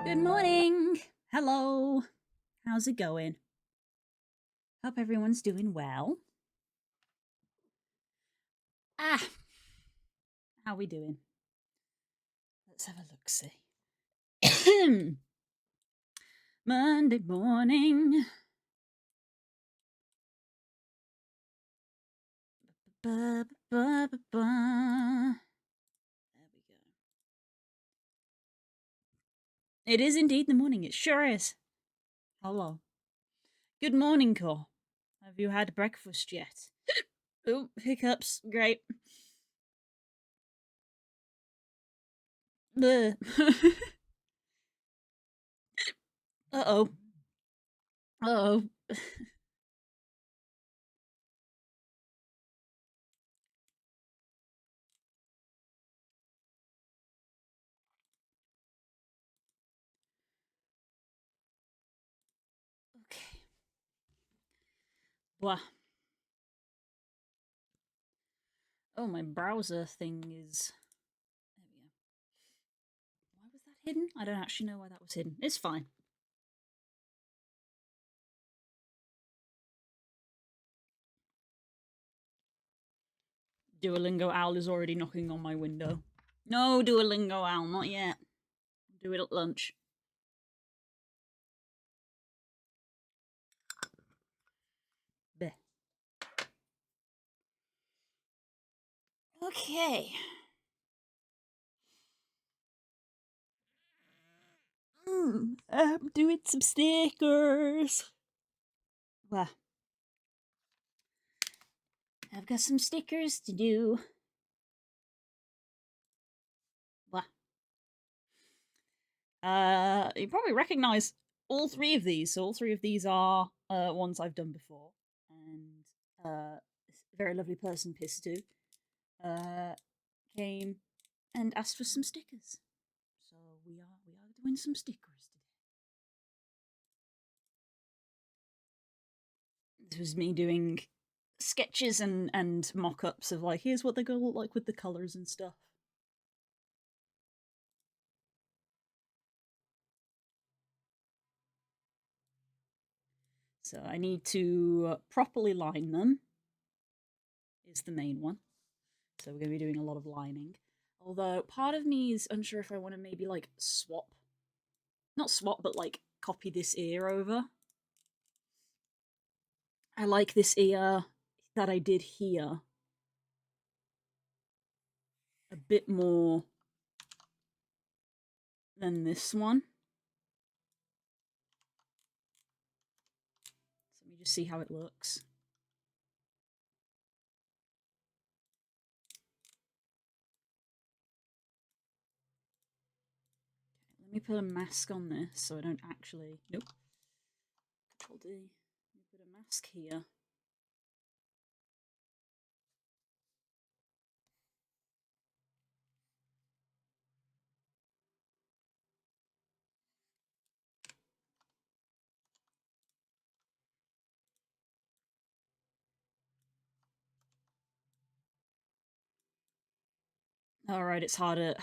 Good morning. Hello. How's it going? Hope everyone's doing well. Ah, how we doing? Let's have a look see. Monday morning. There we go. It is indeed the morning. It sure is. Hello. Good morning, Cor. Have you had breakfast yet? Oh, hiccups. Great. uh oh. Uh oh. Okay. Blah. Oh, my browser thing is. There we go. Why was that hidden? I don't actually know why that was hidden. It's fine. Duolingo Owl is already knocking on my window. No, Duolingo Owl, not yet. Do it at lunch. Bleh. Okay. I'm doing some stickers. Well, I've got some stickers to do. Well, you probably recognize all three of these. So all three of these are ones I've done before, and this very lovely person, Pistu, came and asked for some stickers. So we are doing some stickers today. This was me doing sketches and mock-ups of like, here's what they're gonna look like with the colors and stuff. So I need to properly line them, is the main one. So we're going to be doing a lot of lining. Although part of me is unsure if I want to maybe like swap, not swap, but like copy this ear over. I like this ear that I did here a bit more than this one. So let me just see how it looks. Let me put a mask on this so I don't actually. Nope. Control D. Let me put a mask here. All right, it's harder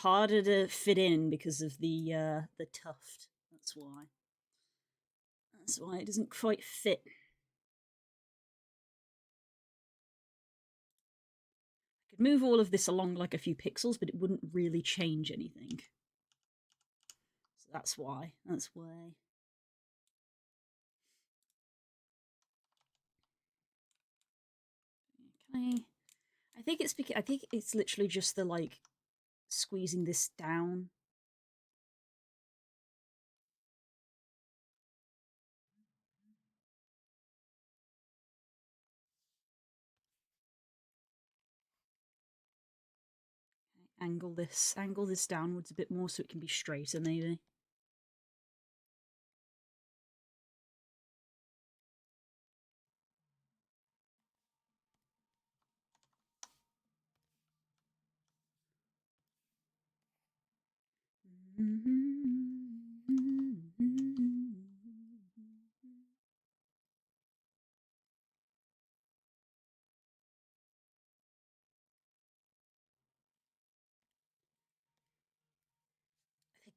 to fit in because of the tuft. That's why. That's why it doesn't quite fit. I could move all of this along like a few pixels, but it wouldn't really change anything. So that's why. That's why. Can I think it's because I think it's literally just the like squeezing this down. Angle this downwards a bit more so it can be straighter maybe.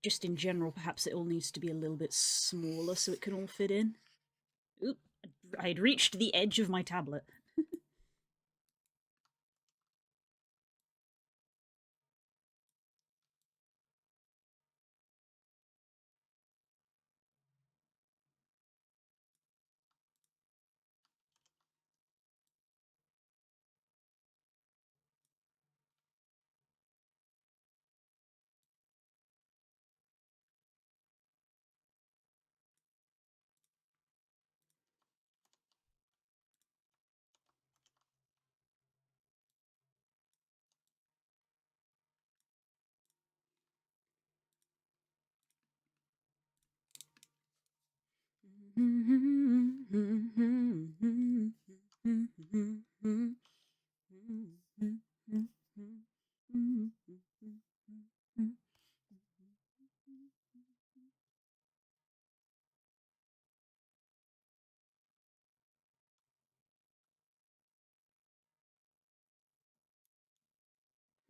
just in general, perhaps it all needs to be a little bit smaller so it can all fit in. Oop, I had reached the edge of my tablet.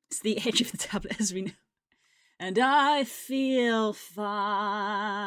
It's the edge of the tablet, as we know. And I feel fine.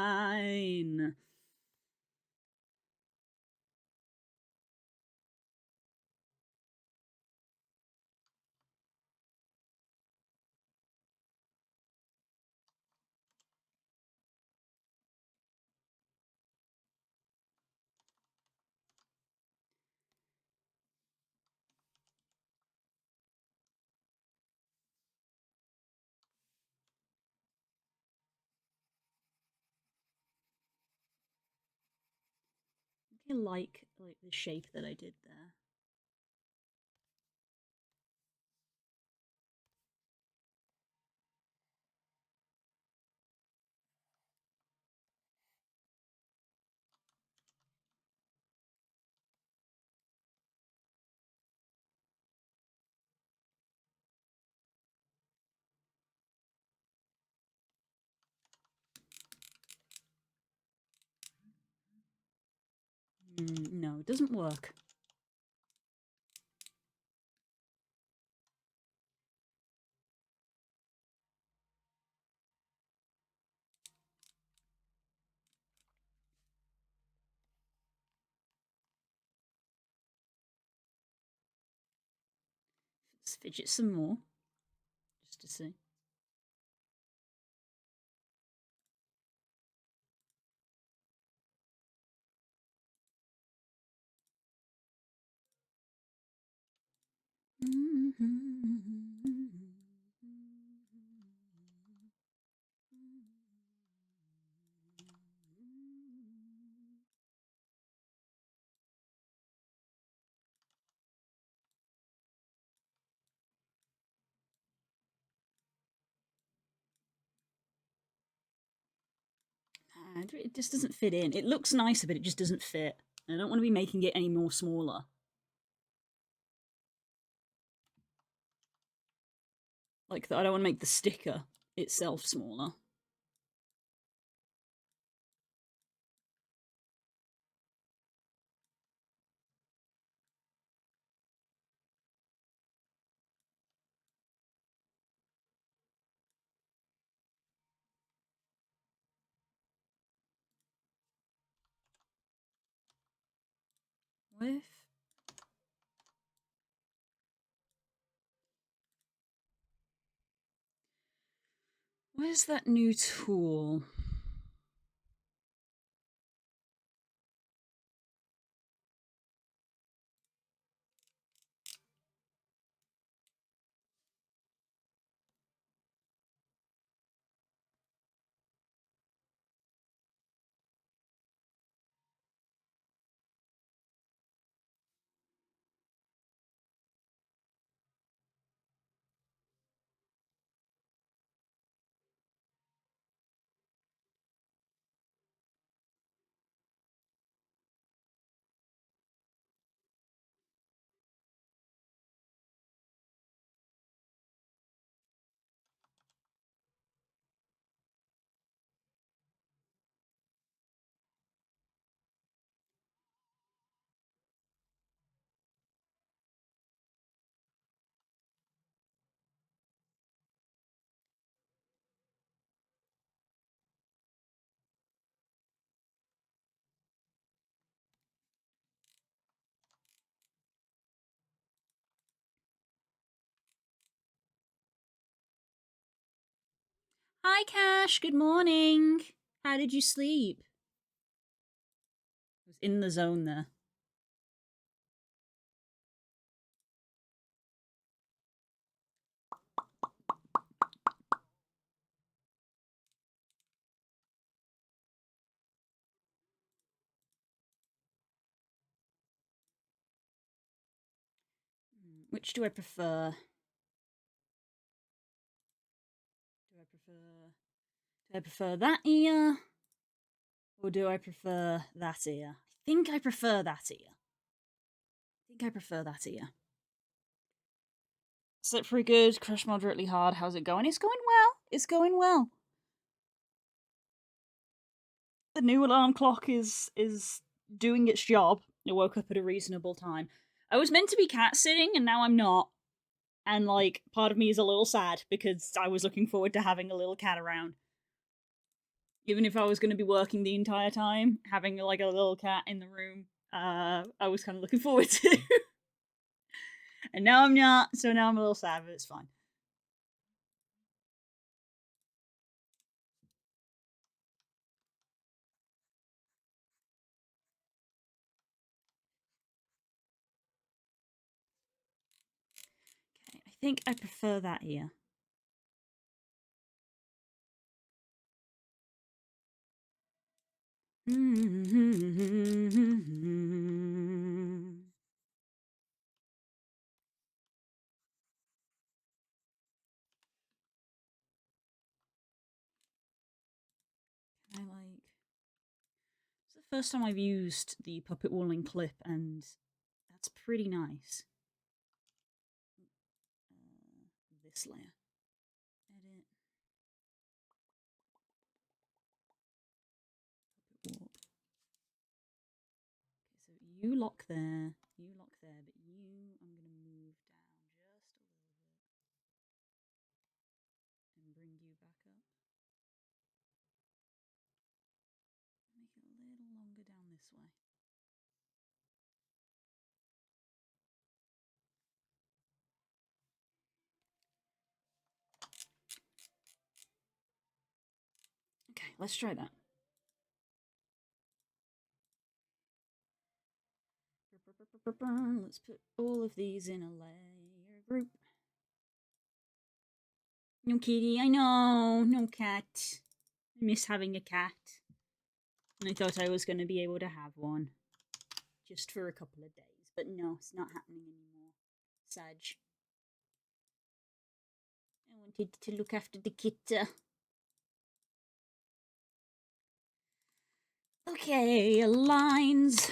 I like the shape that I did there. No, it doesn't work. Let's fidget some more, just to see. And it just doesn't fit in. It looks nicer, but it just doesn't fit. I don't want to be making it any more smaller. Like, I don't want to make the sticker itself smaller. With where's that new tool? Hi, Cash. Good morning. How did you sleep? I was in the zone there. Which do I prefer? Do I prefer that ear? Or do I prefer that ear? I think I prefer that ear. Slept pretty good, crushed moderately hard. How's it going? It's going well. It's going well. The new alarm clock is doing its job. I woke up at a reasonable time. I was meant to be cat sitting and now I'm not. And like part of me is a little sad because I was looking forward to having a little cat around. Even if I was going to be working the entire time, having like a little cat in the room, I was kind of looking forward to. And now I'm not, so now I'm a little sad, but it's fine. Okay, I think I prefer that ear. I like. It's the first time I've used the puppet walling clip, and that's pretty nice. This layer. Edit. Puppet warp. Okay, so you lock there, but you, I'm gonna move down just a little bit and bring you back up. Make it a little longer down this way. Okay, let's try that. Let's put all of these in a layer group. No kitty, I know. No cat. I miss having a cat. And I thought I was going to be able to have one. Just for a couple of days. But no, it's not happening anymore. Sag. I wanted to look after the kit. Okay, lines.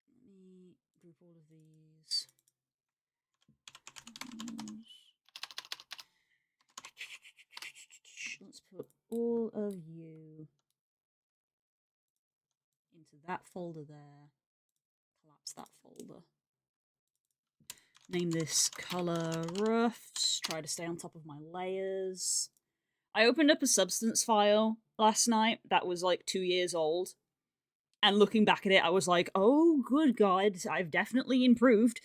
Let me group all of these. Let's put all of you into that folder there. Collapse that folder. Name this color roughs. Try to stay on top of my layers. I opened up a Substance file last night that was like 2 years old. And looking back at it, I was like, oh, good God, I've definitely improved.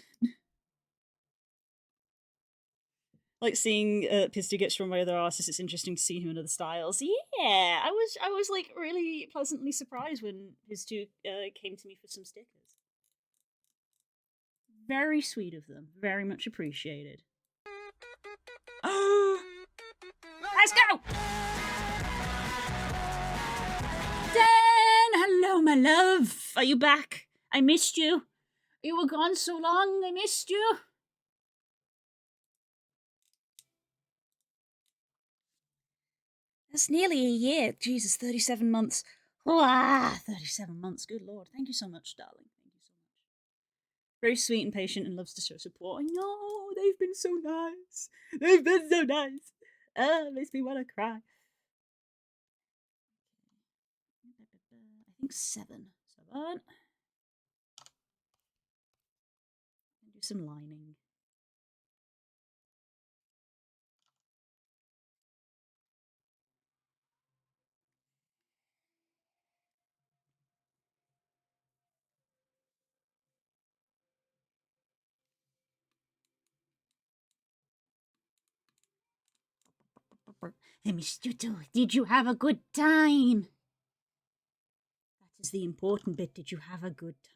Like seeing Pizdu get strung by other artists, it's interesting to see him in other styles. Yeah, I was like really pleasantly surprised when Pizdu came to me for some stickers. Very sweet of them. Very much appreciated. Let's go! Dan! Hello, my love. Are you back? I missed you. You were gone so long, I missed you. That's nearly a year. Jesus, 37 months. Wow, 37 months. Good Lord. Thank you so much, darling. Thank you so much. Very sweet and patient and loves to show support. I know. They've been so nice. They've been so nice. Makes me want to cry. I think 7. 7. Do some lining. Hey, Mr. Did you have a good time? That is the important bit. Did you have a good time?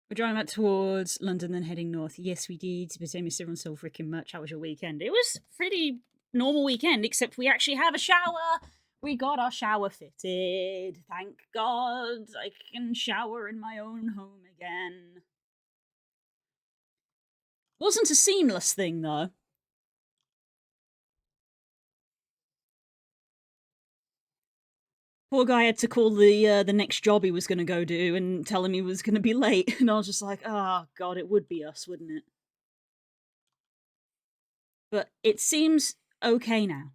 We're driving back towards London, then heading north. Yes, we did. But I missed everyone so freaking much. How was your weekend? It was pretty normal weekend, except we actually have a shower. We got our shower fitted. Thank God I can shower in my own home again. Wasn't a seamless thing though. Poor guy had to call the next job he was going to go do and tell him he was going to be late, and I was just like, oh God, it would be us, wouldn't it? But it seems okay now.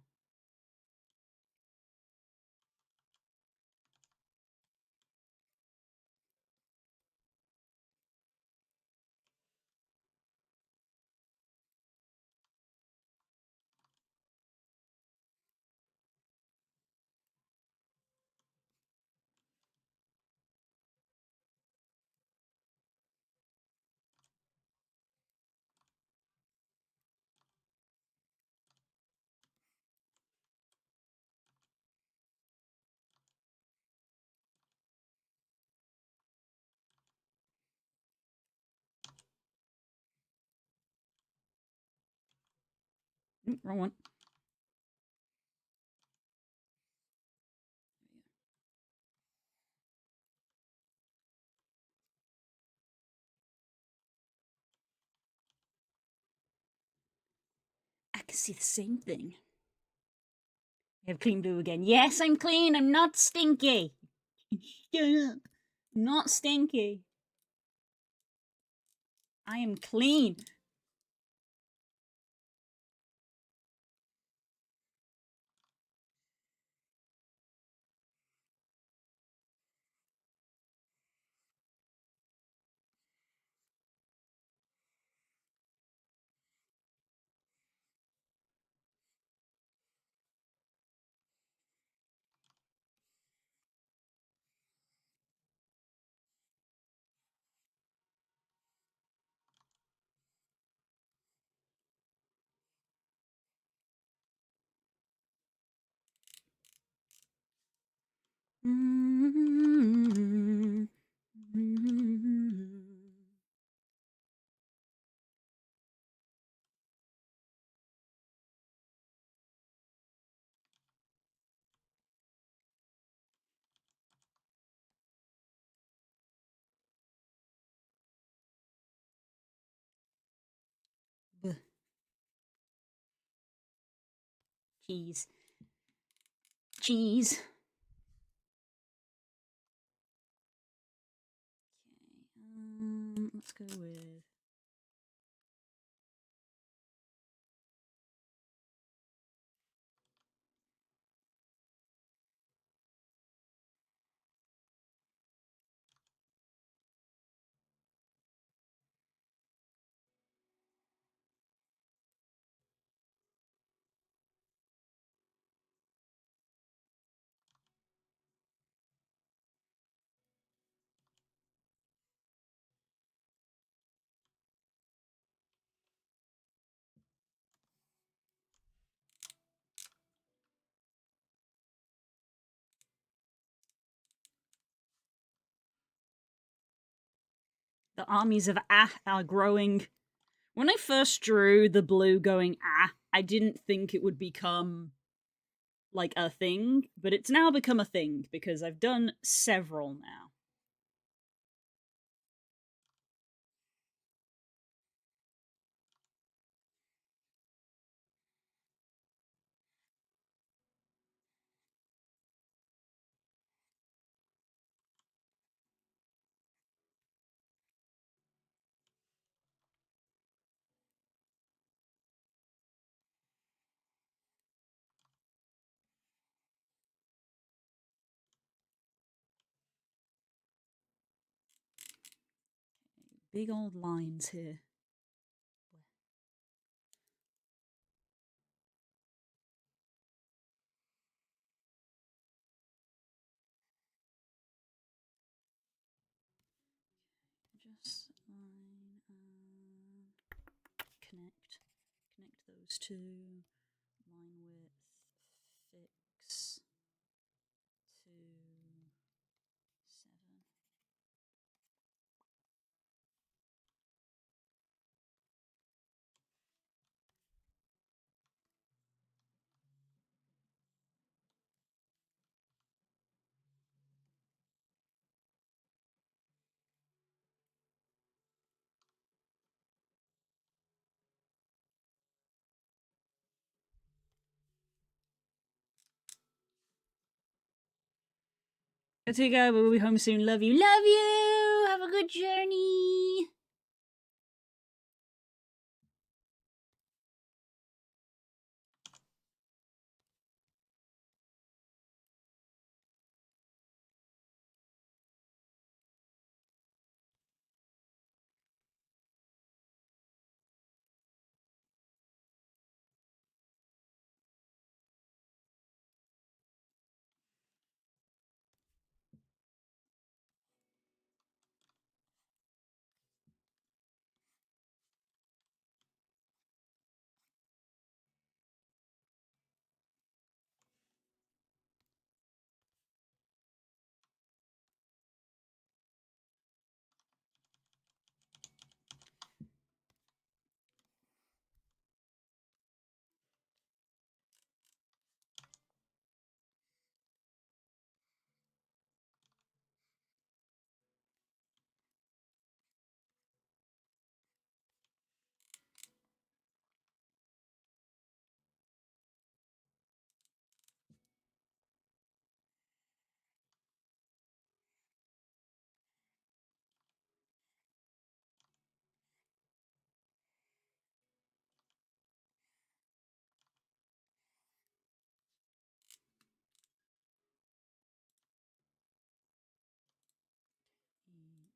Wrong one. I can see the same thing. You have clean blue again. Yes, I'm clean. I'm not stinky. Shut up. Not stinky. I am clean. Cheese. Cheese. Okay, let's go with the armies of Ah are growing. When I first drew the blue going Ah, I didn't think it would become like a thing, but it's now become a thing because I've done several now. Big old lines here. Just line and connect those two. Line width, fix to 7. Got to go, but we'll be home soon. Love you. Love you. Have a good journey.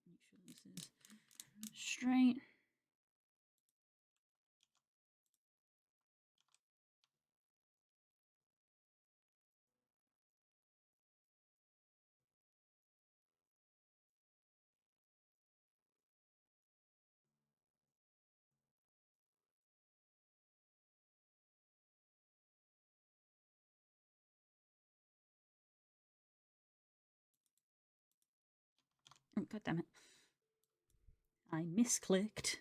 Make sure this is straight. Oh, God damn it. I misclicked.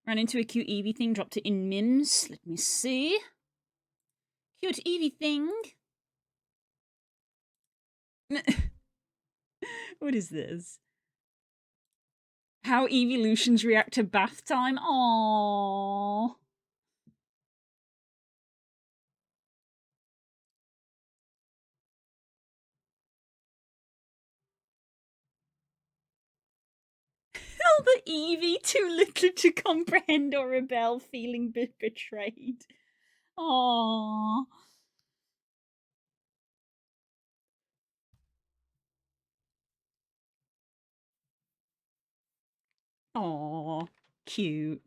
Ran into a cute Eevee thing, dropped it in Mims. Let me see. Cute Eevee thing. What is this? How evolutions react to bath time. Aww. Oh, the Eevee, too little to comprehend or rebel, feeling betrayed. Aww. Aww. Cute.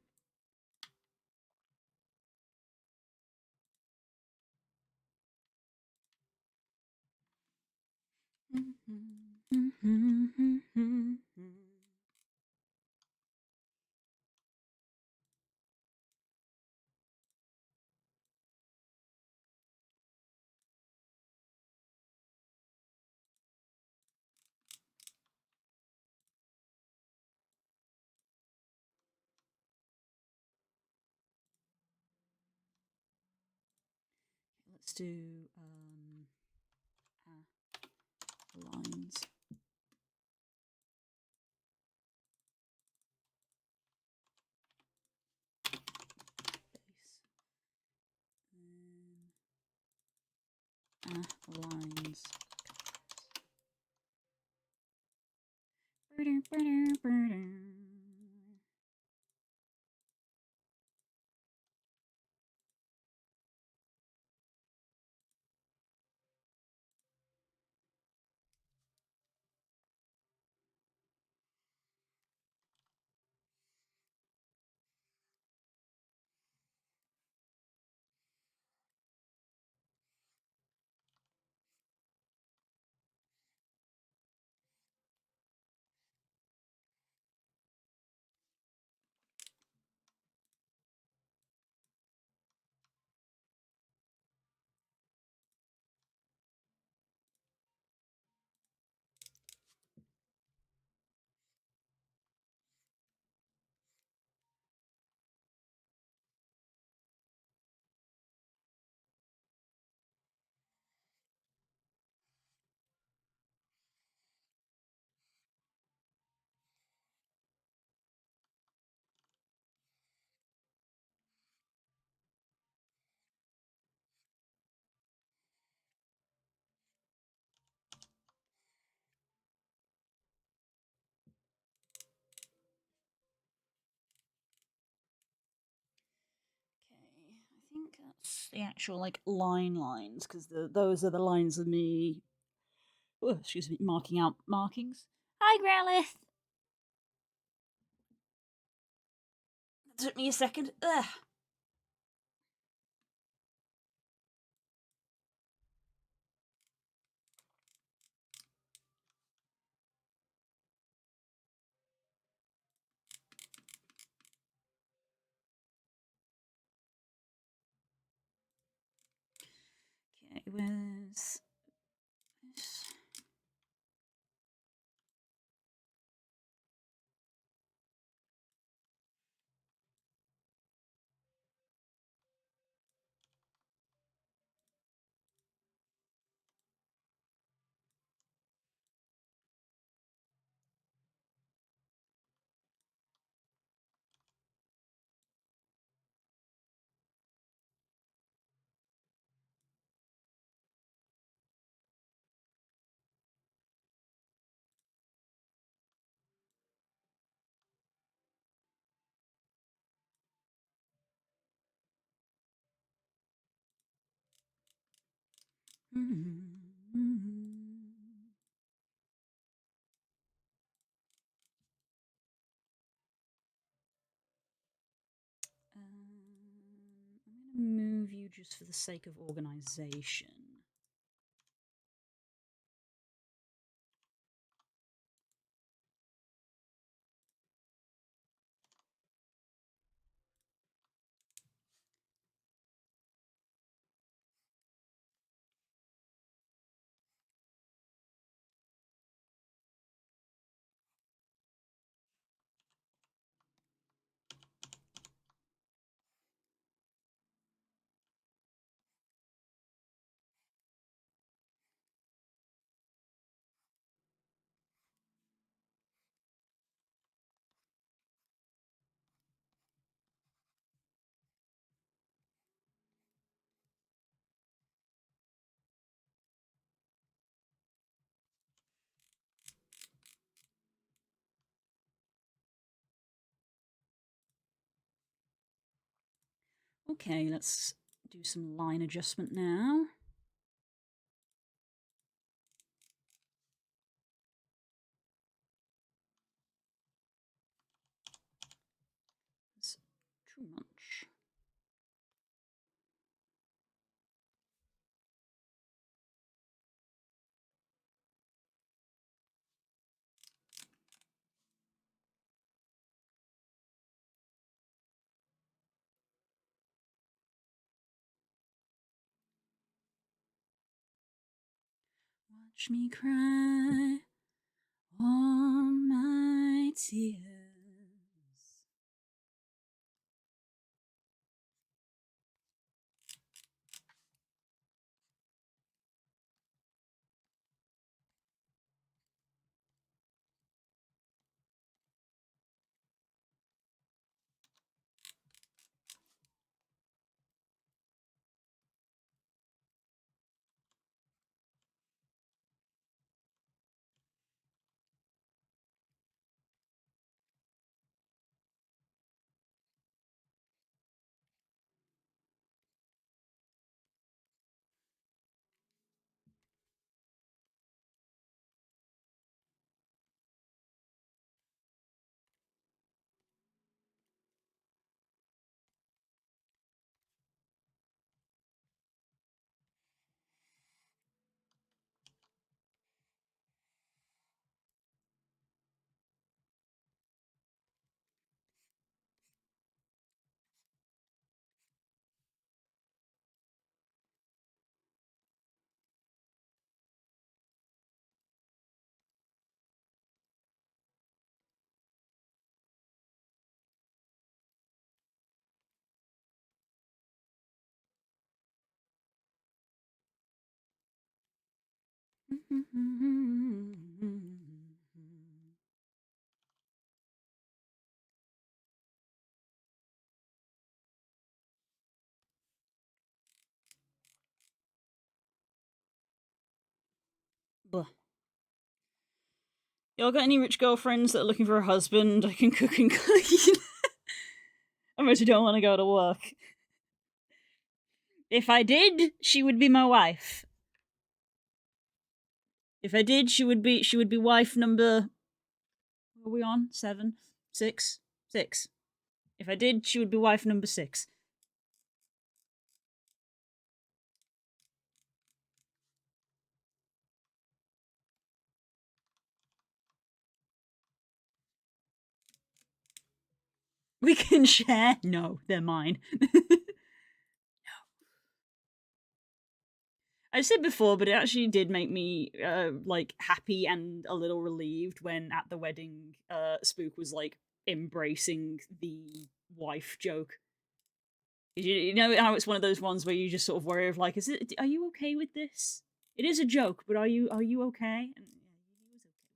Let's do lines. Lines. I think that's the actual like lines because those are the lines of me. Oh, excuse me, marking out markings. Hi, Growlithe. That took me a second. Ugh. Okay, where's this? I'm going to move you just for the sake of organization. Okay, let's do some line adjustment now. It's too much. Watch me cry all my tears. Blah. Y'all got any rich girlfriends that are looking for a husband I can cook and clean? I mostly don't want to go to work. If I did, she would be my wife. If I did, she would be wife number. What are we on? 7? 6? 6. If I did, she would be wife number 6. We can share? No, they're mine. I said before, but it actually did make me like happy and a little relieved when at the wedding, Spook was like embracing the wife joke. You know how it's one of those ones where you just sort of worry of like, are you okay with this? It is a joke, but are you okay? And yeah, he was okay.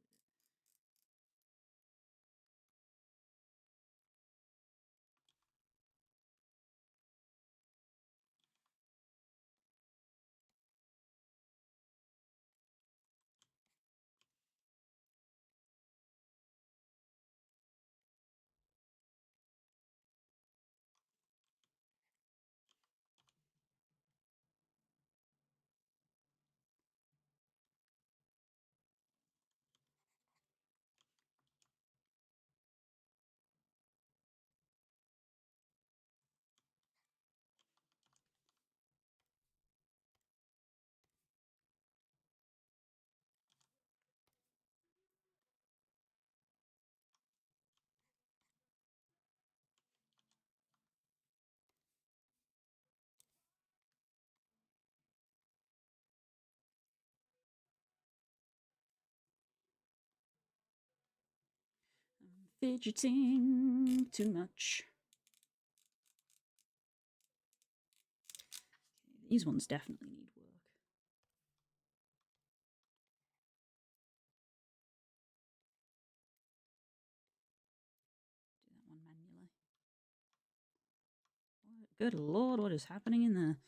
I'm fidgeting too much. These ones definitely need work. Do that one manually. Good lord, what is happening in there?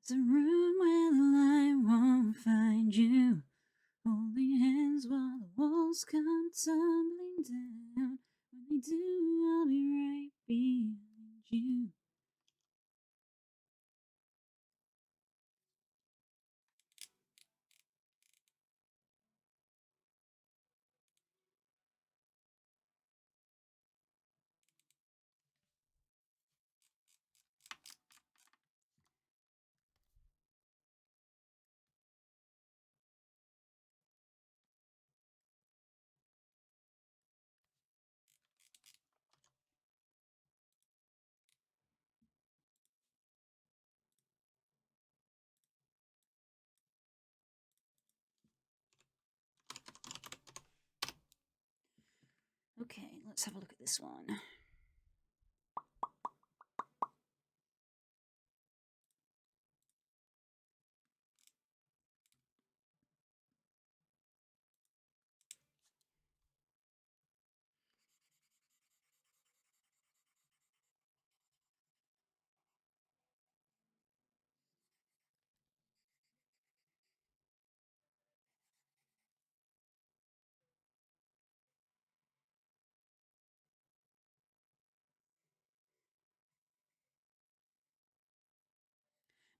It's a room where the light won't find you. Holding hands while the walls come tumbling down. When they do, I'll be right behind you. Okay, let's have a look at this one.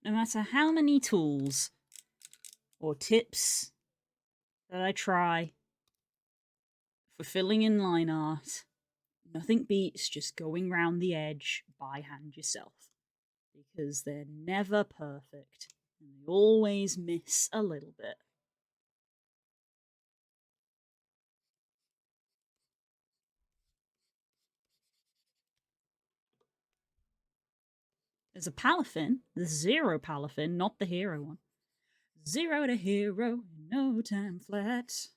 No matter how many tools or tips that I try for filling in line art, nothing beats just going round the edge by hand yourself. Because they're never perfect and they always miss a little bit. There's a Palafin, the Zero Palafin, not the hero one. Zero to hero, no time flat.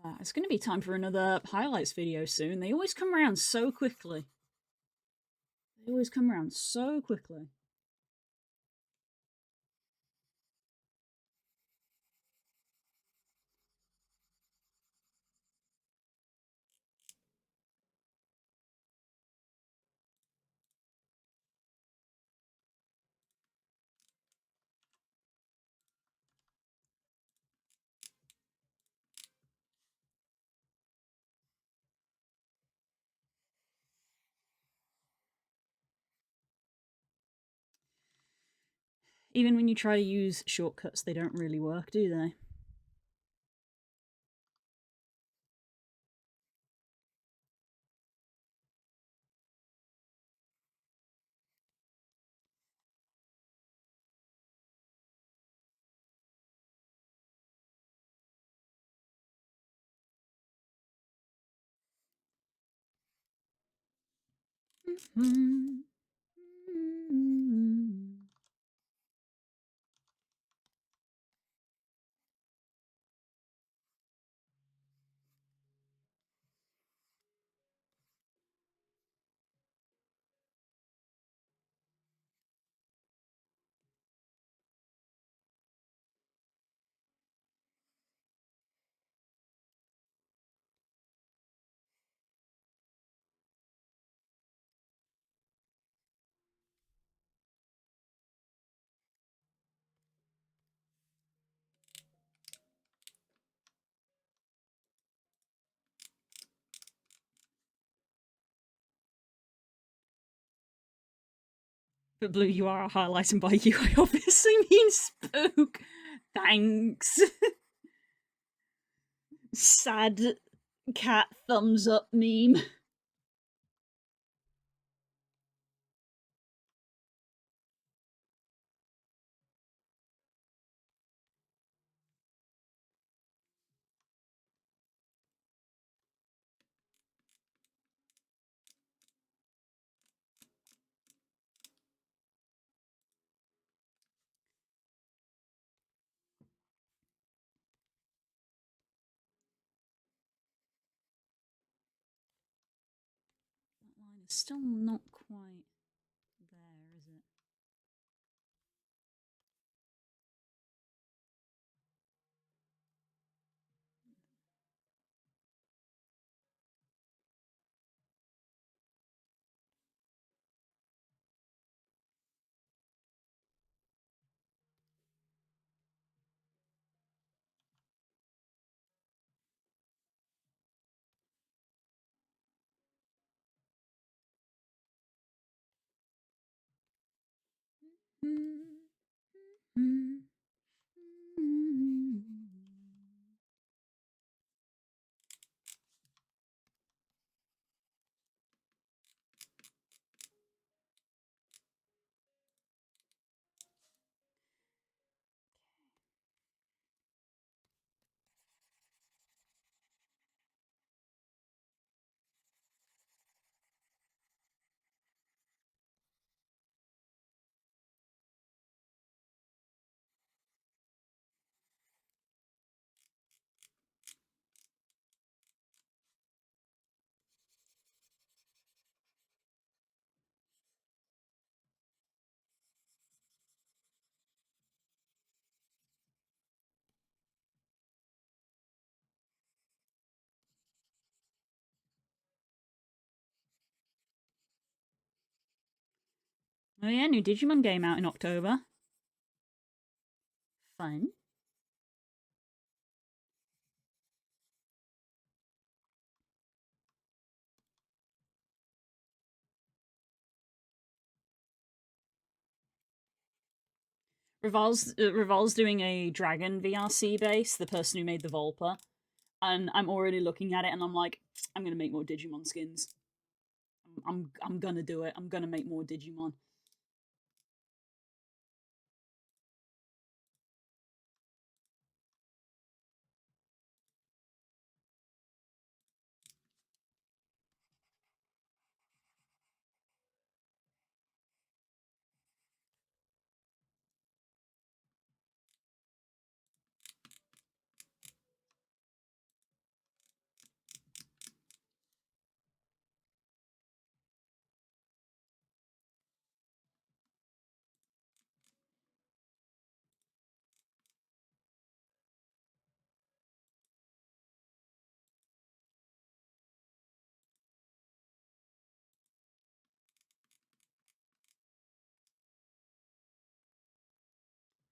Wow, it's going to be time for another highlights video soon. They always come around so quickly. They always come around so quickly. Even when you try to use shortcuts, they don't really work, do they? But Blue, you are highlighting by you. I obviously mean Spook. Thanks. Sad cat thumbs up meme. That line is still not quite there, is it? Oh yeah, new Digimon game out in October. Fun. Revol's doing a Dragon VRC base, the person who made the Volpa, and I'm already looking at it and I'm like, I'm gonna make more Digimon skins. I'm gonna do it. I'm gonna make more Digimon.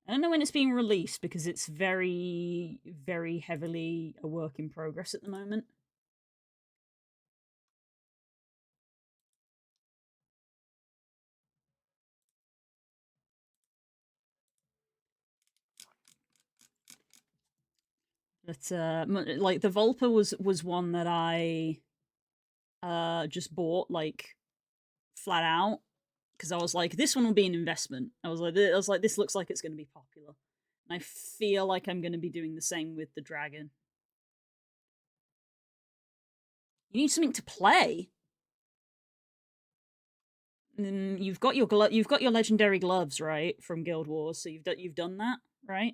I don't know when it's being released because it's very, very heavily a work in progress at the moment. But like the Volpa was one that I just bought like flat out because I was like, this one will be an investment. I was like, this looks like it's going to be popular. And I feel like I'm going to be doing the same with the dragon. You need something to play. And you've got your legendary gloves, right, from Guild Wars. So you've done that, right?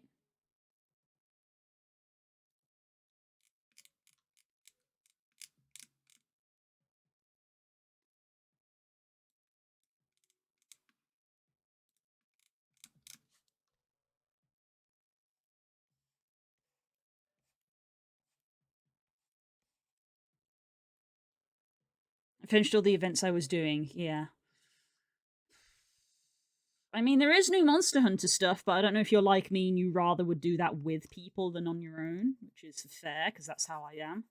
I finished all the events I was doing. Yeah. I mean, there is new Monster Hunter stuff, but I don't know if you're like me and you rather would do that with people than on your own, which is fair because that's how I am.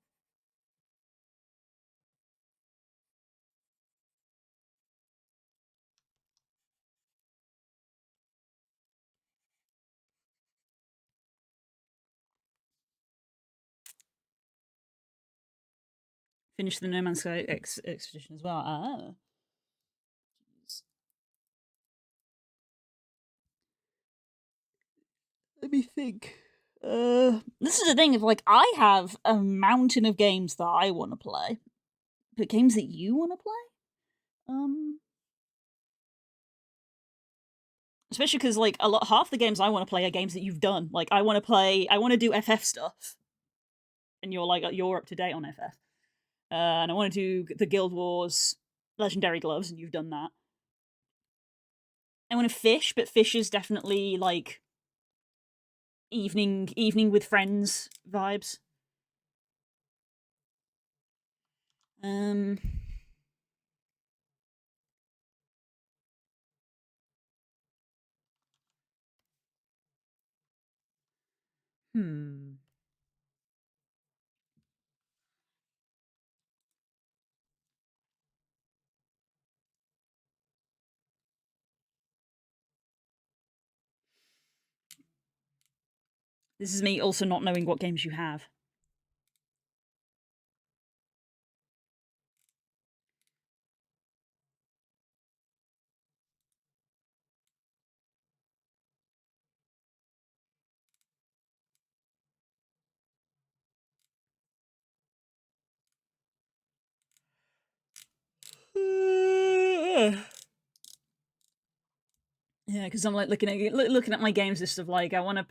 Finish the No Man's Sky expedition as well. Ah. Let me think. This is the thing of like I have a mountain of games that I want to play, but games that you want to play, especially because like half the games I want to play are games that you've done. Like I want to do FF stuff, and you're up to date on FF, and I want to do the Guild Wars Legendary Gloves, and you've done that. I want to fish, but fish is definitely like evening with friends vibes. Um, hmm. This is me also not knowing what games you have. Yeah, because I'm like looking at my games list of like I want to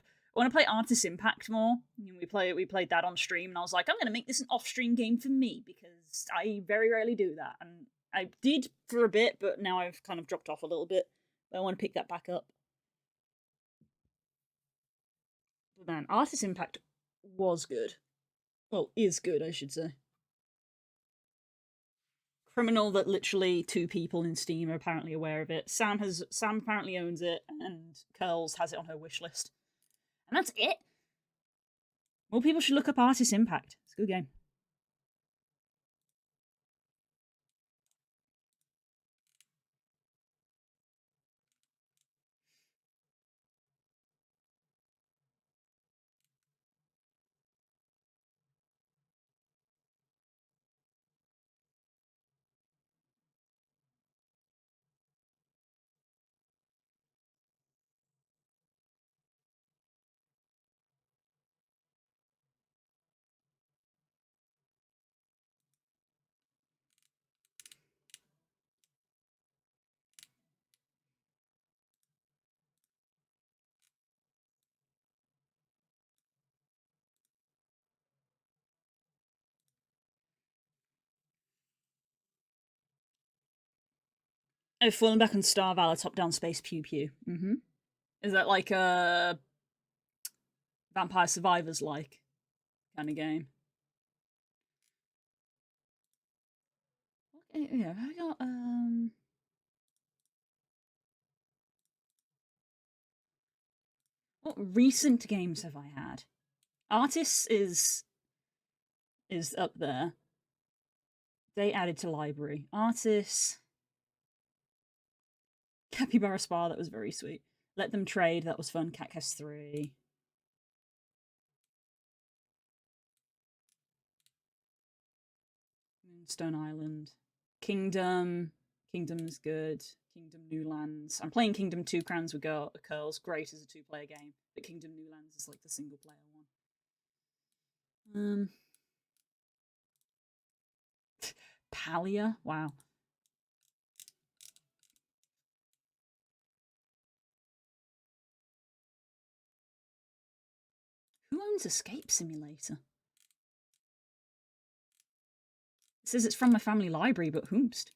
play Artist Impact more. We played that on stream, and I was like, I'm going to make this an off-stream game for me because I very rarely do that, and I did for a bit, but now I've kind of dropped off a little bit. But I want to pick that back up. But man, Artist Impact was good. Well, is good, I should say. Criminal that literally 2 people in Steam are apparently aware of it. Sam apparently owns it, and Curls has it on her wish list. And that's it. More people should look up Artist Impact. It's a good game. I've fallen back on Star Valor top down space pew pew. Mm-hmm. Is that like a Vampire Survivors like kind of game? Yeah, have I got what recent games have I had? Artists is up there. They added to library. Artists Capybara Spa, that was very sweet. Let Them Trade, that was fun. Catcast 3. Moonstone Island. Kingdom. Kingdom is good. Kingdom New Lands. I'm playing Kingdom 2 Crowns with Curls. Great as a 2-player game. But Kingdom New Lands is like the single player one. Palia? Wow. Who owns Escape Simulator? It says it's from my family library, but whomst?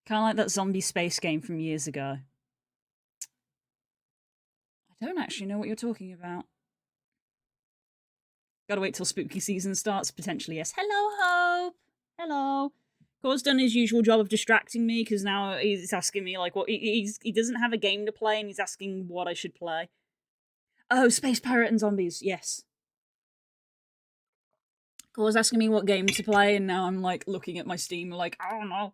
Kind of like that zombie space game from years ago. I don't actually know what you're talking about. Gotta wait till spooky season starts, potentially, yes. Hello, Hope! Hello. Core's done his usual job of distracting me, because now he's asking me, like, what he doesn't have a game to play, and he's asking what I should play. Oh, Space Pirate and Zombies, yes. Core's asking me what game to play, and now I'm, like, looking at my Steam, like, I don't know.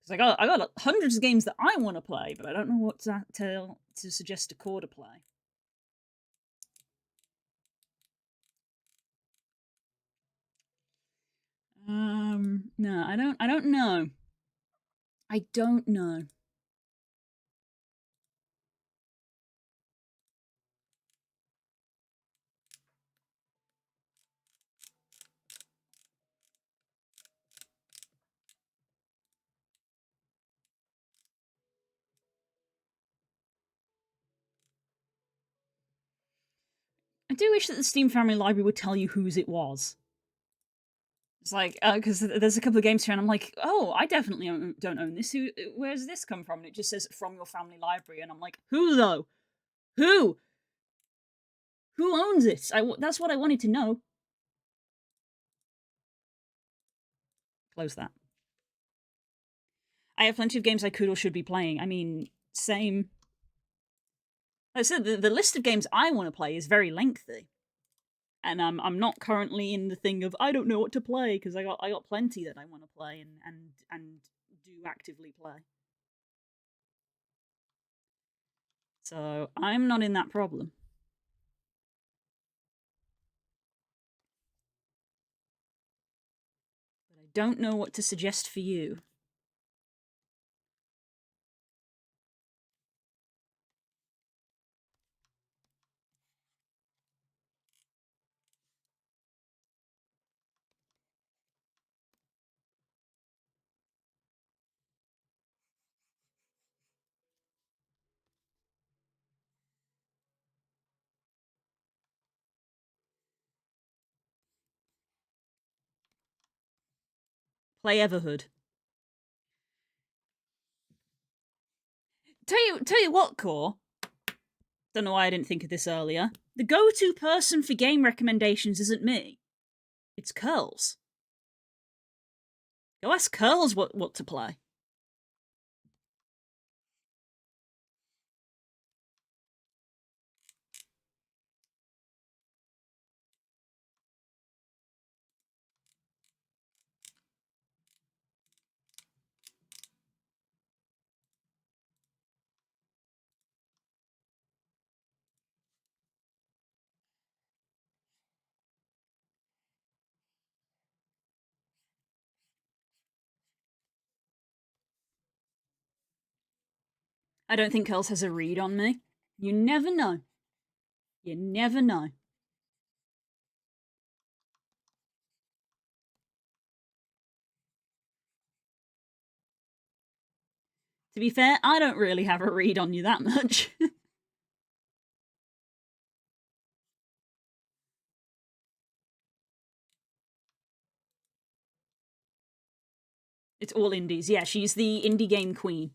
Because I got hundreds of games that I want to play, but I don't know what to suggest to Core to play. No, I don't know. I don't know. I do wish that the Steam Family Library would tell you whose it was. It's like, because there's a couple of games here, and I'm like, oh, I definitely don't own this. Where's this come from? And it just says from your family library, and I'm like, who though? Who? Who owns it? That's what I wanted to know. Close that. I have plenty of games I could or should be playing. I mean, same. Like I said, the list of games I want to play is very lengthy. And I'm not currently in the thing of I don't know what to play, because I got plenty that I want to play and do actively play. So I'm not in that problem. But I don't know what to suggest for you. Play Everhood. Tell you what, Core. Don't know why I didn't think of this earlier. The go-to person for game recommendations isn't me. It's Curls. Go ask Curls what to play. I don't think Curls has a read on me. You never know. You never know. To be fair, I don't really have a read on you that much. It's all indies. Yeah, she's the indie game queen.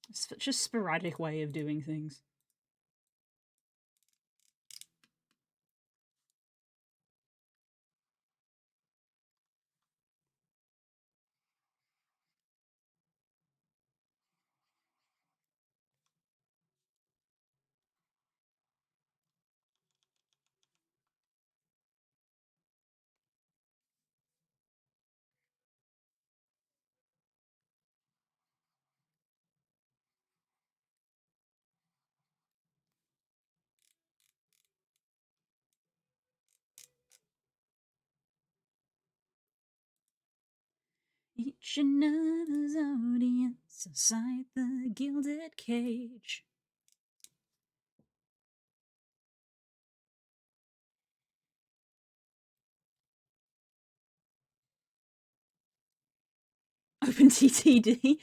It's such a sporadic way of doing things. Each another's audience inside the gilded cage. OpenTTD.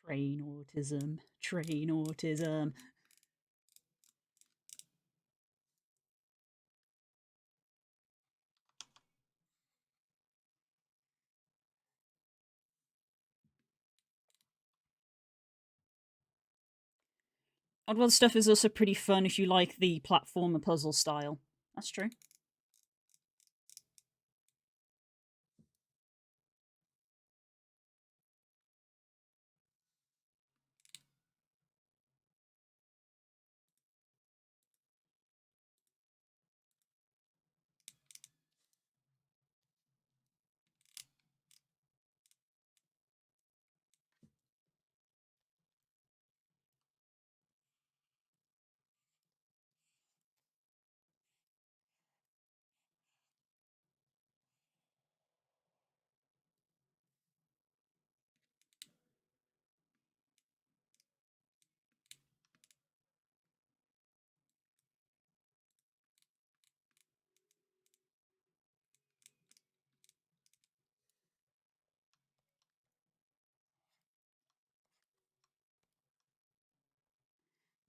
Train autism. Train autism. Oddworld stuff is also pretty fun if you like the platformer puzzle style. That's true.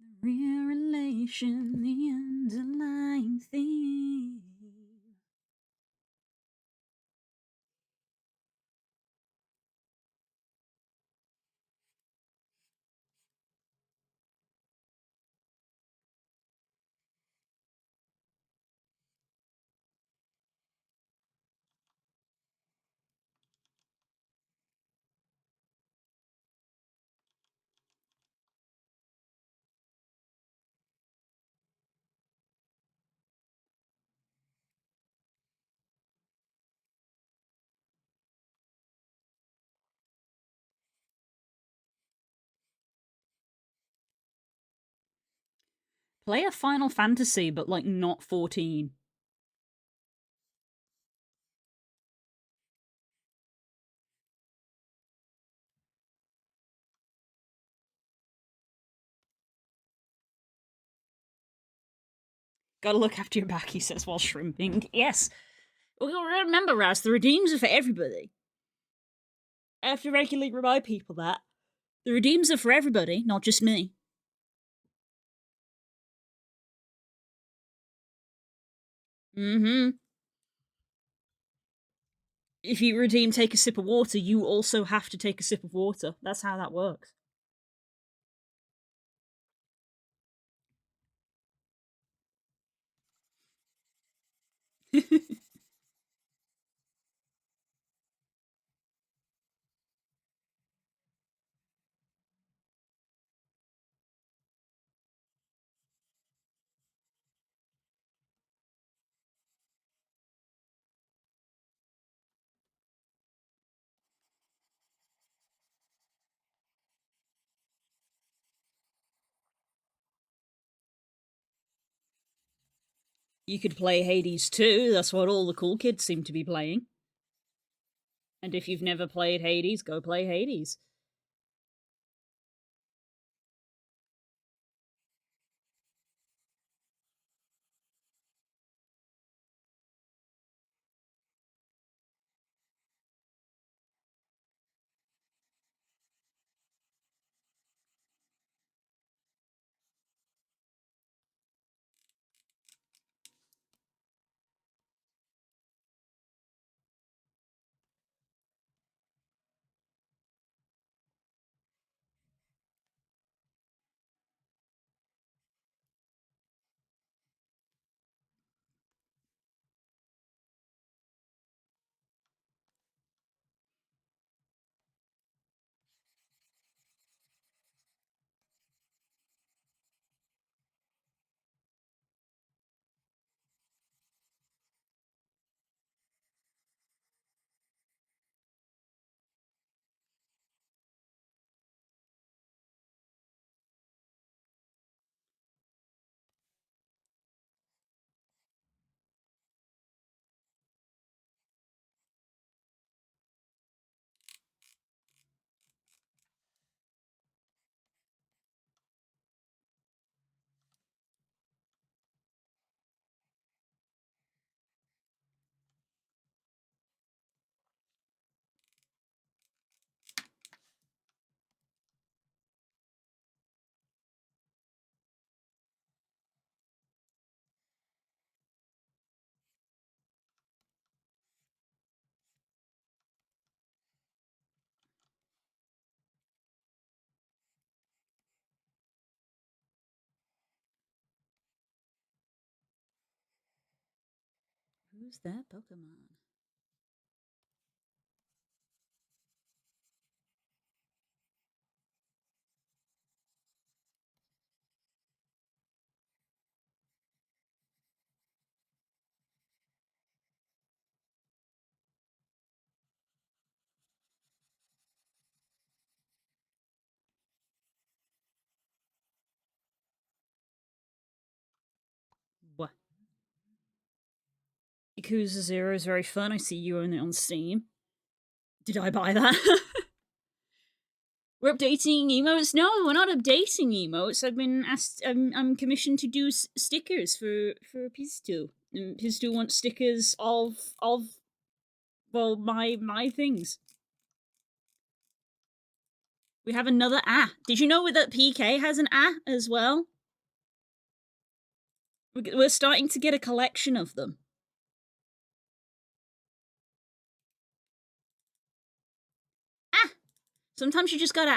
The real relation, the underlying theme. Play a Final Fantasy, but like not 14. Gotta look after your back, he says while shrimping. Yes. Well, remember, Raz, the redeems are for everybody. I have to regularly remind people that. The redeems are for everybody, not just me. Mm-hmm. If you redeem take a sip of water, you also have to take a sip of water. That's how that works. You could play Hades too. That's what all the cool kids seem to be playing. And if you've never played Hades, go play Hades. Who's that Pokemon? What? Yakuza 0 is very fun. I see you own it on Steam. Did I buy that? We're updating emotes. No, we're not updating emotes. I've been asked. I'm commissioned to do stickers for Pizdu. And Pizdu wants stickers of well my things. We have another Did you know that PK has an as well? We're starting to get a collection of them. Sometimes you just gotta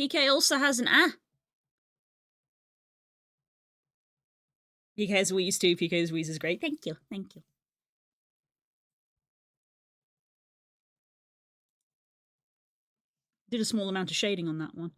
PK also has an PK has Wheeze too. PK's Wheeze is great. Thank you. Thank you. Did a small amount of shading on that one.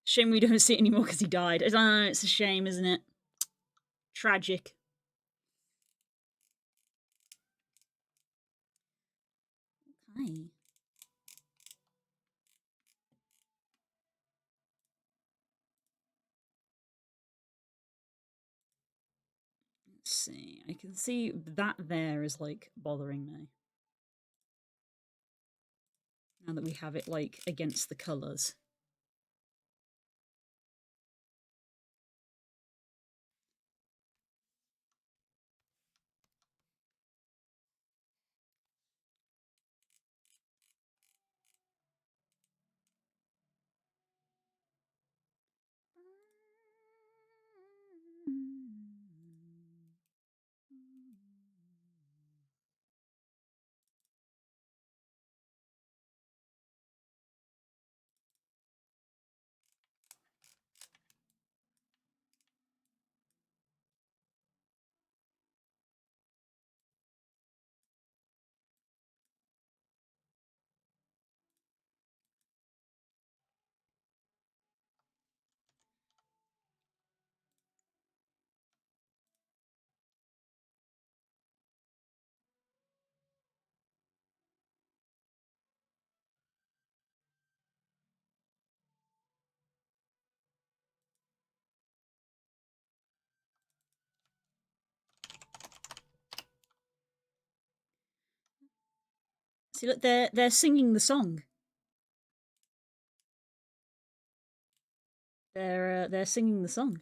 Shame we don't see it anymore because he died. I don't know, it's a shame, isn't it? Tragic. Okay. Let's see. I can see that there is like bothering me. Now that we have it like against the colours. See, look, they're singing the song. They're singing the song.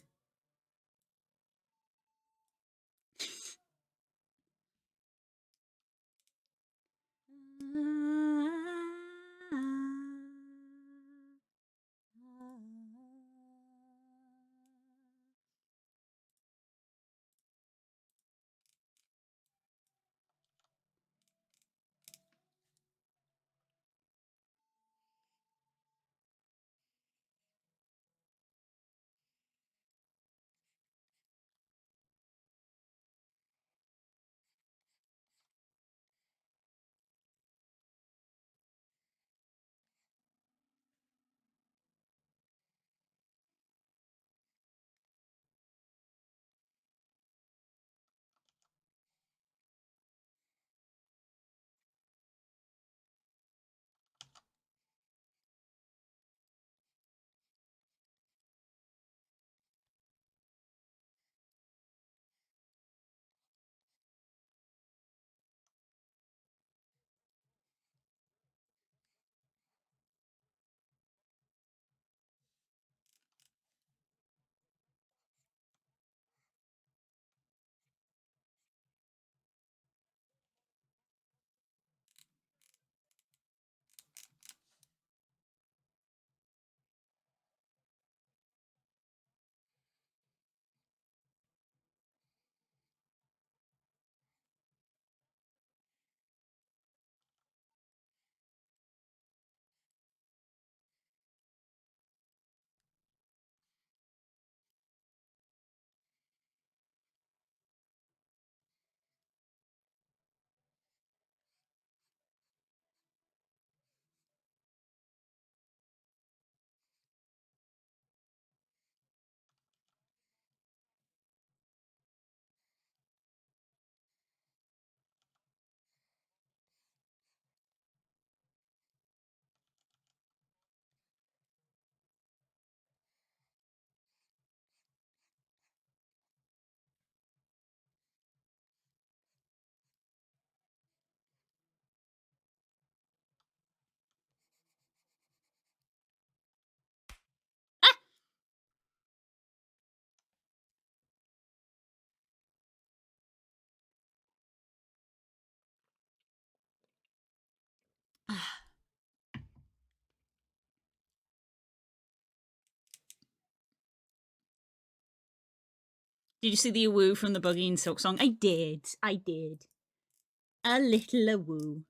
Did you see the awoo from the Buggy and Silk song? I did. I did. A little awoo.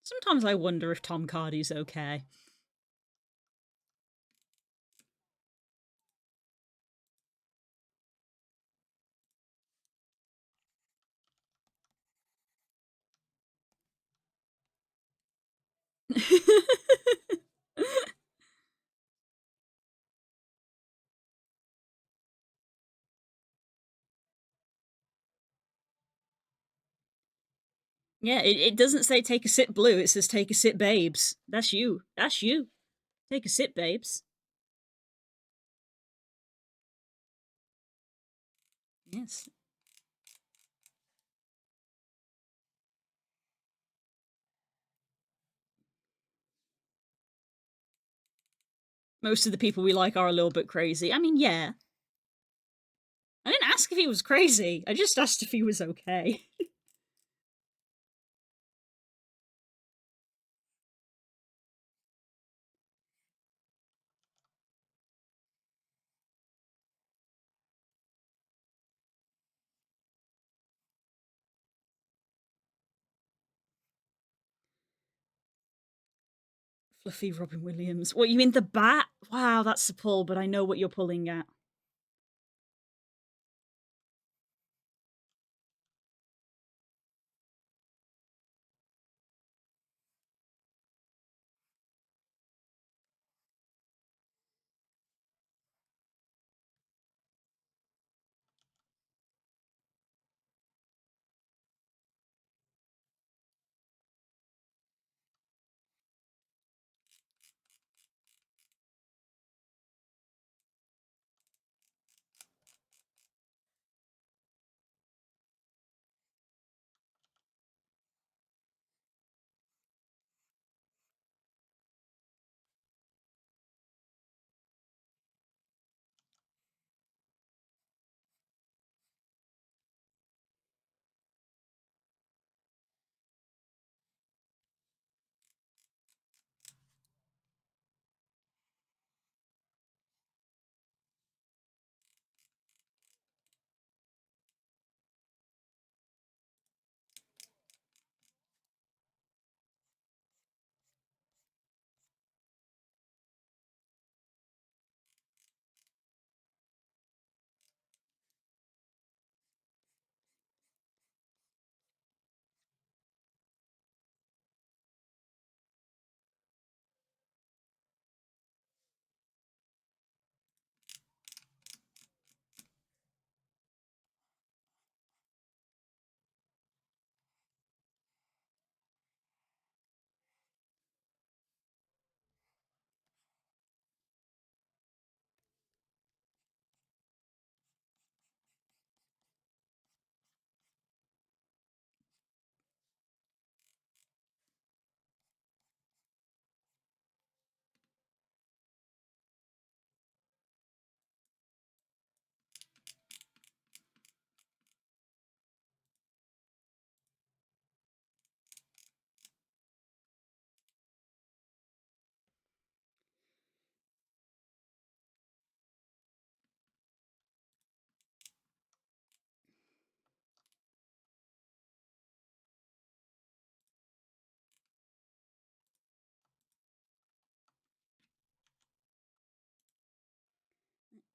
Sometimes I wonder if Tom Cardy's okay. Yeah, it doesn't say take a sip blue, it says take a sip babes. That's you. That's you. Take a sip, babes. Yes. Most of the people we like are a little bit crazy. I mean, yeah. I didn't ask if he was crazy. I just asked if he was okay. Fluffy Robin Williams. What, you mean the bat? Wow, that's a pull, but I know what you're pulling at.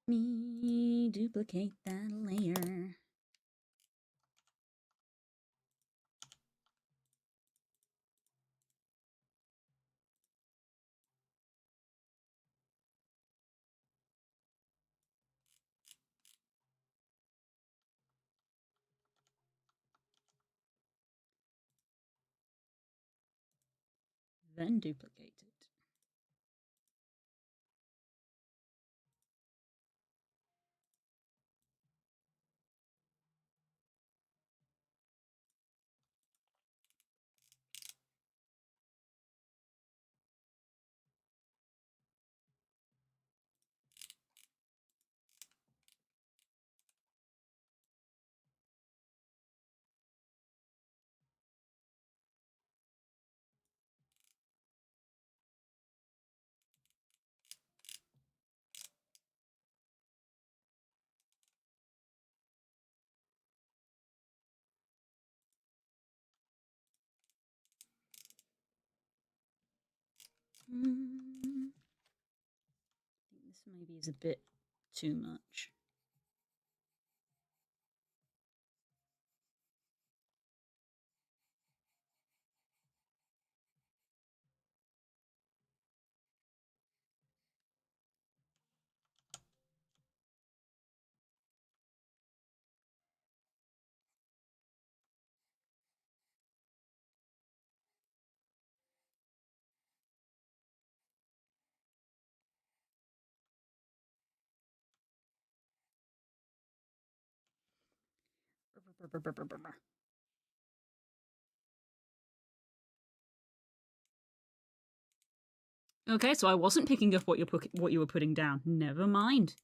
me duplicate that layer. Then duplicate it. I think this maybe is a bit too much. Okay, so I wasn't picking up what you were putting down. Never mind.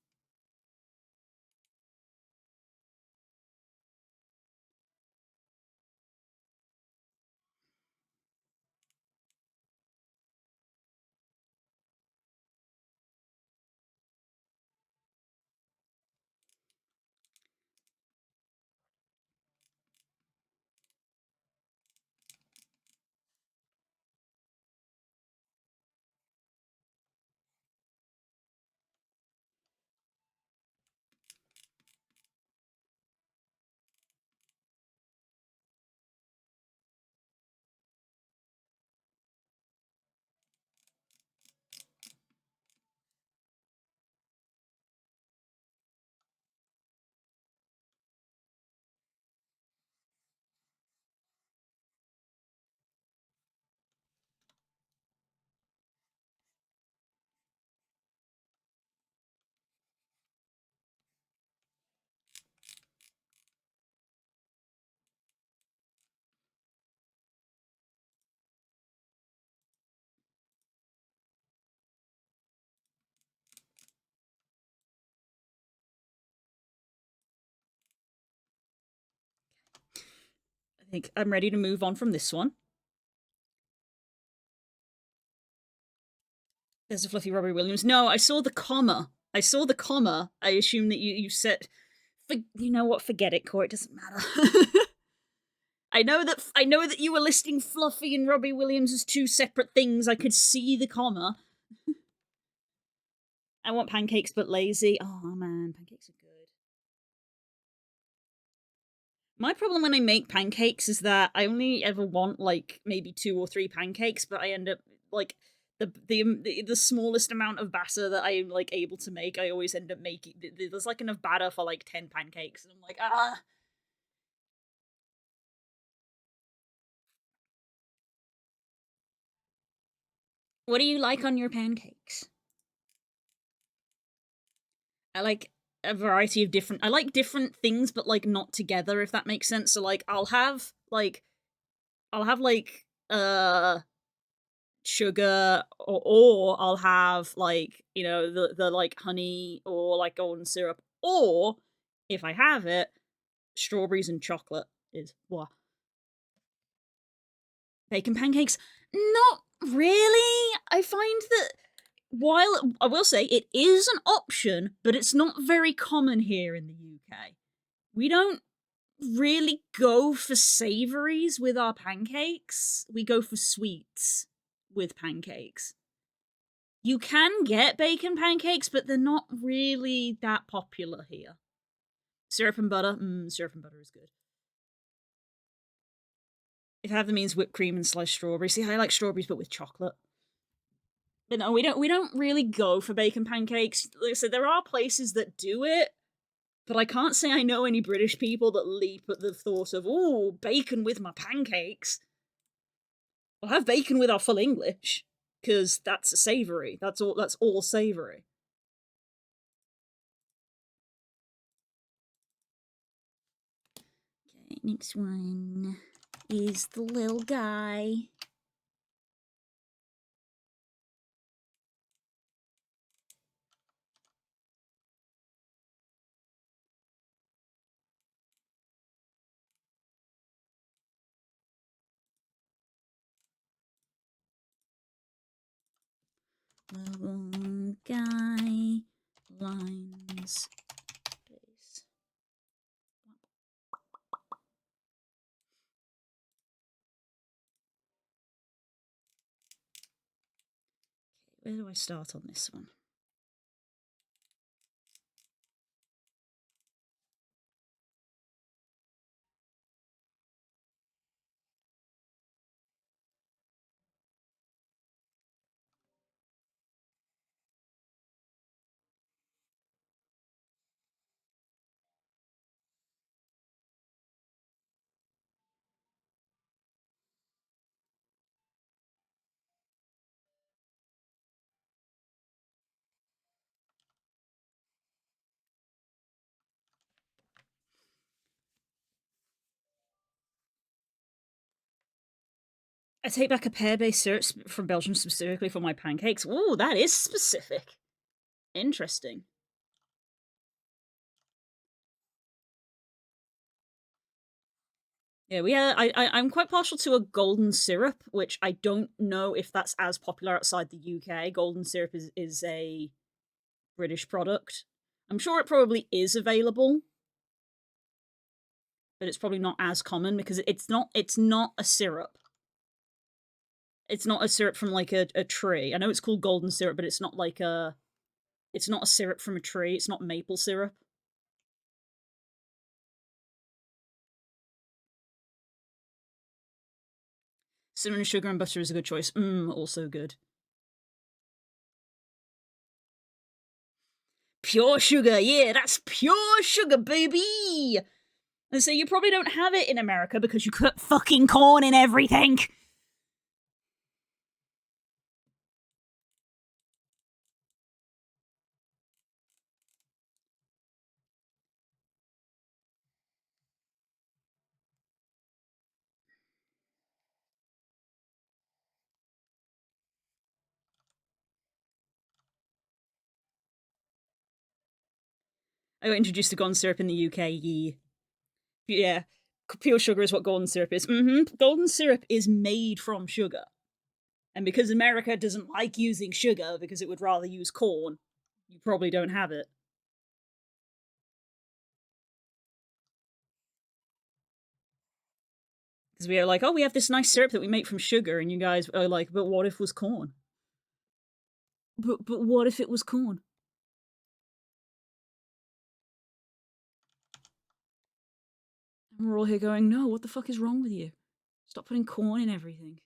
I think I'm ready to move on from this one. There's a fluffy Robbie Williams. No, I saw the comma. I saw the comma. I assume that you said, you know what? Forget it, Core. It doesn't matter. I know that you were listing Fluffy and Robbie Williams as two separate things. I could see the comma. I want pancakes but lazy. Oh man, pancakes are good. My problem when I make pancakes is that I only ever want like maybe 2 or 3 pancakes, but I end up like the smallest amount of batter that I'm like able to make, I always end up making. There's like enough batter for like 10 pancakes, and I'm like, ah. What do you like on your pancakes? I like a variety of different. I like different things, but like not together, if that makes sense. So like, I'll have like sugar, or I'll have like the like honey or like golden syrup, or if I have it, strawberries and chocolate is what. Bacon pancakes, not really. I find that while I will say it is an option, but it's not very common here in the UK. We don't really go for savories with our pancakes. We go for sweets with pancakes. You can get bacon pancakes, but they're not really that popular here. Syrup and butter? Syrup and butter is good. If I have the means, whipped cream and sliced strawberries. See, I like strawberries, but with chocolate. But no, we don't really go for bacon pancakes. Like I said, there are places that do it, but I can't say I know any British people that leap at the thought of, ooh, bacon with my pancakes. I'll have bacon with our full English, because that's savoury. That's all savoury. Okay, next one is the little guy. Little guy, lines, base. Okay, where do I start on this one? I take back a pear-based syrup from Belgium specifically for my pancakes. Ooh, that is specific. Interesting. Yeah, I'm quite partial to a golden syrup, which I don't know if that's as popular outside the UK. Golden syrup is a British product. I'm sure it probably is available, but it's probably not as common because it's not a syrup. It's not a syrup from like a tree. I know it's called golden syrup, but it's not like it's not a syrup from a tree. It's not maple syrup. Cinnamon, sugar, and butter is a good choice. Also good. Pure sugar, yeah, that's pure sugar, baby! And so you probably don't have it in America because you put fucking corn in everything. I got introduced to golden syrup in the UK, yeah. Pure sugar is what golden syrup is. Golden syrup is made from sugar. And because America doesn't like using sugar because it would rather use corn, you probably don't have it. Because we are like, oh, we have this nice syrup that we make from sugar, and you guys are like, but what if it was corn? But what if it was corn? And we're all here going, no, what the fuck is wrong with you? Stop putting corn in everything.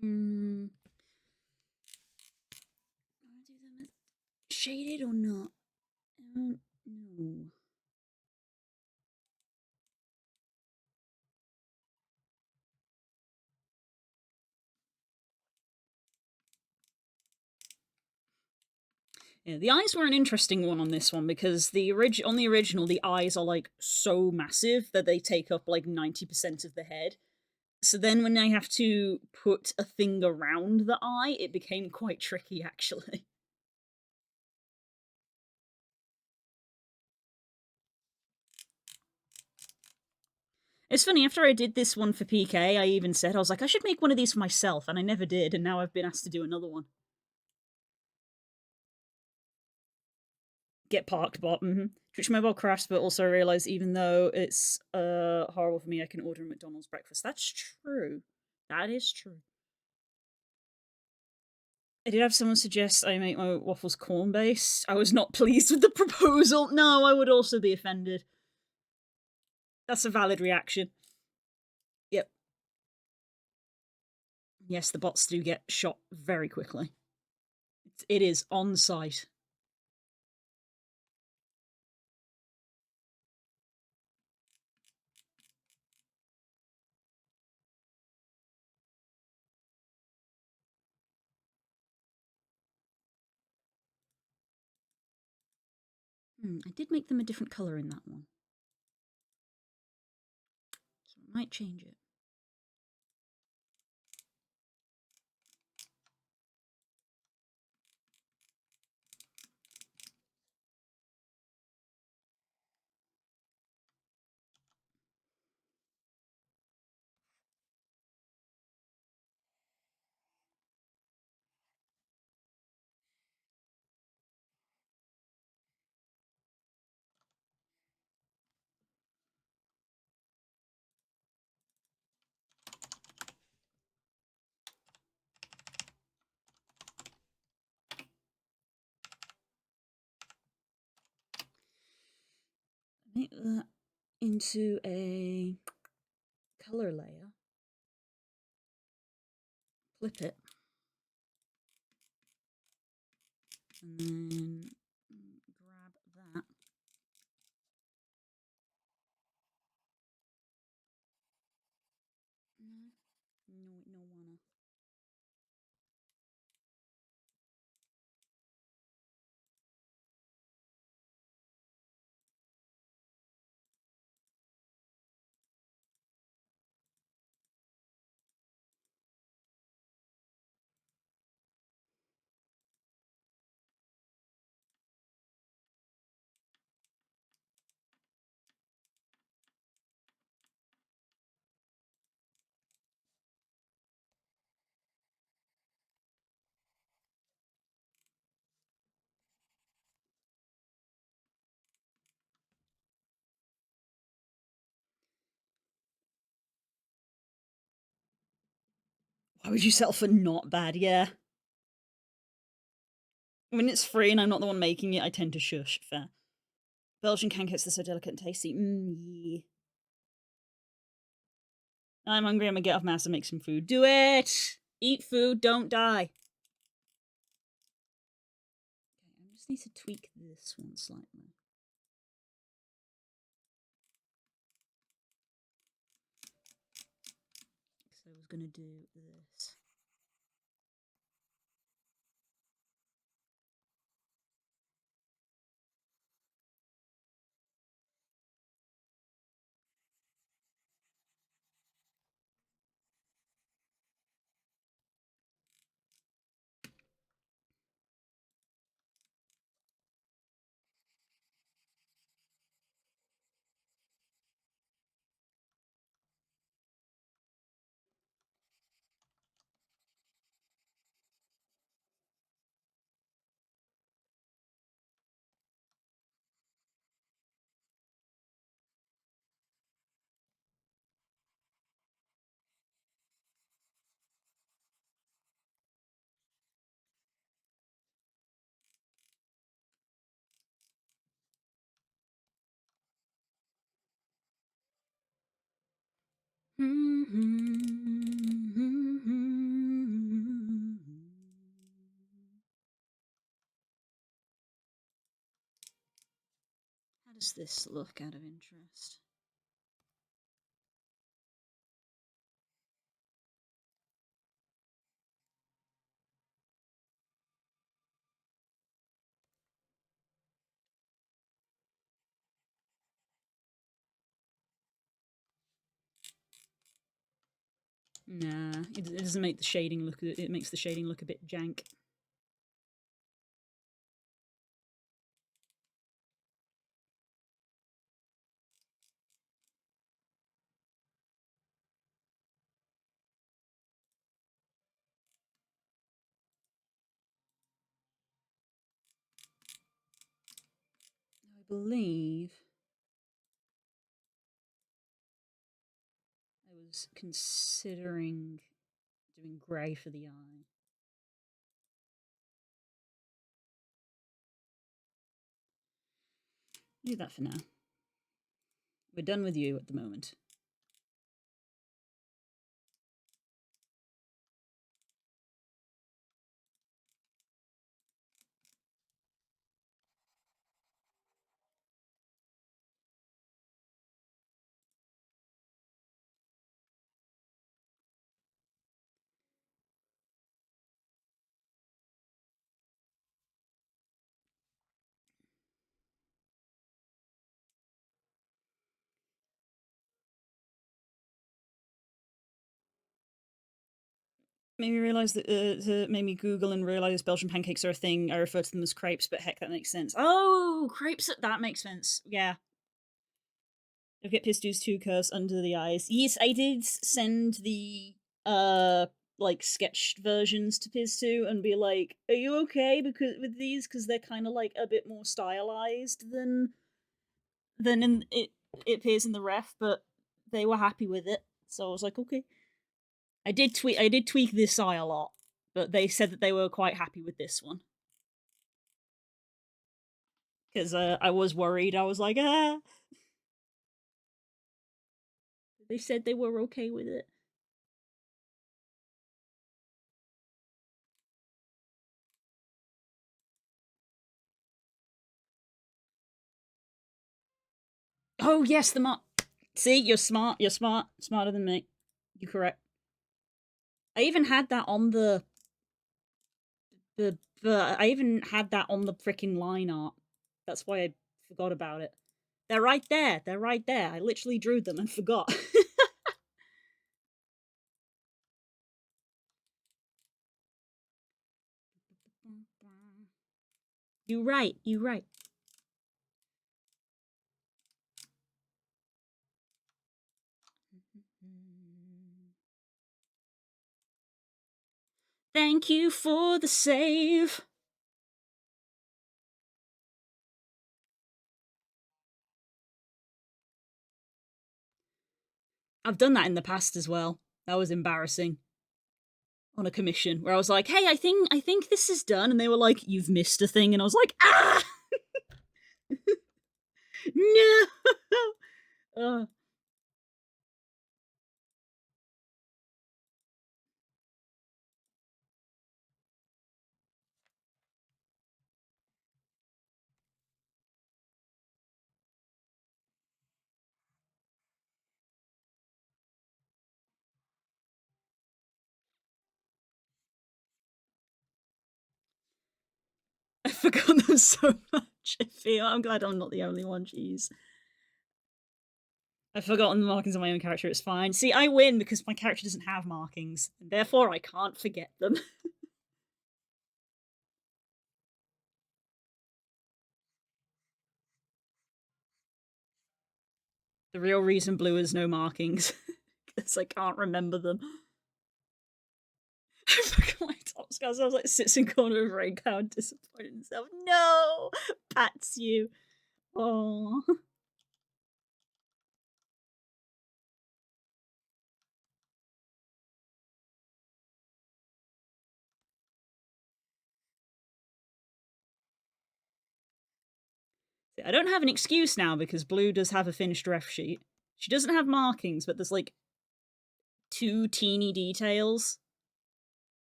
Hmm. Shaded or not? I don't know. Yeah, the eyes were an interesting one on this one because on the original the eyes are like so massive that they take up like 90% of the head. So then when I have to put a thing around the eye, it became quite tricky actually. It's funny, after I did this one for PK, I even said, I was like, I should make one of these for myself, and I never did, and now I've been asked to do another one. Get parked bot. Twitch Mobile crashed, but also realized even though it's horrible for me, I can order a McDonald's breakfast. That's true. That is true. I did have someone suggest I make my waffles corn based. I was not pleased with the proposal. No, I would also be offended. That's a valid reaction. Yep. Yes, the bots do get shot very quickly. It is on site. I did make them a different colour in that one. So I might change it. Make that into a colour layer. Flip it. And then grab that. No wanna. Why would you settle for not bad? Yeah. When it's free and I'm not the one making it, I tend to shush. Fair. Belgian pancakes are so delicate and tasty. Yeah. I'm hungry. I'm gonna get off mass and make some food. Do it! Eat food, don't die. Okay, I just need to tweak this one slightly. So I was gonna do this. How does this look out of interest? Nah, it doesn't make the shading look. It makes the shading look a bit jank. I believe I was considering doing grey for the eye. Do that for now. We're done with you at the moment. Made me realize that made me Google and realize Belgian pancakes are a thing. I refer to them as crepes, but heck, that makes sense. Oh, crepes! That makes sense. Yeah. I've got Pistu's two curves under the eyes. Yes, I did send the like sketched versions to Pistu and be like, "Are you okay because with these? Because they're kind of like a bit more stylized than in it appears in the ref." But they were happy with it, so I was like, "Okay." I did tweak this eye a lot, but they said that they were quite happy with this one. Because I was worried. I was like, ah. They said they were okay with it. Oh yes, the mark. See, you're smart. You're smart. Smarter than me. You're correct. I even had that on the I even had that on the freaking line art. That's why I forgot about it. They're right there. They're right there. I literally drew them and forgot. You right. You right. Thank you for the save. I've done that in the past as well. That was embarrassing. On a commission where I was like, "Hey, I think this is done," and they were like, "You've missed a thing," and I was like, "Ah, no!" uh, I forgot them so much. I feel I'm glad I'm not the only one. Jeez. I've forgotten the markings on my own character. It's fine. See, I win because my character doesn't have markings, and therefore I can't forget them. The real reason Blue has no markings because I can't remember them. I forgot my top scars. I was like, sits in corner of rain cloud, disappointed in himself. No, pats you. Oh. I don't have an excuse now because Blue does have a finished ref sheet. She doesn't have markings, but there's like two teeny details,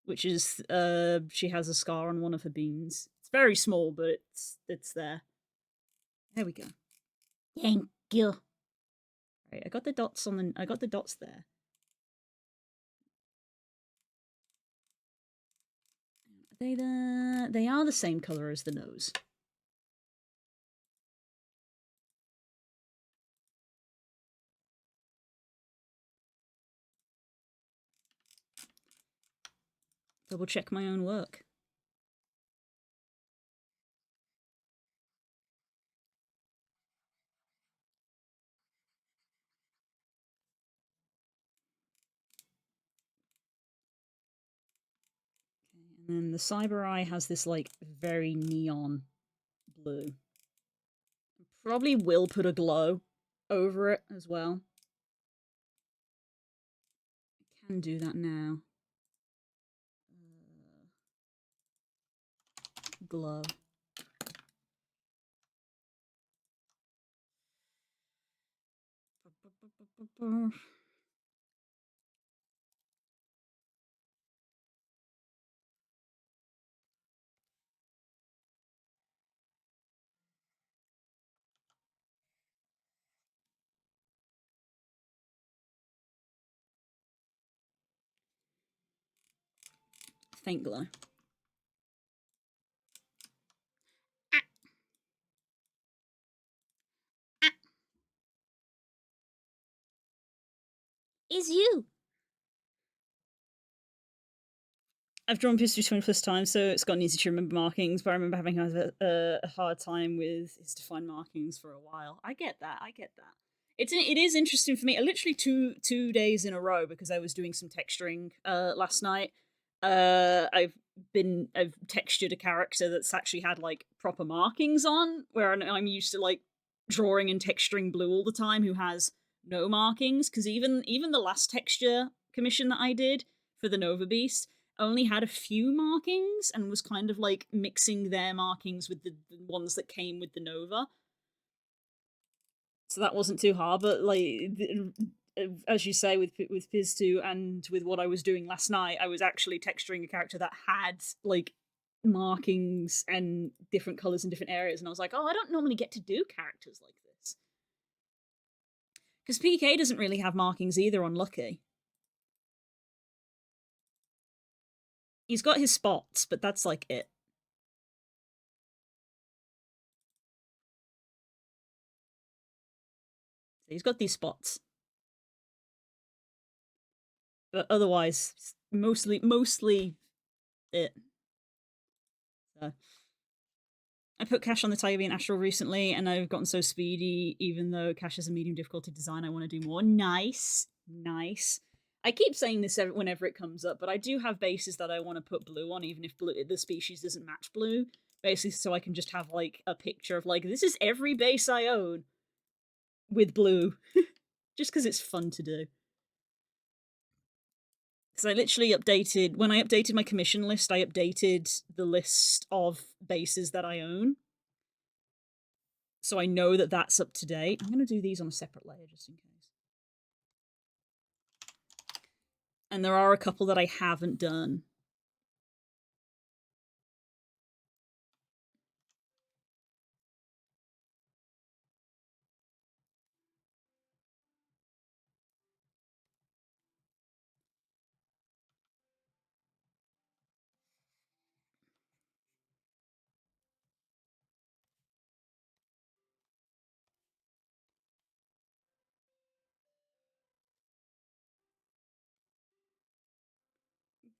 which is she has a scar on one of her beans. It's very small, but it's there. There we go. Thank you. Right, I got the dots on the. I got the dots there. Are they the? They are the same color as the nose. Double check my own work. And then the Cyber Eye has this like very neon blue. Probably will put a glow over it as well. I can do that now. Glow. Faint glow. Is you. I've drawn Piz 20+ times, so it's gotten easy to remember markings, but I remember having a hard time with his defined markings for a while. I get that. It is interesting for me. Literally two days in a row, because I was doing some texturing last night. I've textured a character that's actually had like proper markings on, where I'm used to like drawing and texturing Blue all the time, who has no markings. Because even the last texture commission that I did for the Nova Beast only had a few markings and was kind of like mixing their markings with the ones that came with the Nova. So that wasn't too hard, but like as you say, with Piz 2 and with what I was doing last night, I was actually texturing a character that had like markings and different colors in different areas, and I was like, oh, I don't normally get to do characters like this. Because PK doesn't really have markings either on Lucky. He's got his spots, but that's like it. So he's got these spots. But otherwise, mostly it. So I put Cash on the Tiger Bean Astral recently, and I've gotten so speedy, even though Cash is a medium difficulty design, I want to do more. Nice. I keep saying this whenever it comes up, but I do have bases that I want to put blue on, even if the species doesn't match blue. Basically, so I can just have like a picture of like, this is every base I own with blue. Just because it's fun to do. Because I literally updated, when I updated my commission list, I updated the list of bases that I own. So I know that that's up to date. I'm going to do these on a separate layer just in case. And there are a couple that I haven't done.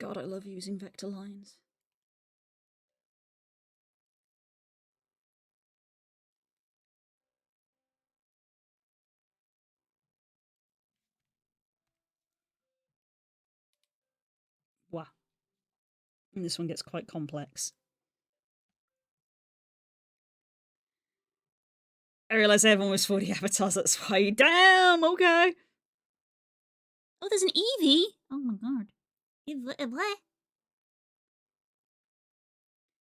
God, I love using vector lines. Wow. And this one gets quite complex. I realise I have almost 40 avatars, that's why. Damn, okay. Oh, there's an Eevee? Oh my god. What?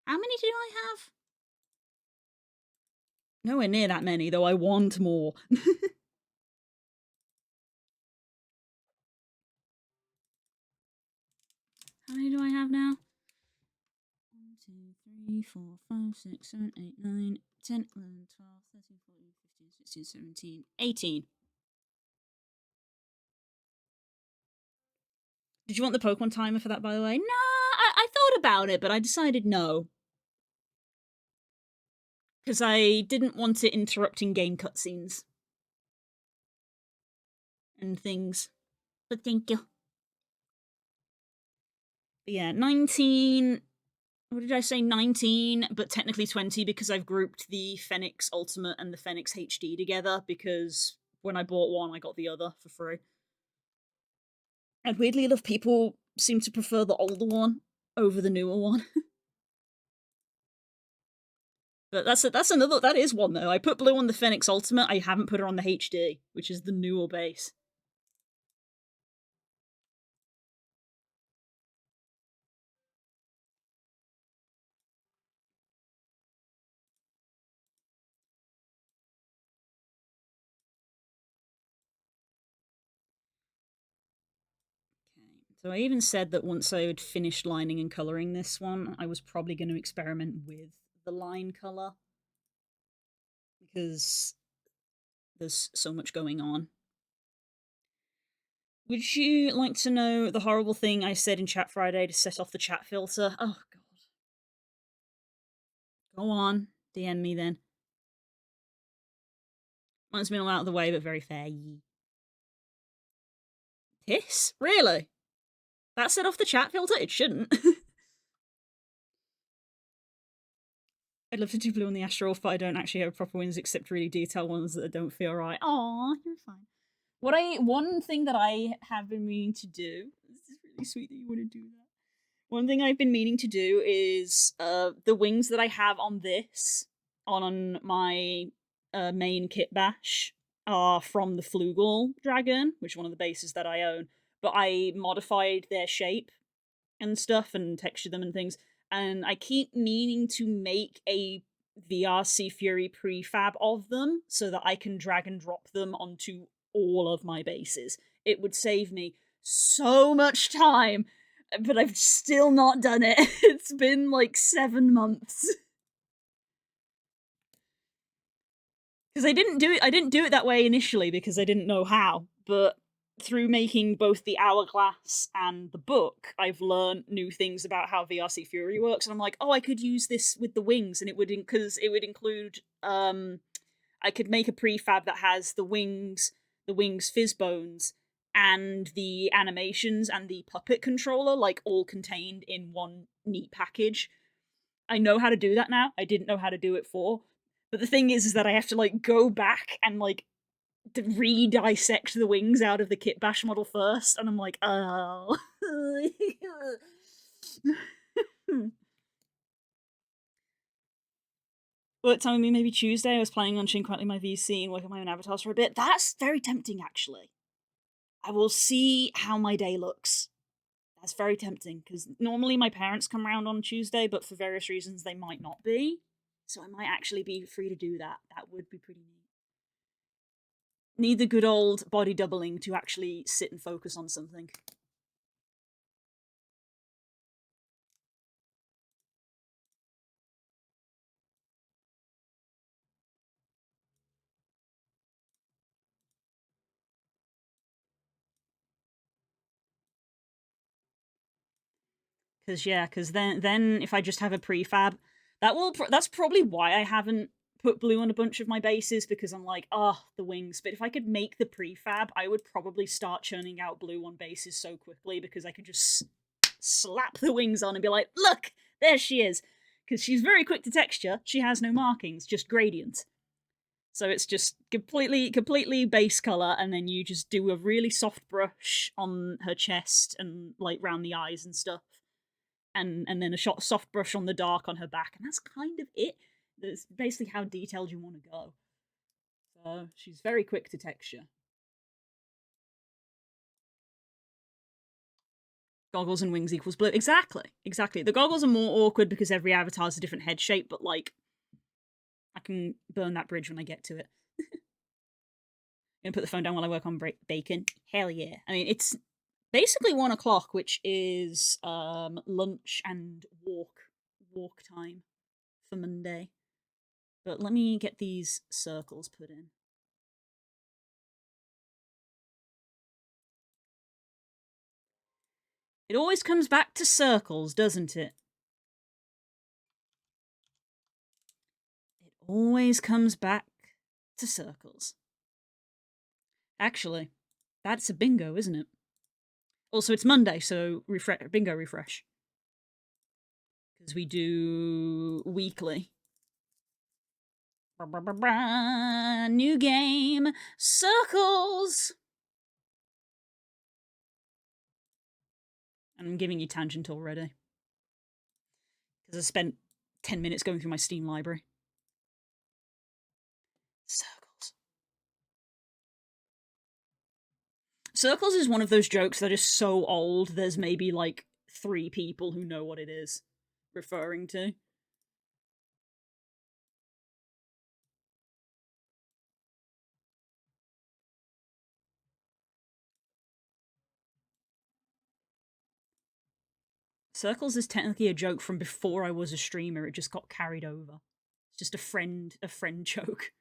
How many do I have? Nowhere near that many, though I want more. How many do I have now? 1, 2, 3, 4, 5, 6, 7, 8, 9, 10, 11, 12, 13, 14, 15, 16, 17, 18. Did you want the Pokemon timer for that, by the way? Nah, I thought about it, but I decided no. Because I didn't want it interrupting game cutscenes. And things. But thank you. But yeah, 19... What did I say? 19, but technically 20 because I've grouped the Fenix Ultimate and the Fenix HD together because when I bought one, I got the other for free. And weirdly enough, people seem to prefer the older one over the newer one. But that is one though. I put blue on the Fenix Ultimate, I haven't put her on the HD, which is the newer base. So I even said that once I had finished lining and colouring this one, I was probably going to experiment with the line colour. Because there's so much going on. Would you like to know the horrible thing I said in chat Friday to set off the chat filter? Oh, God. Go on. DM me then. Mine's been all out of the way, but very fair. Piss? Really? That set off the chat filter? It shouldn't. I'd love to do blue on the Astrolf, but I don't actually have proper wins except really detailed ones that don't feel right. Aw, you're fine. One thing that I have been meaning to do, this is really sweet that you want to do that. One thing I've been meaning to do is the wings that I have on this, on my main kit bash, are from the Flugel dragon, which is one of the bases that I own. But I modified their shape and stuff and textured them and things. And I keep meaning to make a VRC Fury prefab of them so that I can drag and drop them onto all of my bases. It would save me so much time, but I've still not done it. It's been like 7 months. Because I didn't do it that way initially because I didn't know how, but through making both the Hourglass and the book, I've learned new things about how VRC Fury works, and I'm like, oh, I could use this with the wings, and it would include I could make a prefab that has the wings fizz bones, and the animations and the puppet controller, like, all contained in one neat package. I know how to do that now. I didn't know how to do it for. But the thing is that I have to, like, go back and, like, re-dissect the wings out of the Kit Bash model first, and I'm like, oh. But telling me maybe Tuesday I was planning on changing my VC and working my own avatars for a bit. That's very tempting, actually. I will see how my day looks. That's very tempting, because normally my parents come around on Tuesday, but for various reasons they might not be. So I might actually be free to do that. That would be pretty neat. Need the good old body doubling to actually sit and focus on something. Because then if I just have a prefab, that's probably why I haven't put blue on a bunch of my bases, because I'm like, the wings. But if I could make the prefab, I would probably start churning out blue on bases so quickly, because I could just slap the wings on and be like, look, there she is. Because she's very quick to texture, she has no markings, just gradient. So it's just completely base color, and then you just do a really soft brush on her chest and like round the eyes and stuff. And then a soft brush on the dark on her back, and that's kind of it. That's basically how detailed you want to go. So she's very quick to texture. Goggles and wings equals blue. Exactly. The goggles are more awkward because every avatar is a different head shape, but like, I can burn that bridge when I get to it. I'm gonna put the phone down while I work on bacon. Hell yeah. I mean, it's basically 1 o'clock, which is lunch and walk time for Monday. But let me get these circles put in. It always comes back to circles, doesn't it? It always comes back to circles. Actually, that's a bingo, isn't it? Also, it's Monday, so bingo refresh. because we do weekly. New game, circles. And I'm giving you tangent already because I spent 10 minutes going through my Steam library. Circles. Circles is one of those jokes that is so old, there's maybe like 3 people who know what it is referring to. Circles is technically a joke from before I was a streamer, it just got carried over. It's just a friend joke.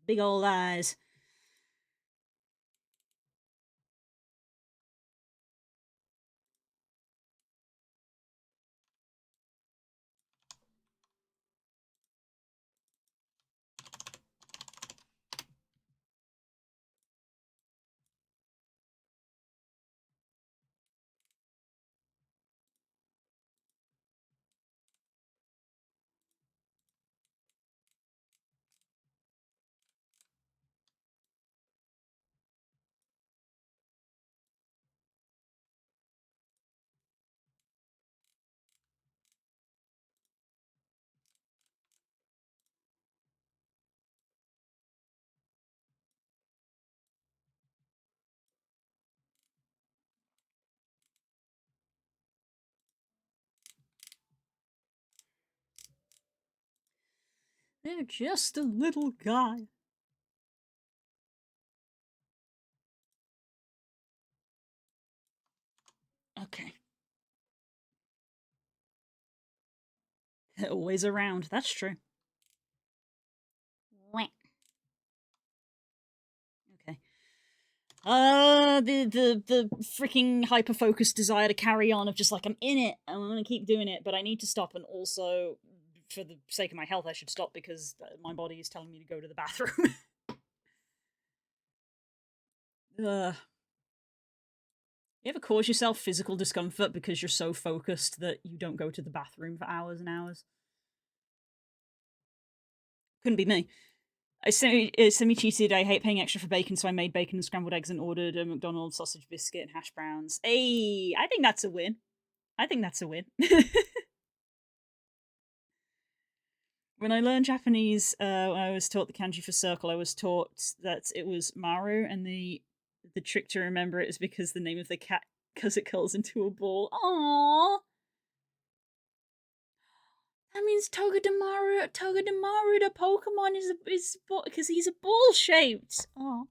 Big old eyes. They're just a little guy. Okay. They're always around, that's true. Okay. The freaking hyper-focused desire to carry on of just like, I'm in it, I'm gonna keep doing it, but I need to stop, and also, for the sake of my health, I should stop because my body is telling me to go to the bathroom. You ever cause yourself physical discomfort because you're so focused that you don't go to the bathroom for hours and hours? Couldn't be me. I semi-cheated. I hate paying extra for bacon, so I made bacon and scrambled eggs and ordered a McDonald's sausage biscuit and hash browns. Hey, I think that's a win. I think that's a win. When I learned Japanese, when I was taught the kanji for circle, I was taught that it was Maru, and the trick to remember it is because the name of the cat, because it curls into a ball. Aww. That means Togedemaru, the Pokemon, is because he's a ball shaped. Oh.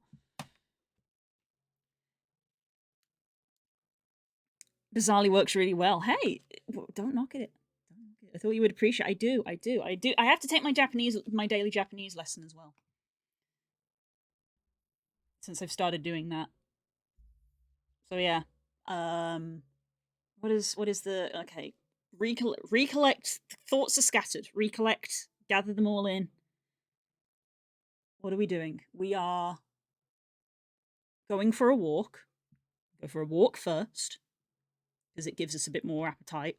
Bizarrely works really well. Hey, don't knock it. I thought you would appreciate. I do. I have to take my daily Japanese lesson as well, since I've started doing that. So yeah. What is the okay? Recollect. Thoughts are scattered. Recollect. Gather them all in. What are we doing? We are going for a walk. Go for a walk first, because it gives us a bit more appetite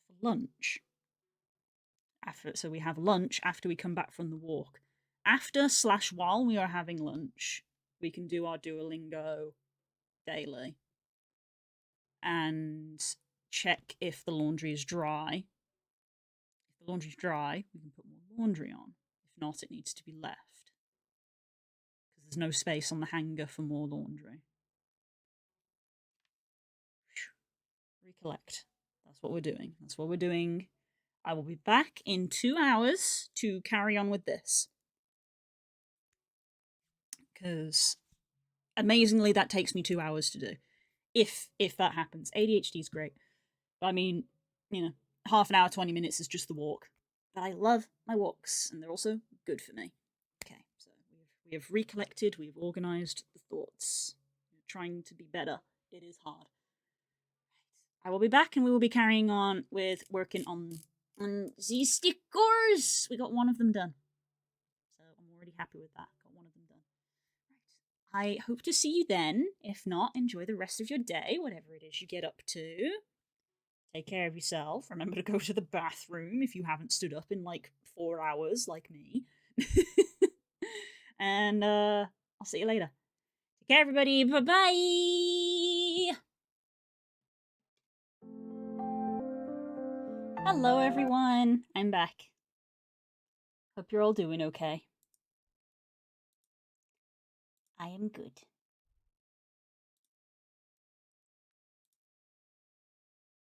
for lunch. So we have lunch after we come back from the walk. After/while we are having lunch, we can do our Duolingo daily and check if the laundry is dry. If the laundry's dry, we can put more laundry on. If not, it needs to be left, because there's no space on the hanger for more laundry. Recollect. That's what we're doing. I will be back in 2 hours to carry on with this. Because amazingly, that takes me 2 hours to do. If that happens. ADHD is great. I mean, half an hour, 20 minutes is just the walk. But I love my walks, and they're also good for me. Okay, so we have recollected, we've organized the thoughts. We're trying to be better. It is hard. I will be back and we will be carrying on with working on these stickers. We got one of them done. So I'm already happy with that. Got one of them done. Right. I hope to see you then. If not, enjoy the rest of your day, whatever it is you get up to. Take care of yourself. Remember to go to the bathroom if you haven't stood up in like 4 hours like me. And I'll see you later. Take care, everybody. Bye bye. Hello, everyone. I'm back. Hope you're all doing okay. I am good.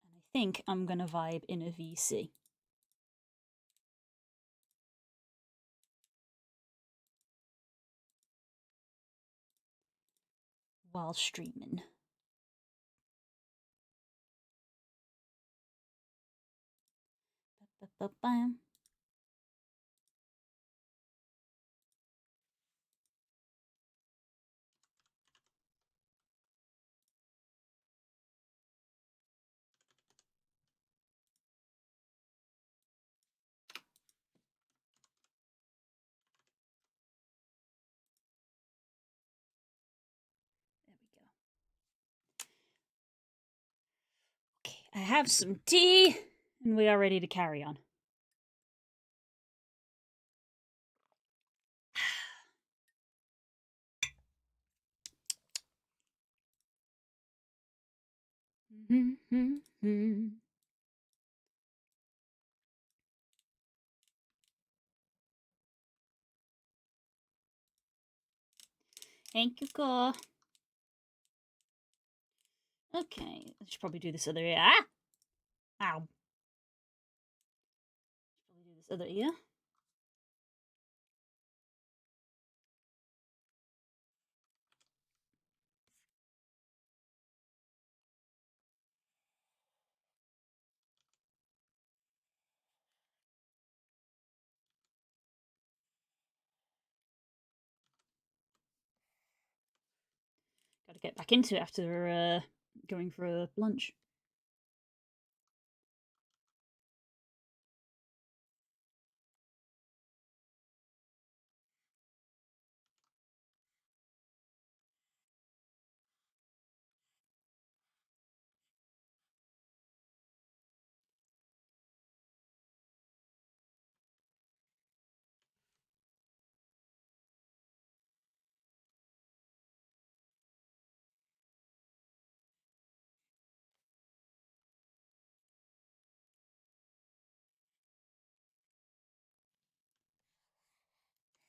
And I think I'm gonna vibe in a VC. While streaming. Ba-ba-ba-bam. There we go. Okay, I have some tea, and we are ready to carry on. Thank you, Ko. Okay, I should probably do this other ear. Ah! Ow. Should probably do this other ear. Got to get back into it after going for a lunch.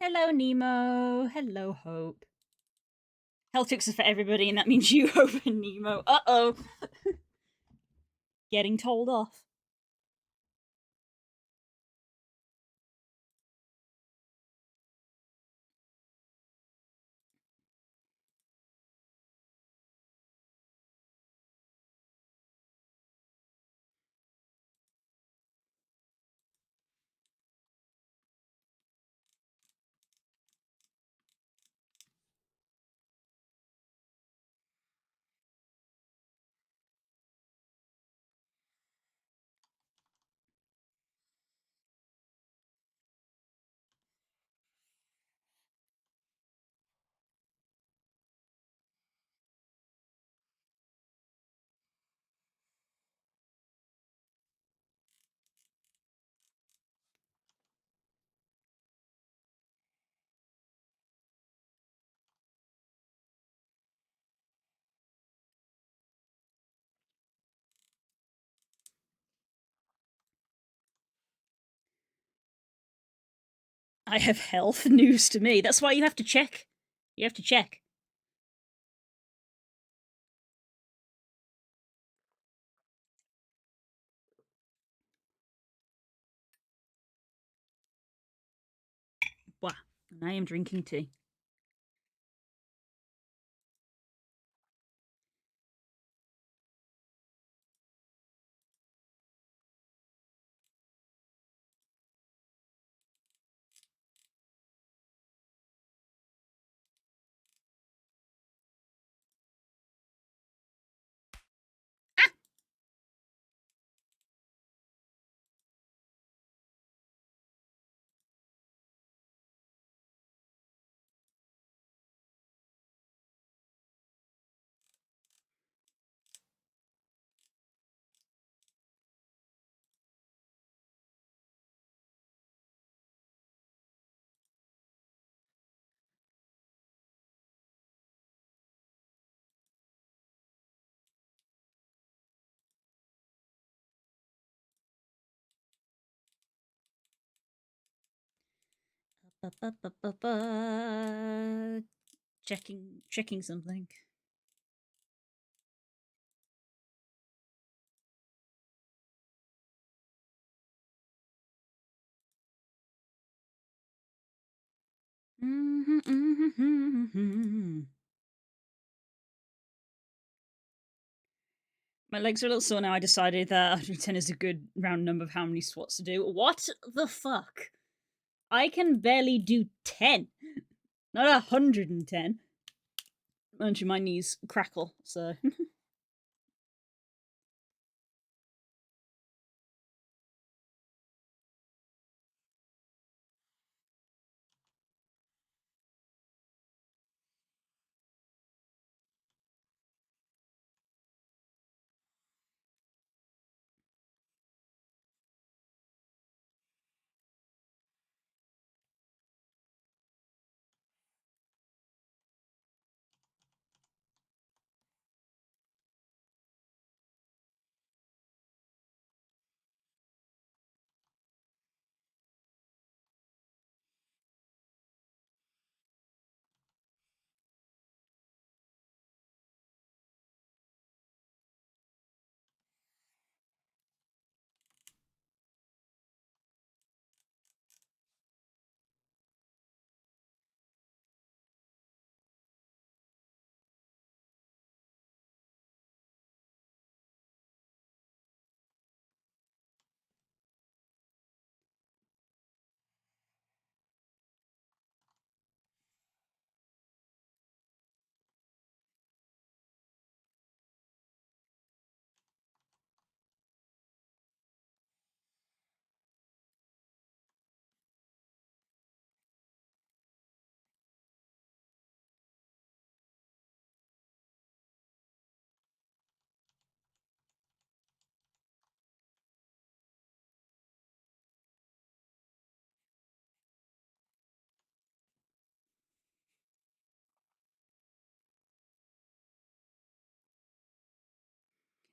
Hello, Nemo. Hello, Hope. Health tips are for everybody, and that means you, Hope, and Nemo. Uh-oh. Getting told off. I have health news to me. That's why you have to check. You have to check. Wow. And I am drinking tea. Checking something. My legs are a little sore now. I decided that 110 is a good round number of how many squats to do. What the fuck? I can barely do 10. Not 110. Munchie, my knees crackle, so.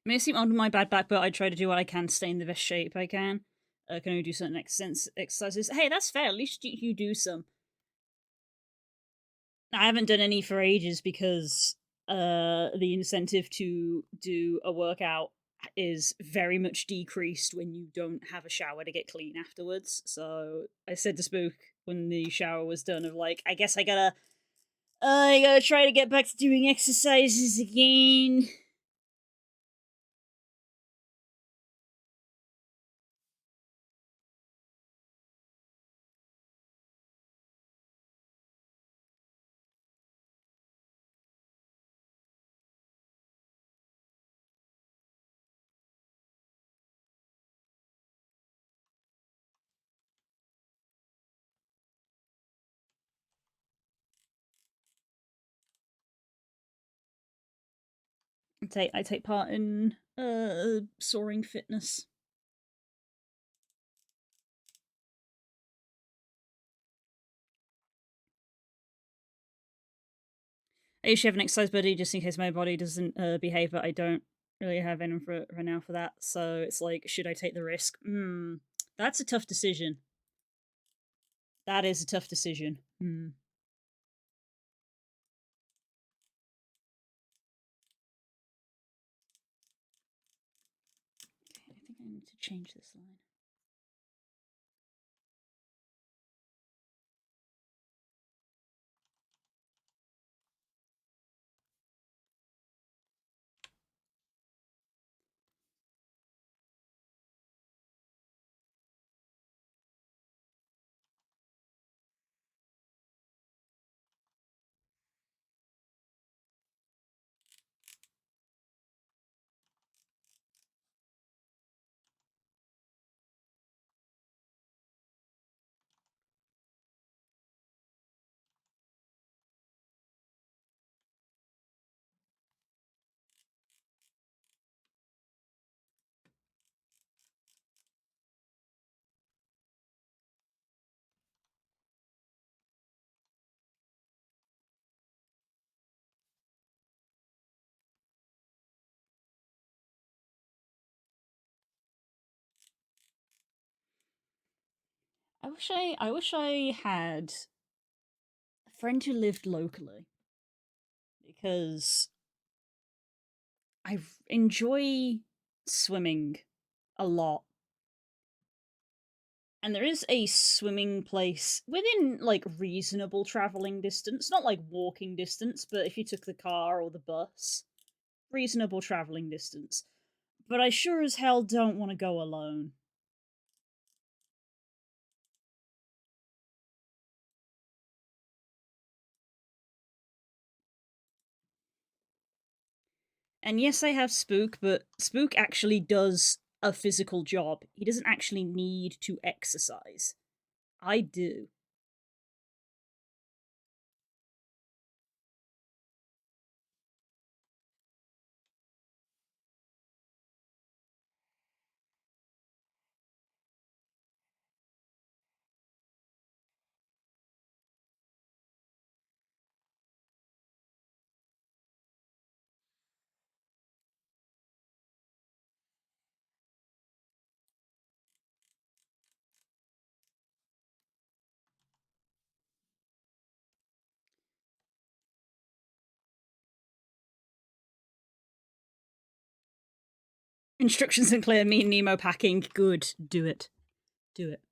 It may seem under my bad back, but I try to do what I can to stay in the best shape I can. Can only do certain exercises. Hey, that's fair. At least you do some. I haven't done any for ages because the incentive to do a workout is very much decreased when you don't have a shower to get clean afterwards. So I said to Spook when the shower was done of like, I guess I gotta try to get back to doing exercises again. I take part in soaring fitness. I usually have an exercise buddy just in case my body doesn't behave, but I don't really have anyone for right now for that. So it's like, should I take the risk? That's a tough decision. That is a tough decision. Okay, I think I need to change this line. I wish I had a friend who lived locally because enjoy swimming a lot. And there is a swimming place within like reasonable traveling distance, not like walking distance, but if you took the car or the bus, reasonable traveling distance. But I sure as hell don't want to go alone. And yes, I have Spook, but Spook actually does a physical job. He doesn't actually need to exercise. I do. Instructions unclear, me and Nemo packing. Good. Do it. Do it.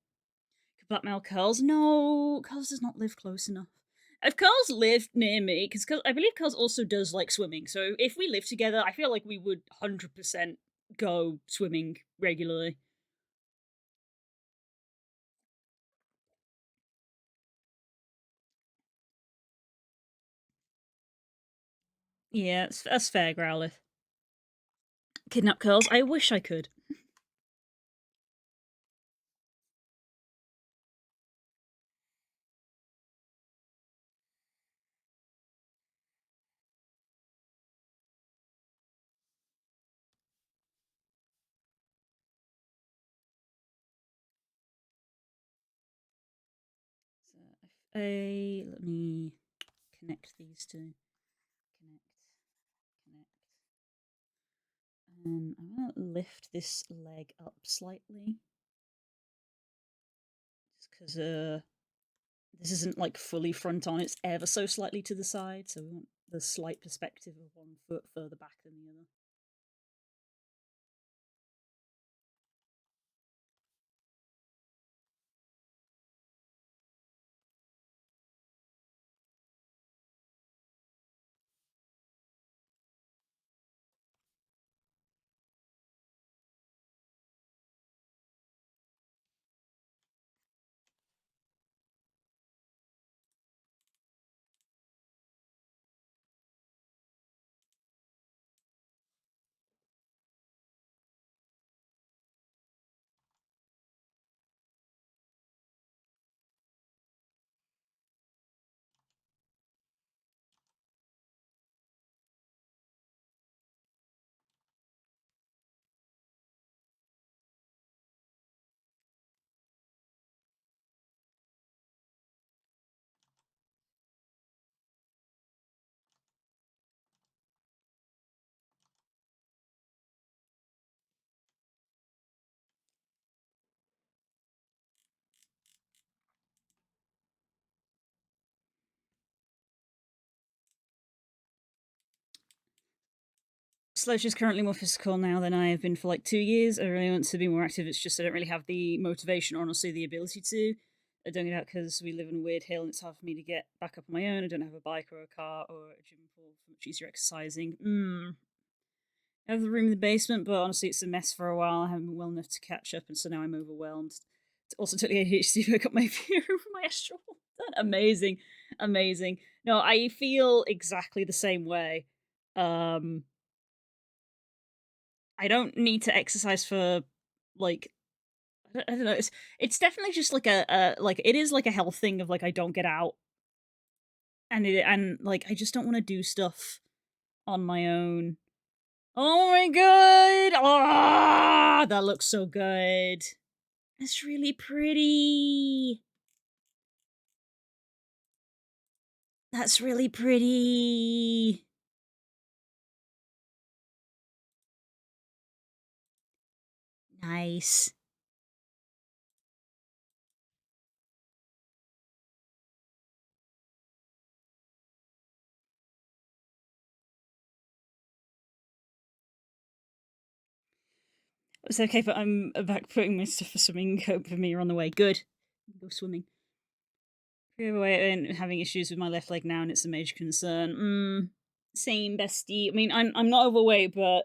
Blackmail Curls? No, Curls does not live close enough. If Curls lived near me, because I believe Curls also does like swimming, so if we lived together, I feel like we would 100% go swimming regularly. Yeah, that's fair, Growlith. Kidnap Curls? I wish I could. So let me connect these two. Connect, connect. I'm gonna lift this leg up slightly. Just because this isn't like fully front on, it's ever so slightly to the side, so we want the slight perspective of one foot further back than the other. Sledge is currently more physical now than I have been for like 2 years. I really want to be more active. It's just I don't really have the motivation or honestly the ability to. I don't get out because we live in a weird hill and it's hard for me to get back up on my own. I don't have a bike or a car or a gym for much easier exercising. I have the room in the basement, but honestly, it's a mess for a while. I haven't been well enough to catch up, and so now I'm overwhelmed. It also took the ADHD to pick up my view from my astral. Amazing, amazing. No, I feel exactly the same way. Um, I don't need to exercise for like I don't know. It's definitely just like a like it is like a health thing of like I don't get out and like I just don't want to do stuff on my own. Oh my god! Ah, that looks so good. It's really pretty. That's really pretty. Nice. It's okay, but I'm back putting my stuff for swimming. Hope for me are on the way. Good. Go swimming. Away and having issues with my left leg now, and it's a major concern. Same, bestie. I mean, I'm not overweight, but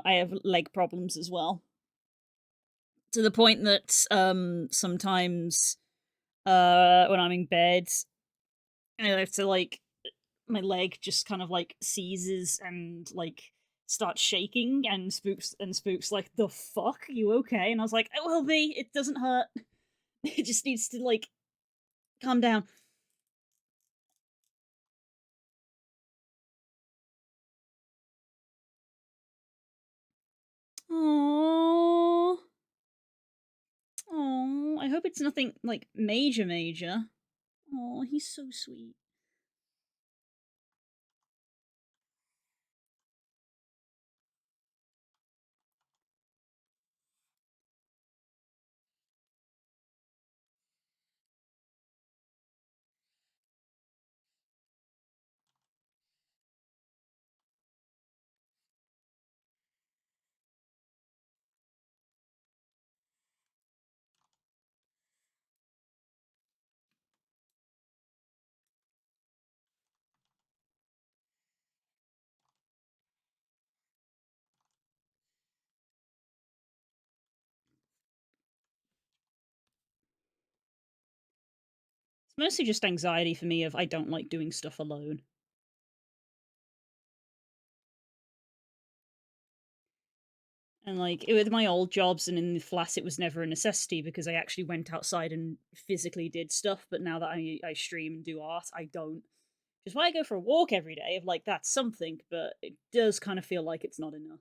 I have leg problems as well. To the point that sometimes when I'm in bed, I have to like my leg just kind of like seizes and like starts shaking, and Spook's like, the fuck, you okay? And I was like, it will be, it doesn't hurt. It just needs to like calm down. Oh, oh, I hope it's nothing like major. Oh, he's so sweet. It's mostly just anxiety for me of I don't like doing stuff alone. And like with my old jobs and in the flat, it was never a necessity because I actually went outside and physically did stuff. But now that I stream and do art, I don't. Which is why I go for a walk every day. Of like that's something, but it does kind of feel like it's not enough.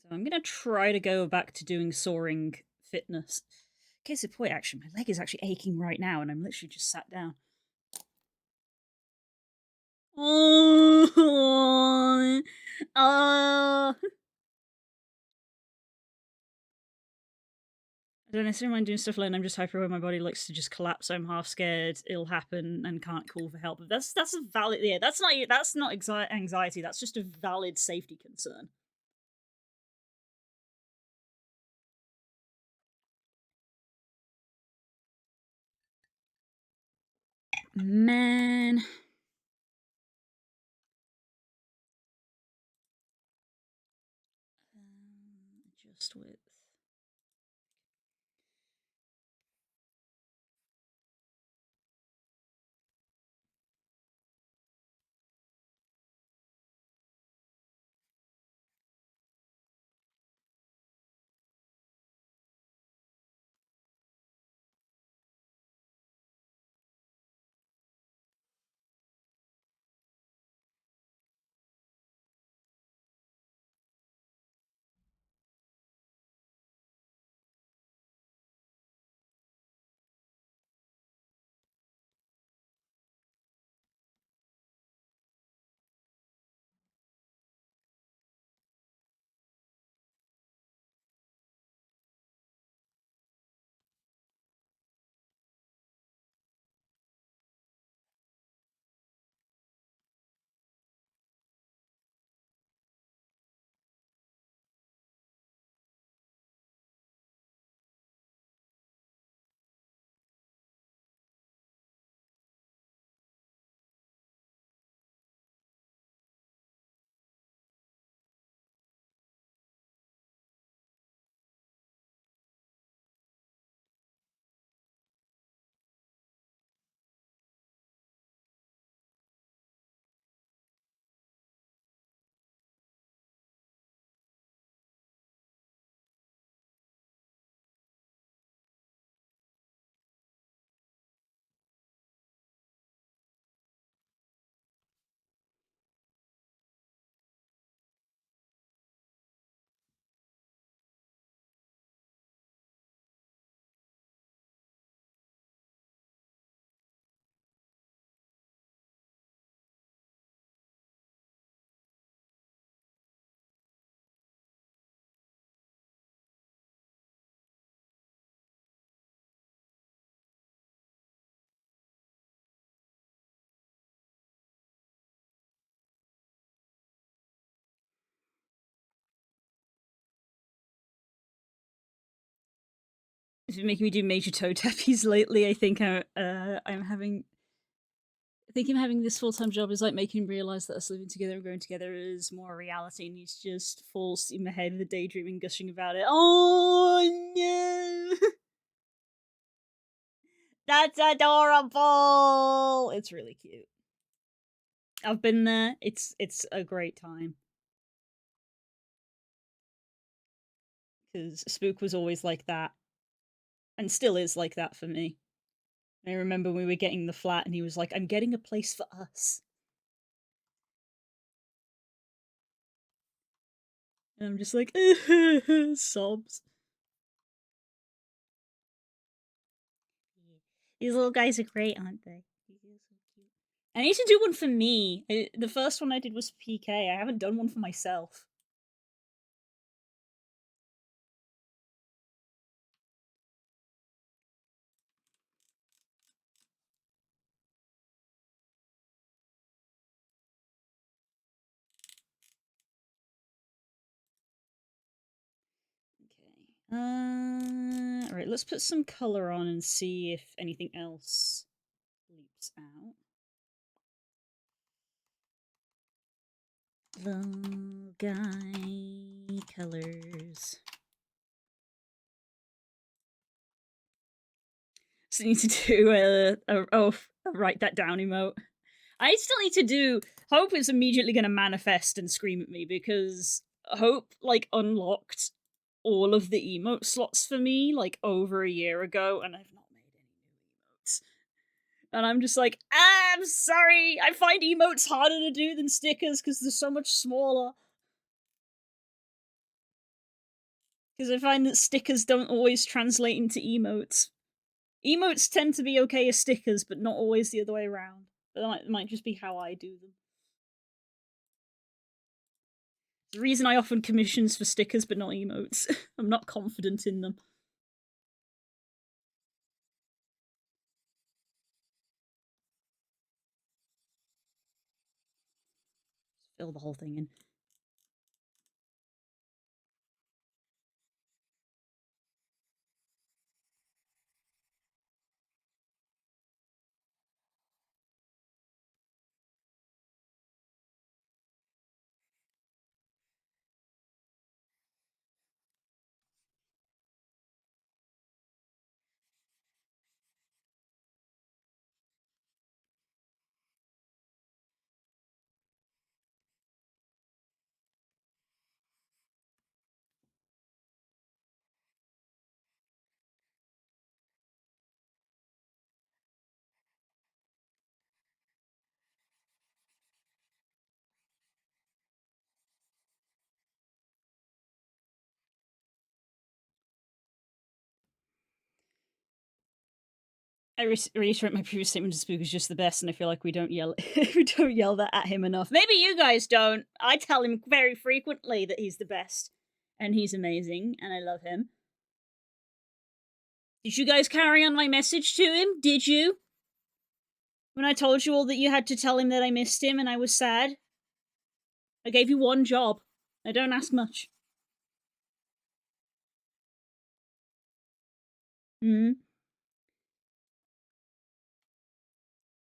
So I'm gonna try to go back to doing soaring fitness. Case in point, actually, my leg is actually aching right now, and I'm literally just sat down. Oh, I don't necessarily mind doing stuff alone. I'm just hyper when my body likes to just collapse. I'm half scared it'll happen and can't call for help. But that's a valid, yeah. That's not anxiety. That's just a valid safety concern. Man, just with been making me do major toe tappies lately. I think I'm having. I think him having this full-time job is like making him realize that us living together and growing together is more a reality, and he's just full steam ahead with a daydreaming, gushing about it. Oh no, that's adorable. It's really cute. I've been there. It's a great time. Because Spook was always like that, and still is like that for me. I remember we were getting the flat, and he was like, "I'm getting a place for us," and I'm just like, sobs. These little guys are great, aren't they? I need to do one for me. The first one I did was PK. I haven't done one for myself. Okay. Alright, let's put some colour on and see if anything else leaps out. Little guy colors. So I need to do write that down emote. I still need to do. Hope is immediately going to manifest and scream at me because Hope like unlocked all of the emote slots for me like over a year ago, and I've not made any new emotes. And I'm just like, I'm sorry. I find emotes harder to do than stickers because they're so much smaller. Because I find that stickers don't always translate into emotes. Emotes tend to be okay as stickers, but not always the other way around. But that might just be how I do them. The reason I often commissions for stickers but not emotes. I'm not confident in them. Fill the whole thing in. I reiterate my previous statement to Spook is just the best, and I feel like we don't yell we don't yell that at him enough. Maybe you guys don't. I tell him very frequently that he's the best, and he's amazing, and I love him. Did you guys carry on my message to him? Did you? When I told you all that you had to tell him that I missed him and I was sad? I gave you one job. I don't ask much. Hmm.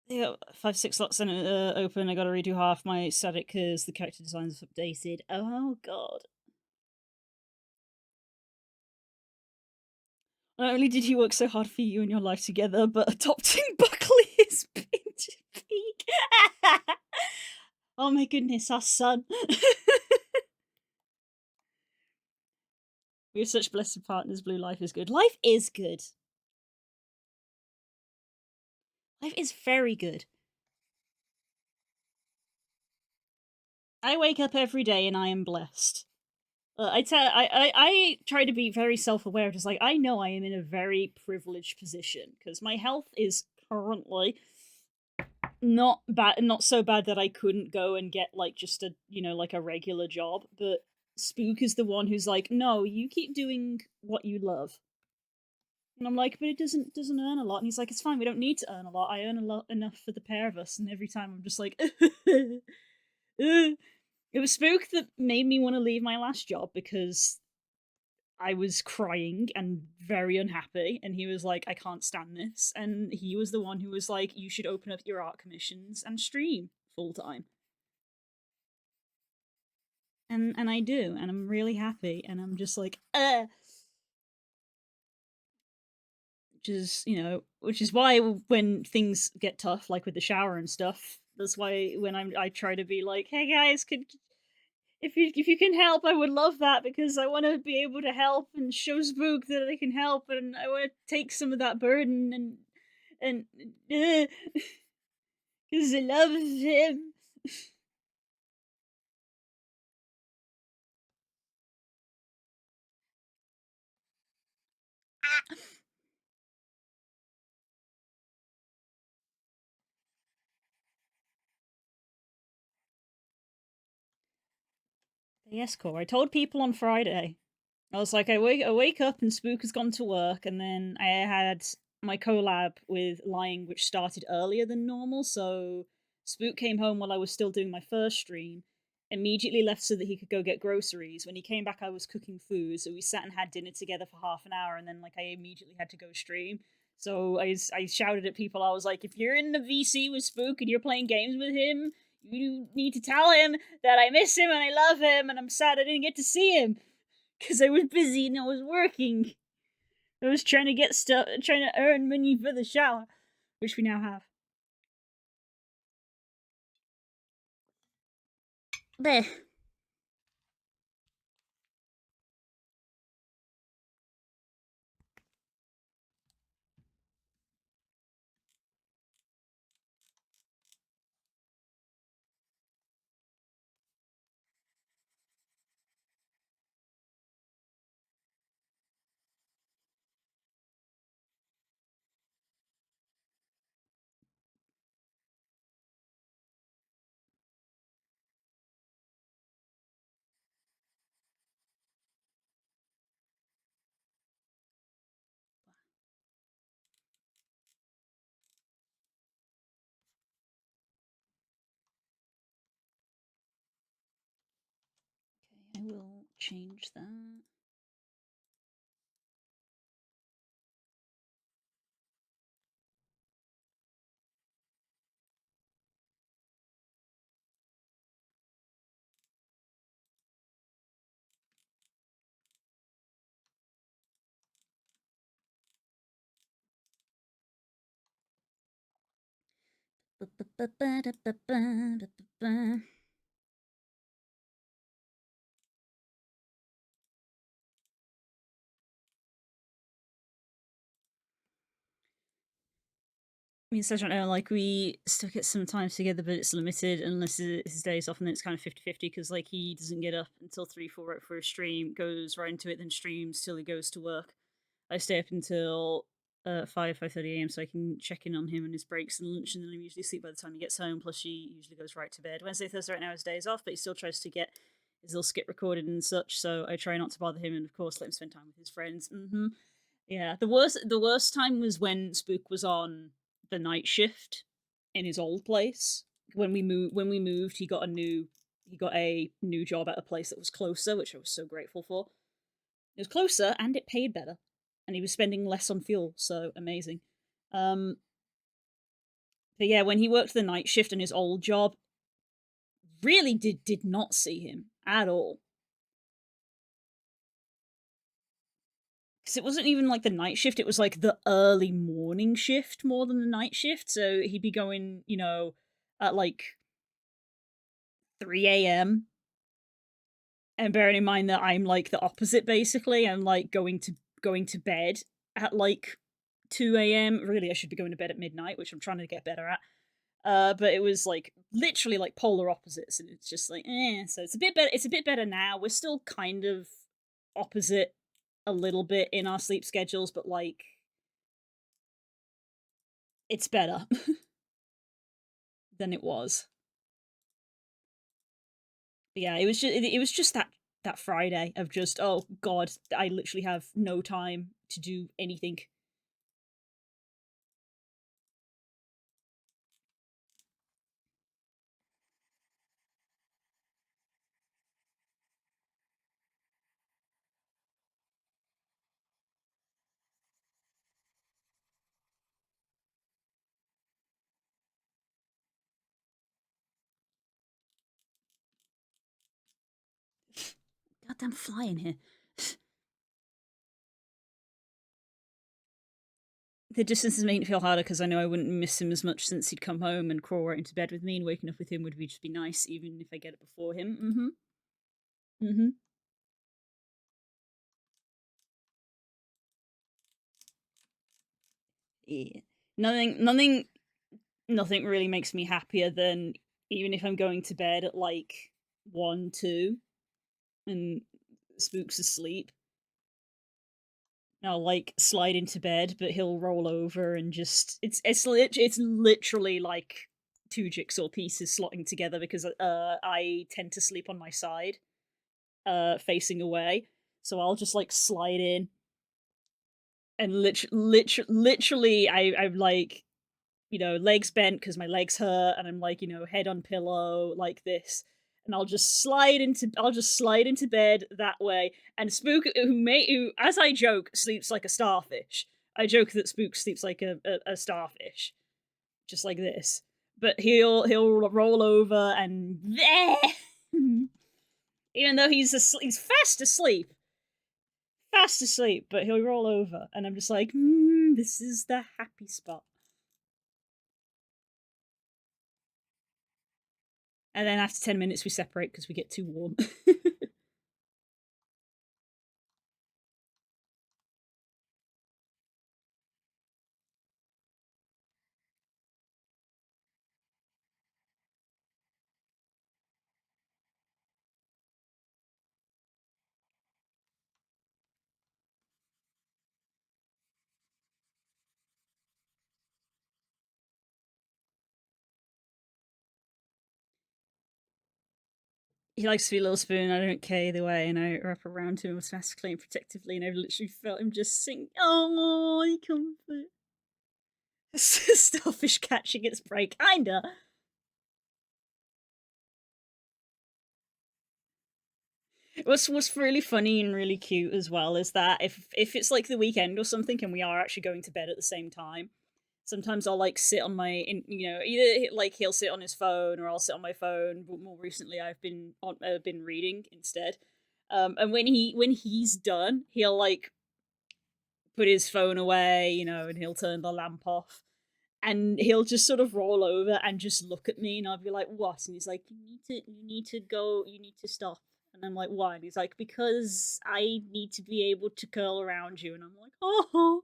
Yeah, 5-6 slots in open. I gotta redo half my static because the character designs have updated. Oh god. Not only did he work so hard for you and your life together, but adopting Buckley is peak. Oh my goodness, our son. We have such blessed partners. Blue, life is good. Life is good. Life is very good. I wake up every day and I am blessed. I try to be very self-aware, just like I know I am in a very privileged position because my health is currently not bad, not so bad that I couldn't go and get like just a like a regular job. But Spook is the one who's like, no, you keep doing what you love, and I'm like, but it doesn't earn a lot, and he's like, it's fine, we don't need to earn a lot. I earn a lot enough for the pair of us, and every time I'm just like, it was Spook that made me want to leave my last job because I was crying and very unhappy, and he was like, I can't stand this. And he was the one who was like, you should open up your art commissions and stream full time. And I do, and I'm really happy, and I'm just like, which is why when things get tough, like with the shower and stuff, that's why when I try to be like, hey guys, could if you can help, I would love that because I want to be able to help and show Spook that I can help, and I want to take some of that burden and because I love him. Yes, Core. I told people on Friday. I was like, I wake up and Spook has gone to work, and then I had my collab with Lying, which started earlier than normal. So Spook came home while I was still doing my first stream, immediately left so that he could go get groceries. When he came back, I was cooking food, so we sat and had dinner together for half an hour, and then like I immediately had to go stream. So I shouted at people. I was like, if you're in the VC with Spook and you're playing games with him, you need to tell him that I miss him and I love him, and I'm sad I didn't get to see him because I was busy and I was working. I was trying to get stuff, trying to earn money for the shower, which we now have. There. Okay, I will change that. Me and Sejant are like, we still get some time together, but it's limited unless his days off, and then it's kind of 50-50 because like he doesn't get up until 3, 4 right for a stream, goes right into it, then streams till he goes to work. I stay up until 5:30 a.m. so I can check in on him and his breaks and lunch, and then I usually sleep by the time he gets home. Plus, she usually goes right to bed. Wednesday, Thursday right now is days off, but he still tries to get his little skit recorded and such. So I try not to bother him, and of course, let him spend time with his friends. Yeah, the worst time was when Spook was on the night shift in his old place. When we moved, he got a new job at a place that was closer, which I was so grateful for. It was closer and it paid better, and he was spending less on fuel, so amazing. Um, but yeah, when he worked the night shift in his old job, really did not see him at all. Because it wasn't even like the night shift; it was like the early morning shift more than the night shift. So he'd be going, at like 3 a.m. And bearing in mind that I'm like the opposite, basically, I'm like going to bed at like 2 a.m. Really, I should be going to bed at midnight, which I'm trying to get better at. But it was like literally like polar opposites, and it's just like, So it's a bit better. It's a bit better now. We're still kind of opposite a little bit in our sleep schedules, but like it's better than it was. But yeah, it was just that Friday of just, oh god, I literally have no time to do anything. goddamn fly in here. The distance is making it feel harder because I know I wouldn't miss him as much since he'd come home and crawl right into bed with me, and waking up with him would be just be nice, even if I get it before him. Mm-hmm. Yeah. Nothing, nothing really makes me happier than even if I'm going to bed at like 1, 2, and Spook's asleep. I'll like slide into bed, but he'll roll over and just it's literally like two jigsaw pieces slotting together because I tend to sleep on my side, facing away. So I'll just like slide in and literally I'm like, legs bent because my legs hurt, and I'm like, head on pillow like this, and I'll just slide into bed that way. And Spook, who as I joke sleeps like a starfish. I joke that Spook sleeps like a starfish, just like this. But he'll roll over and even though he's fast asleep, but he'll roll over, and I'm just like, this is the happy spot. And then after 10 minutes, we separate because we get too warm. He likes to be a little spoon. I don't care either way. And I wrap around him automatically and protectively. And I've literally felt him just sing, oh, he comfort. Starfish catching its prey, kinda. What's really funny and really cute as well is that if it's like the weekend or something and we are actually going to bed at the same time, sometimes I'll like sit on either like he'll sit on his phone or I'll sit on my phone. But more recently, I've been reading instead. And when he's done, he'll like put his phone away, and he'll turn the lamp off, and he'll just sort of roll over and just look at me, and I'll be like, "What?" And he's like, "You need to go. You need to stop." And I'm like, "Why?" And he's like, "Because I need to be able to curl around you." And I'm like, "Oh."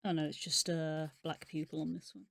Oh no, it's just a black pupil on this one.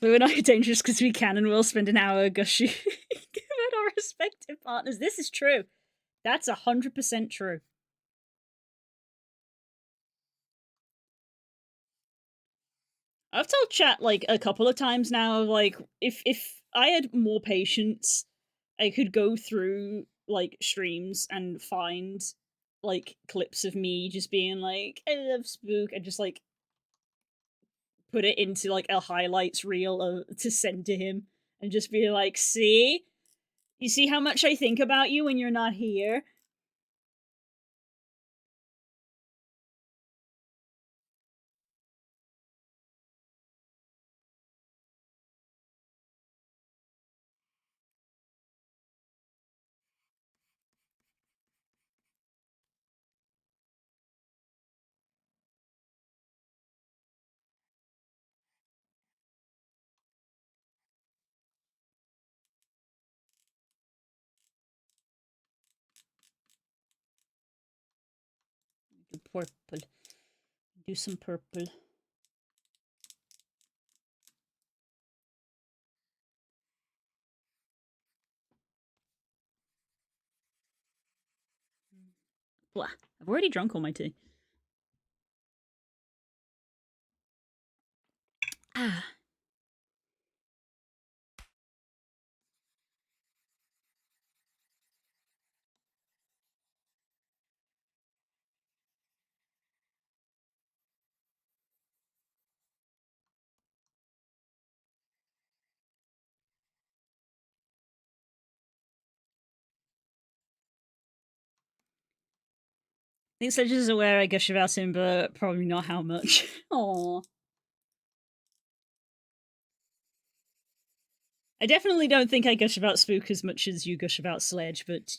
But we're not dangerous because we can and will spend an hour gushing about our respective partners. This is true. That's 100% true. I've told chat like a couple of times now, like if I had more patience, I could go through like streams and find like clips of me just being like, I love Spook, and just like put it into like a highlights reel to send to him and just be like, see? You see how much I think about you when you're not here? Do purple. Do some purple. Blah. I've already drunk all my tea. Ah. I think Sledge is aware I gush about him, but probably not how much. Aww. I definitely don't think I gush about Spook as much as you gush about Sledge, but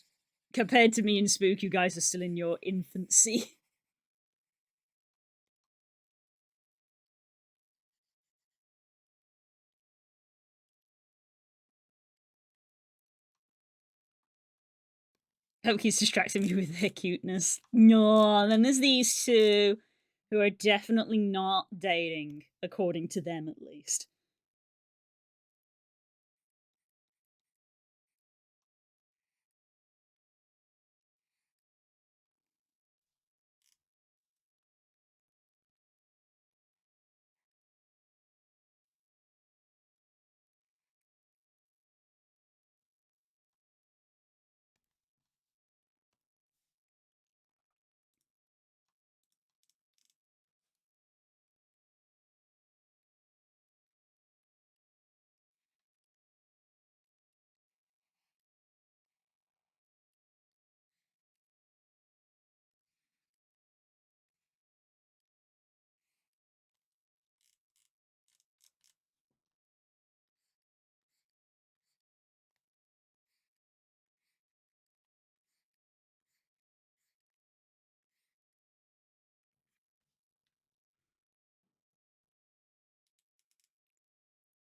compared to me and Spook, you guys are still in your infancy. I hope he's distracting me with their cuteness. No, and then there's these two who are definitely not dating, according to them at least.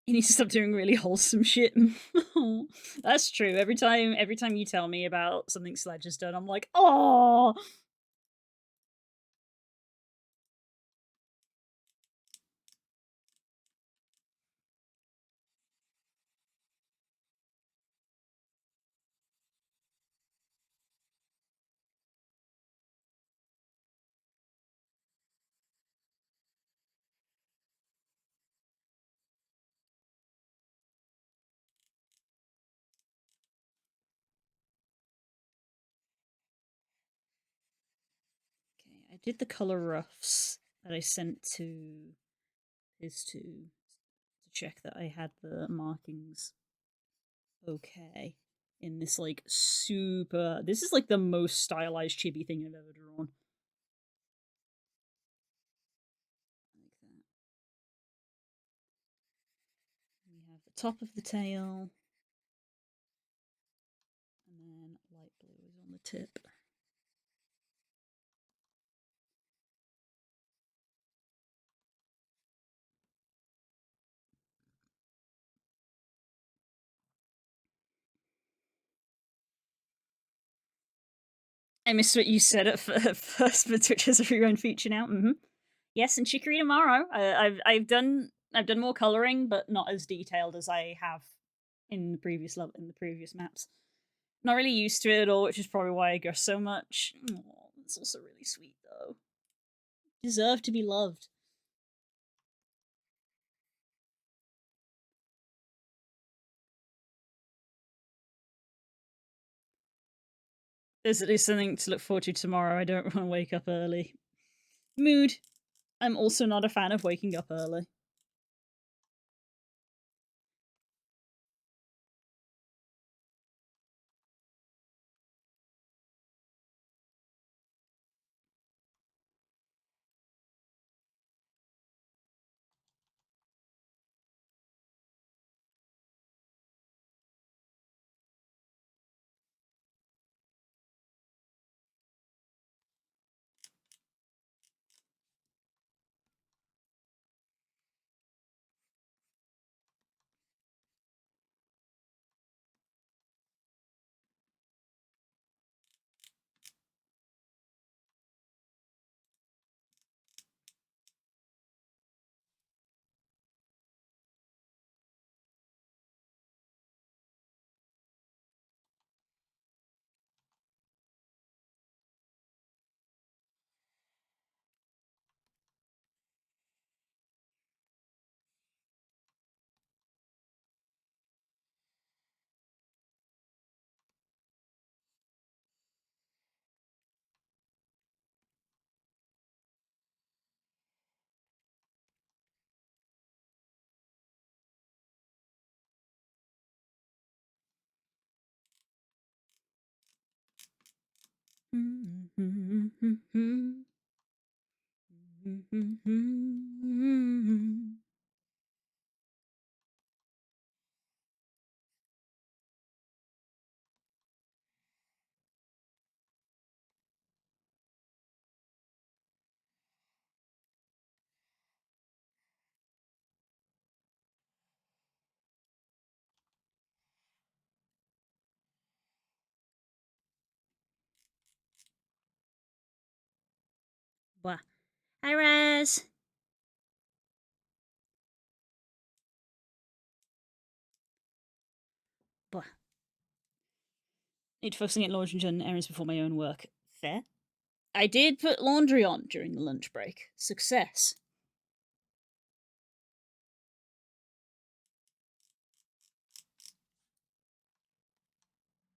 You need to stop doing really wholesome shit. That's true. Every time you tell me about something Sledge has done, I'm like, oh. Okay, I did the color roughs that I sent to his two to check that I had the markings okay in this like super. This is like the most stylized chibi thing I've ever drawn. Like that. We have the top of the tail, and then light blue is on the tip. I missed what you said at first, but Twitch has a rerun feature now. Yes, and Chicory tomorrow. I've done I've done more coloring, but not as detailed as I have in the previous maps. Not really used to it at all, which is probably why I gush so much. Oh, it's also really sweet though. Deserve to be loved. There's at least something to look forward to tomorrow. I don't want to wake up early. Mood. I'm also not a fan of waking up early. Blah. Hi, Raz. Blah. Need to focus on getting laundry done errands before my own work. Fair. I did put laundry on during the lunch break. Success.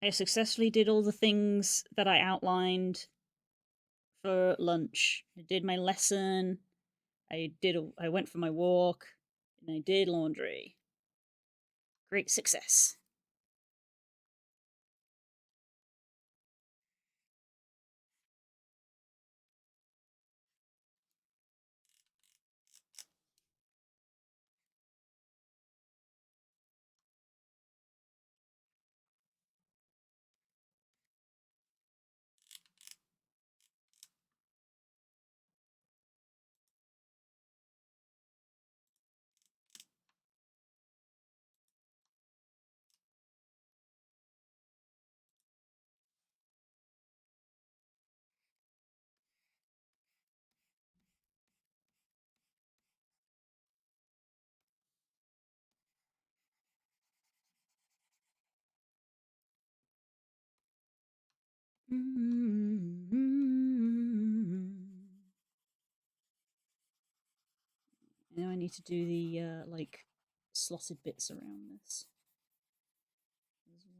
I successfully did all the things that I outlined for lunch. I did my lesson. I went for my walk, and I did laundry. Great success. Now I need to do the like slotted bits around this as well.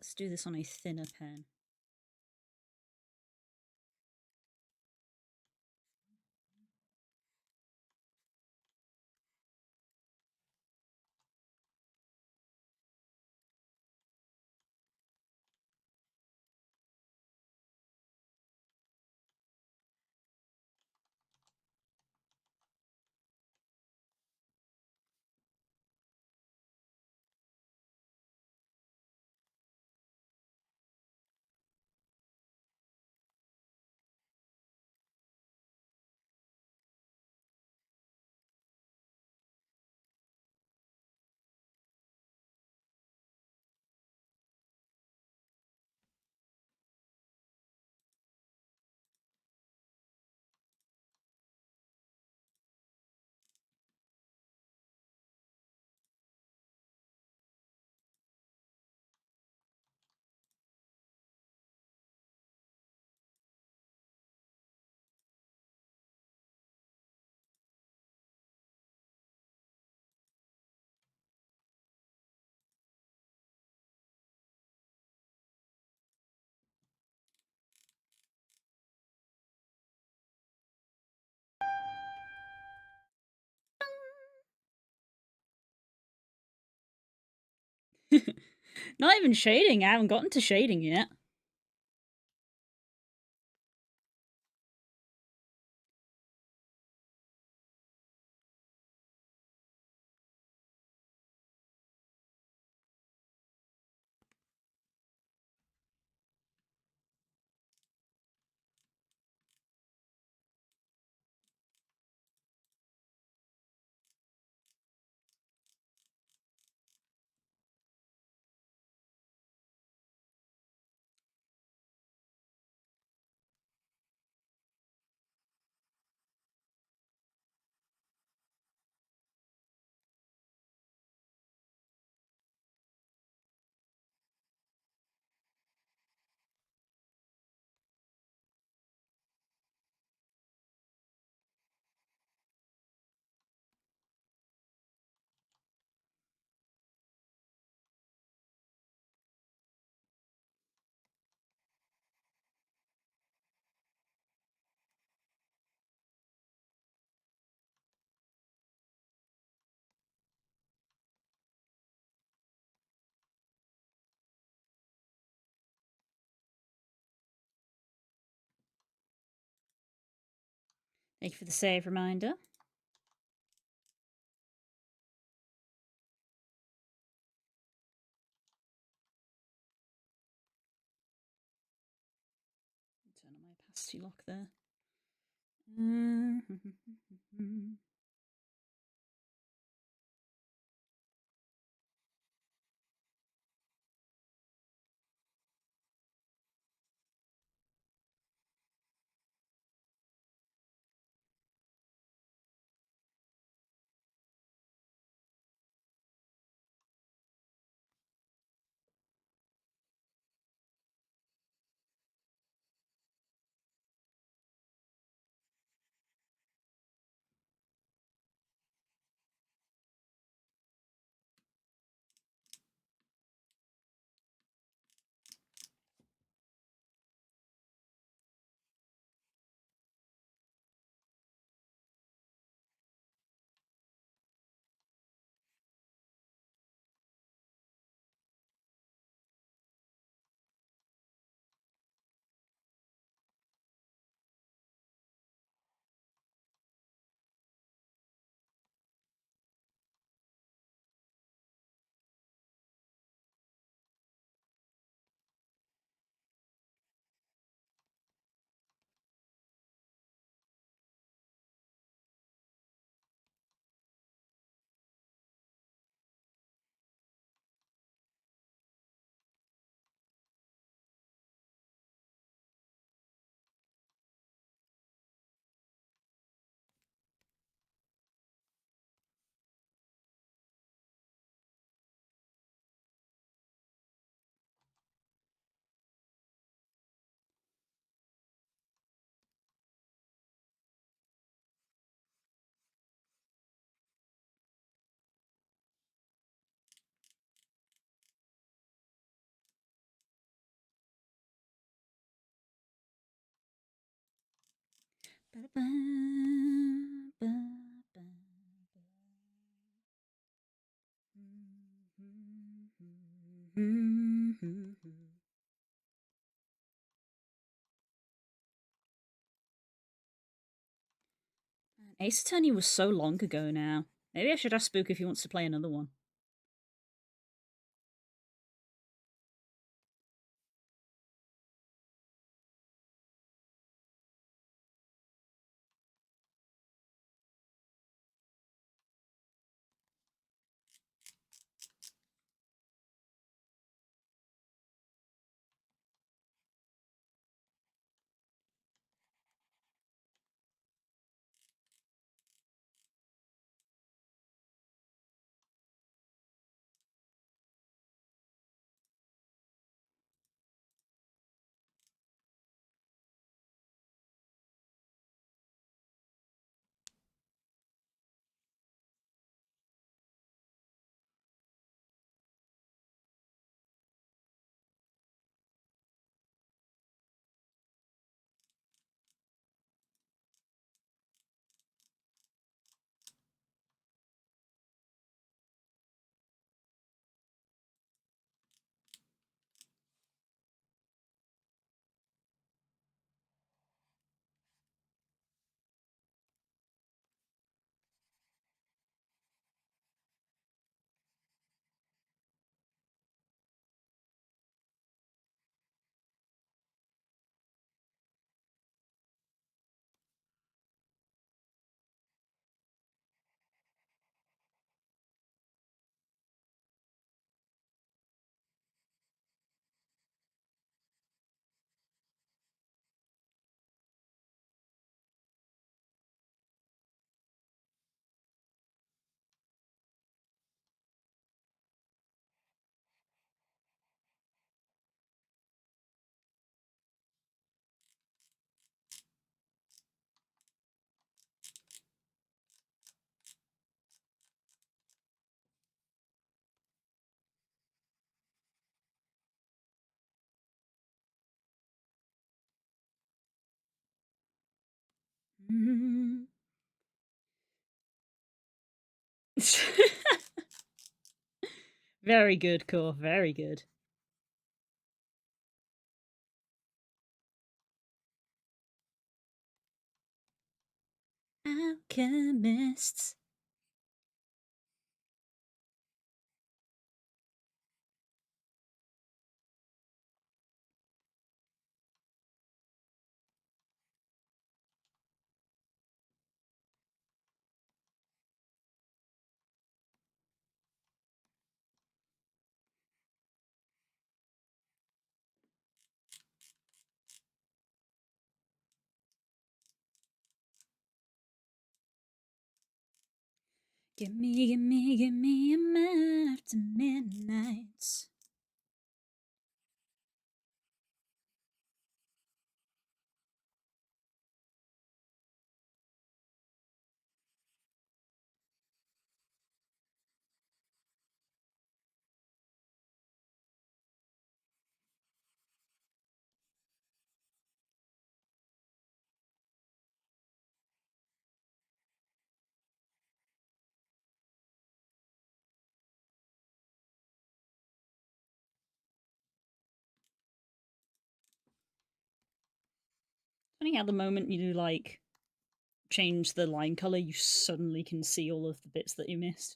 Let's do this on a thinner pen. Not even shading. I haven't gotten to shading yet. Thank you for the save reminder. Turn on my opacity lock there. Ace Attorney was so long ago now. Maybe I should ask Spook if he wants to play another one. Very good, Core. Very good. Alchemists. Give me a man after midnight. Funny how the moment you like change the line color, you suddenly can see all of the bits that you missed.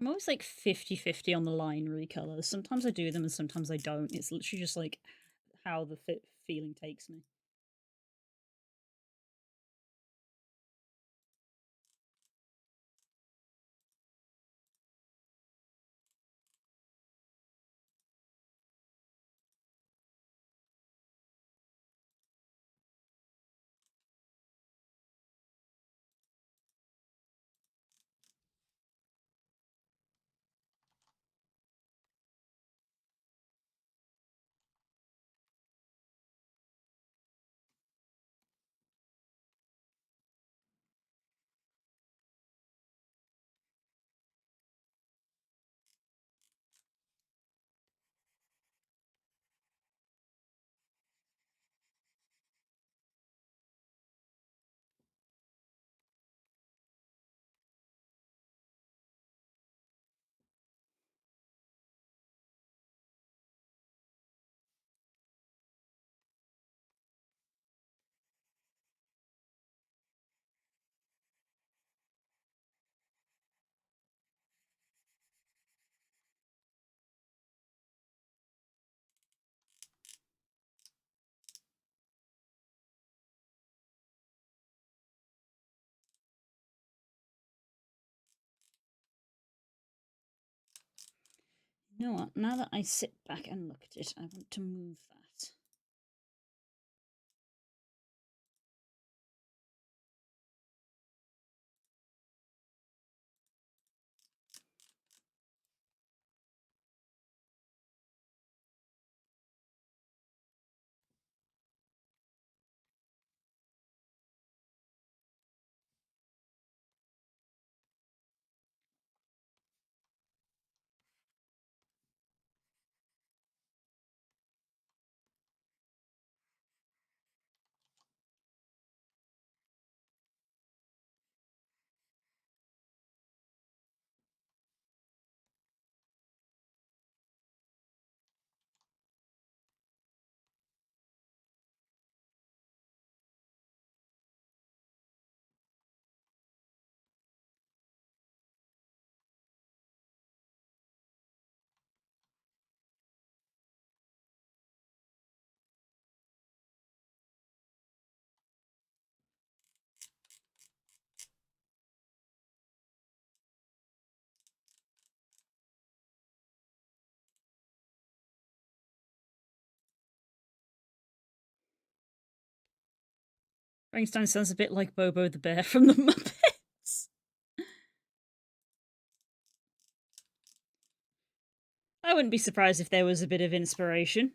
I'm always like 50-50 on the line recolors. Sometimes I do them and sometimes I don't. It's literally just like how the feeling takes me. You know what? Now that I sit back and look at it, I want to move that. Frankenstein sounds a bit like Bobo the Bear from the Muppets. I wouldn't be surprised if there was a bit of inspiration.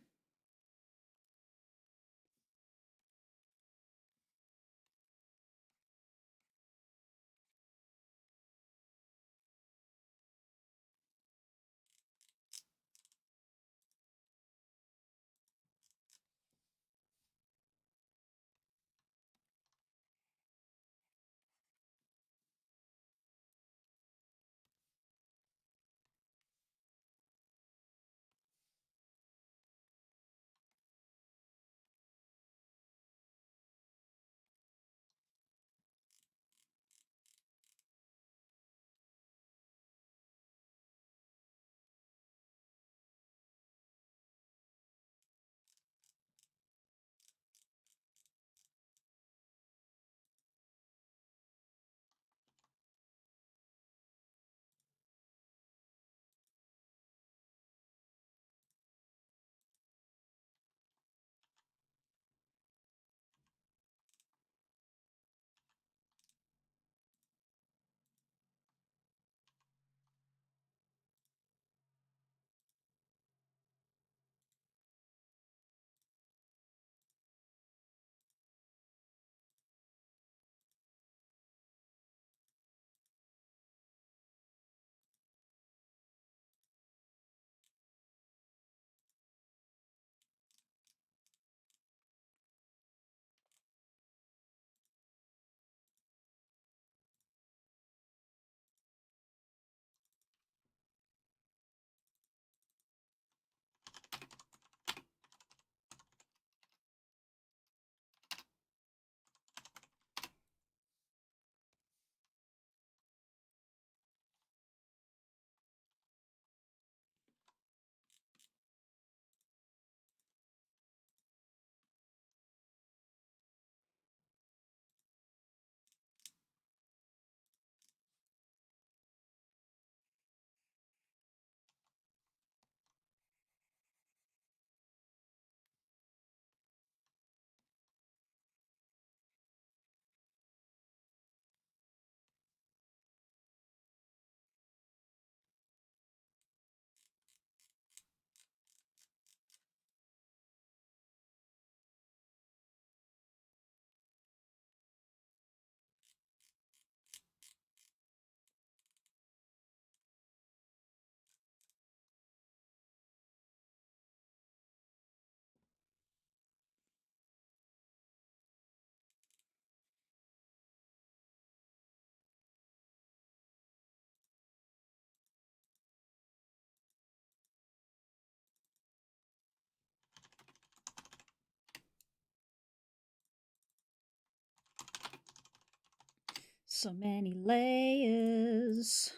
So many layers.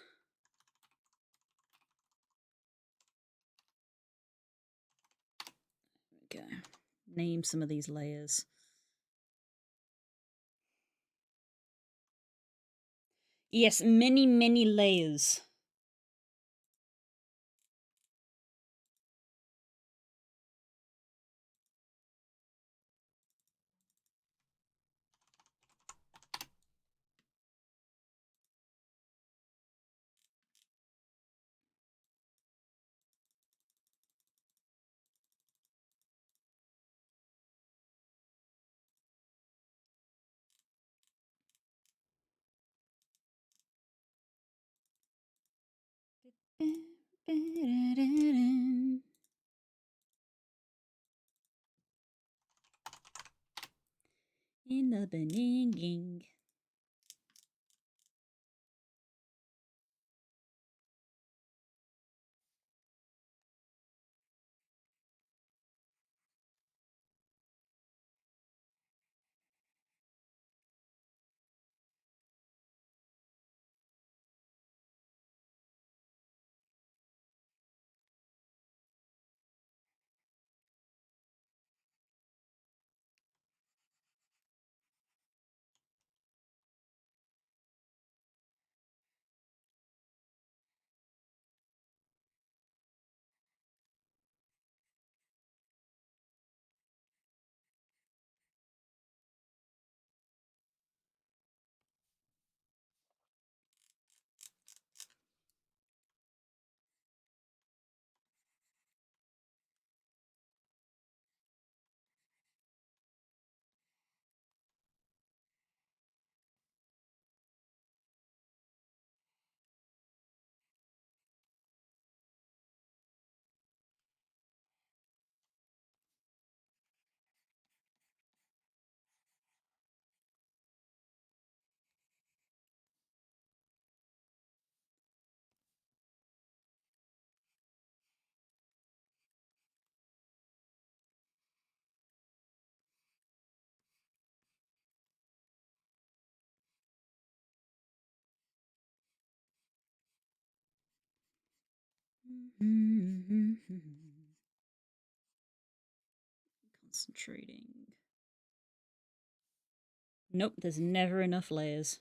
Okay. Name some of these layers. Yes, many, many layers. In the beginning. Concentrating. Nope, there's never enough layers.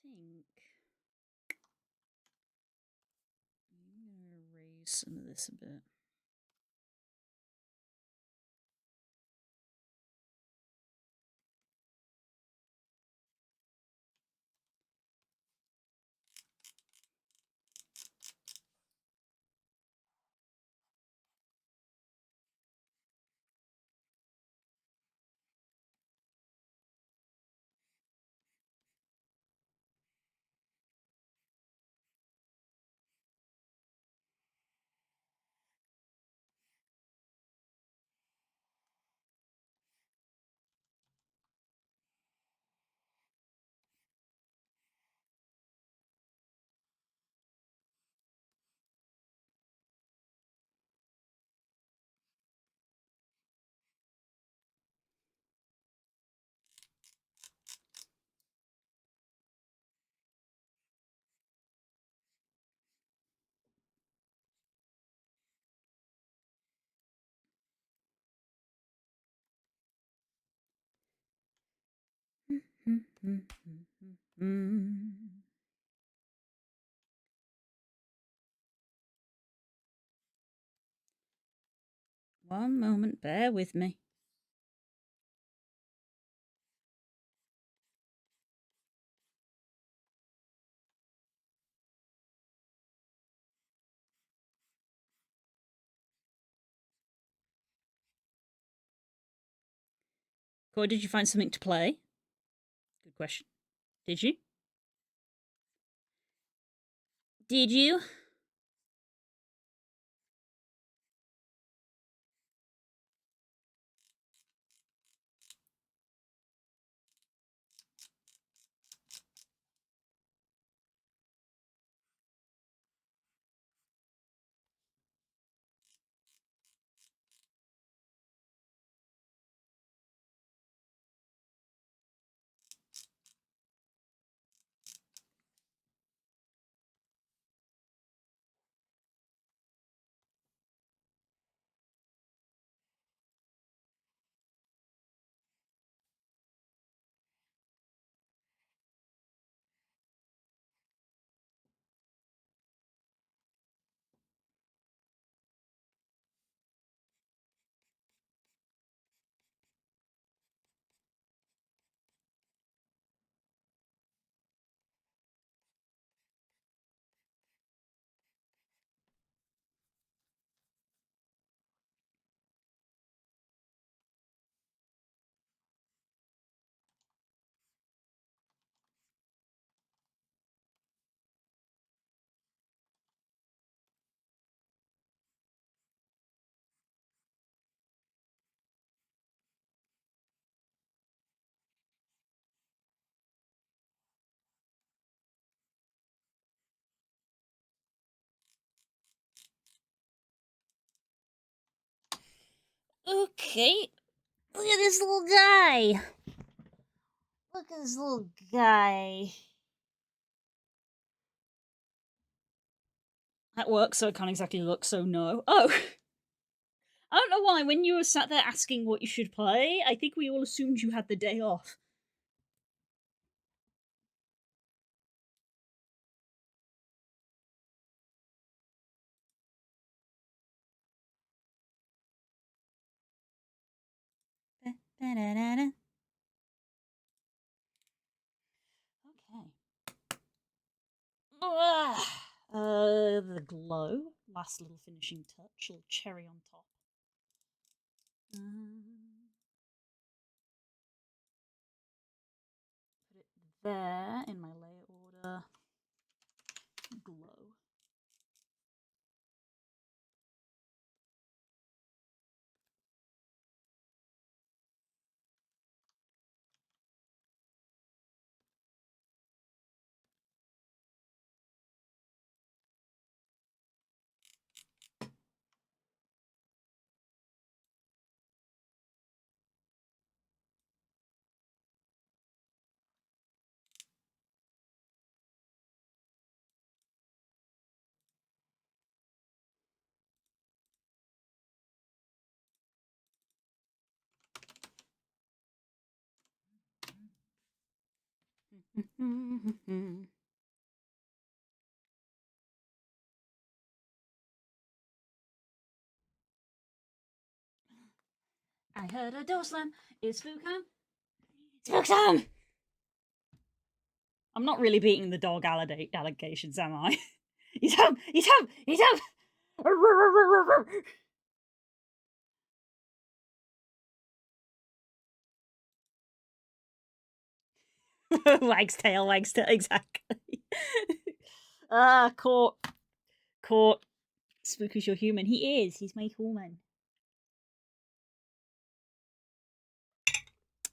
Okay, I think I'm gonna raise some of this a bit. One moment, bear with me. Corey, did you find something to play? Good question. Did you? Did you? Okay. Look at this little guy. Look at this little guy. That works, so it can't exactly look, so no. Oh! I don't know why, when you were sat there asking what you should play, I think we all assumed you had the day off. Okay. The glow. Last little finishing touch. Little cherry on top. Put it there in my layer order. Glow. I heard a door slam. It's Spookam. Spookam! I'm not really beating the dog allegations, am I? He's home! He's home! He's home! Wags tail, exactly. Caught. Caught. Spooky's your human. He is. He's my human.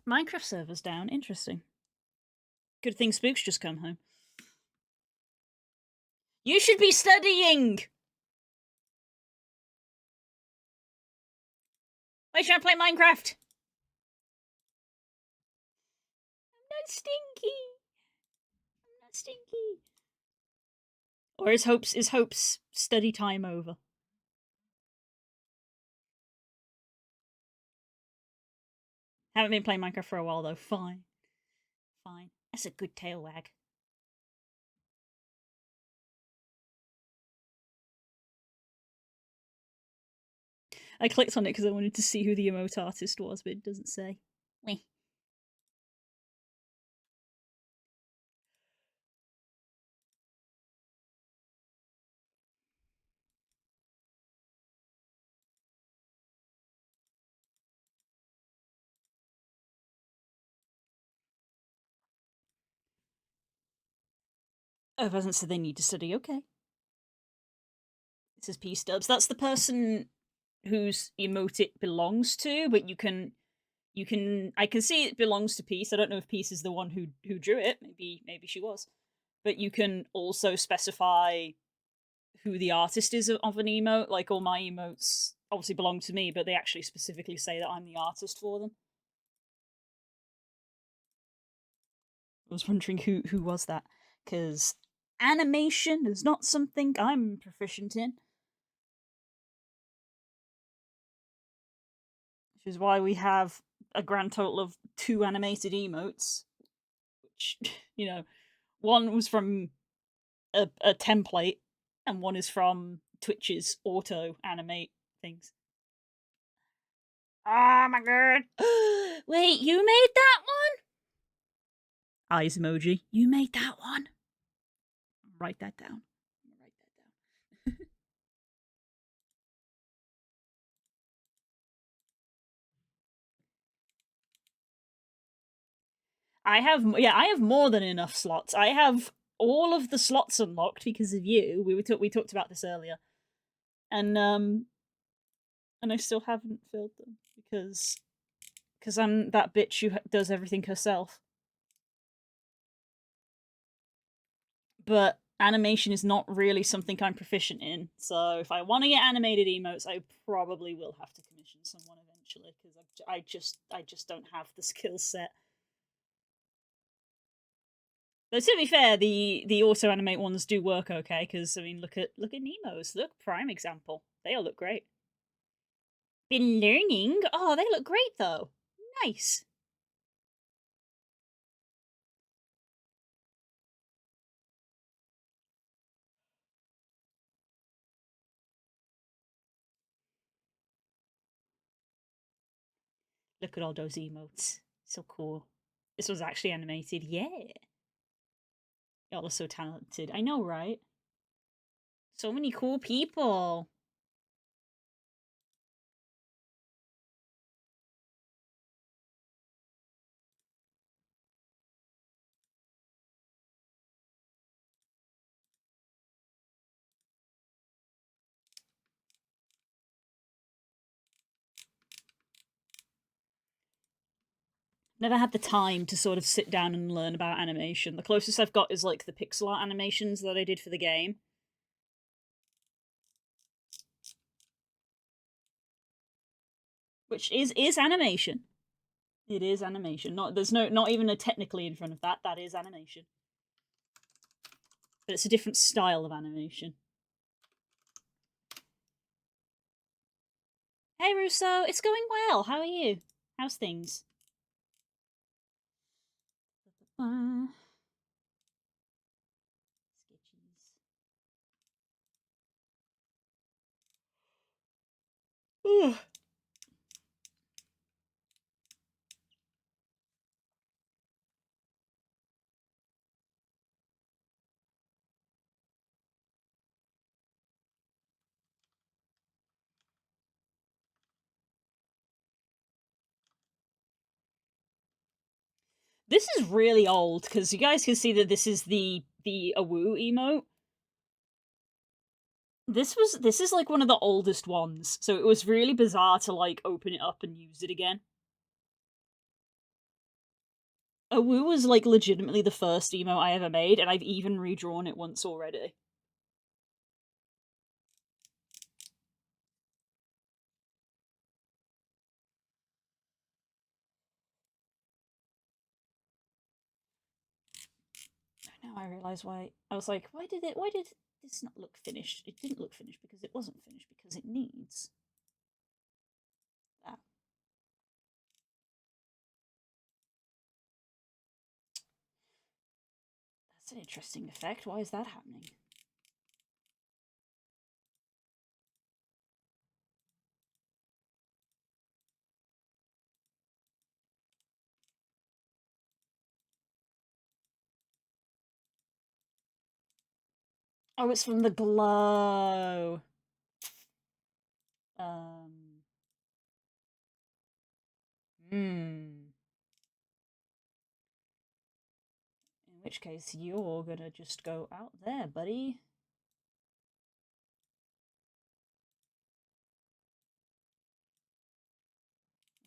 Minecraft server's down. Interesting. Good thing Spook's just come home. You should be studying! Why should I play Minecraft? I'm not stinky. I'm not stinky. Or is Hope's study time over? Haven't been playing Minecraft for a while though. Fine. Fine. That's a good tail wag. I clicked on it because I wanted to see who the emote artist was, but it doesn't say. Meh. Oh, it hasn't said they need to study. Okay. It says P Stubs. That's the person whose emote it belongs to, but you can I can see it belongs to Peace. I don't know if Peace is the one who drew it. Maybe she was. But you can also specify who the artist is of an emote. Like all my emotes obviously belong to me, but they actually specifically say that I'm the artist for them. I was wondering who was that, because animation is not something I'm proficient in. Which is why we have a grand total of 2 animated emotes. Which, you know, one was from a template, and one is from Twitch's auto animate things. Oh my god. Wait, you made that one? Eyes emoji. You made that one? Write that down. Write that down. I have more than enough slots. I have all of the slots unlocked because of you. We talked about this earlier. And I still haven't filled them because I'm that bitch who does everything herself. But animation is not really something I'm proficient in. So if I want to get animated emotes, I probably will have to commission someone eventually because I just don't have the skill set. But to be fair, the auto animate ones do work okay because I mean look at Nemo's. Look, prime example. They all look great. Been learning. Oh, they look great though. Nice. Look at all those emotes. So cool. This was actually animated. Yeah. Y'all are so talented. I know, right? So many cool people. Never had the time to sort of sit down and learn about animation. The closest I've got is like the pixel art animations that I did for the game. Which is animation. It is animation. Not even a technically in front of that. That is animation. But it's a different style of animation. Hey Russo, it's going well. How are you? How's things? Sketchies. This is really old because you guys can see that this is the Awoo emote. This is like one of the oldest ones, so it was really bizarre to like open it up and use it again. Awoo was like legitimately the first emote I ever made, and I've even redrawn it once already. Now I realize why. I was like, why did this not look finished? It didn't look finished because it wasn't finished because it needs that. That's an interesting effect. Why is that happening? Oh, it's from the glow. Um. Hmm. In which case, you're gonna just go out there, buddy.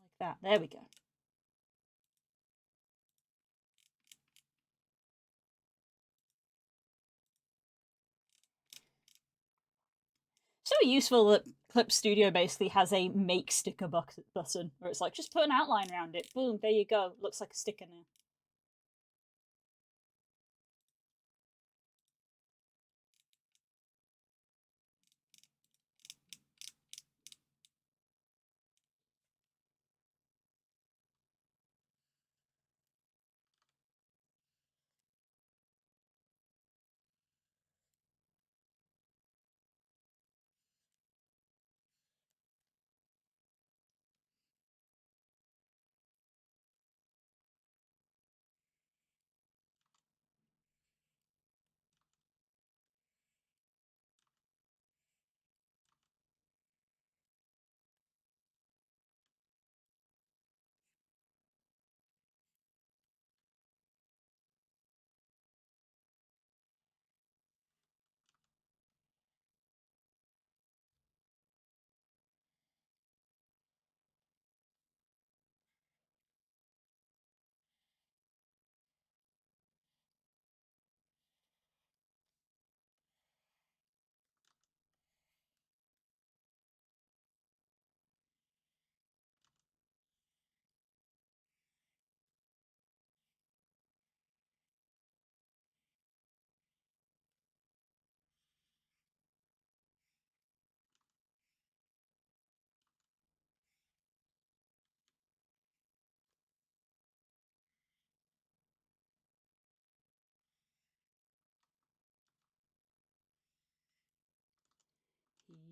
Like that. There we go. So useful that Clip Studio basically has a make sticker button where it's like, just put an outline around it. Boom, there you go. Looks like a sticker now.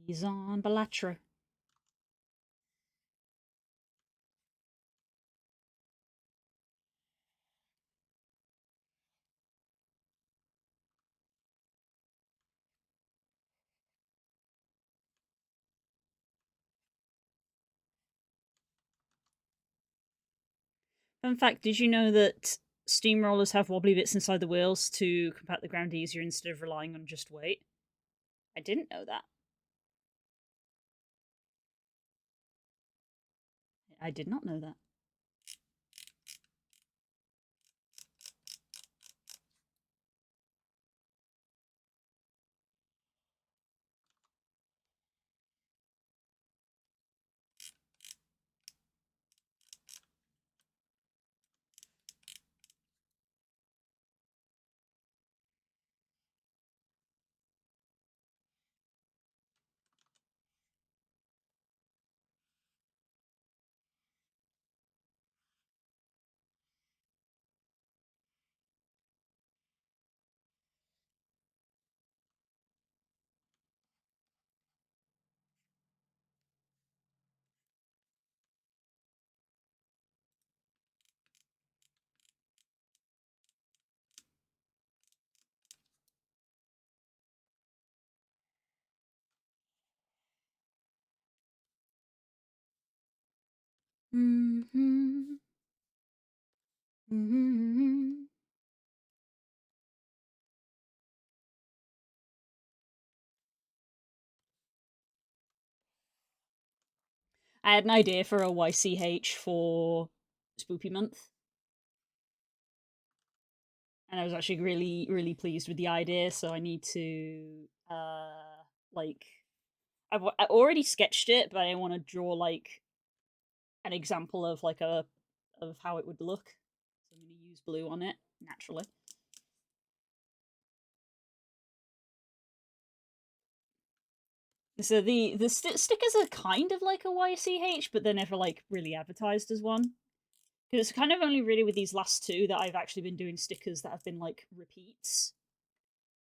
He's on Balatra. Fun fact, did you know that steamrollers have wobbly bits inside the wheels to compact the ground easier instead of relying on just weight? I didn't know that. I did not know that. Mm-hmm. Mm-hmm. I had an idea for a YCH for Spoopy Month, and I was actually really, really pleased with the idea. So I need to, like, I already sketched it, but I want to draw like an example of like a of how it would look. So I'm going to use blue on it naturally. So the stickers are kind of like a YCH, but they're never like really advertised as one It's kind of only really with these last two that I've actually been doing stickers that have been like repeats.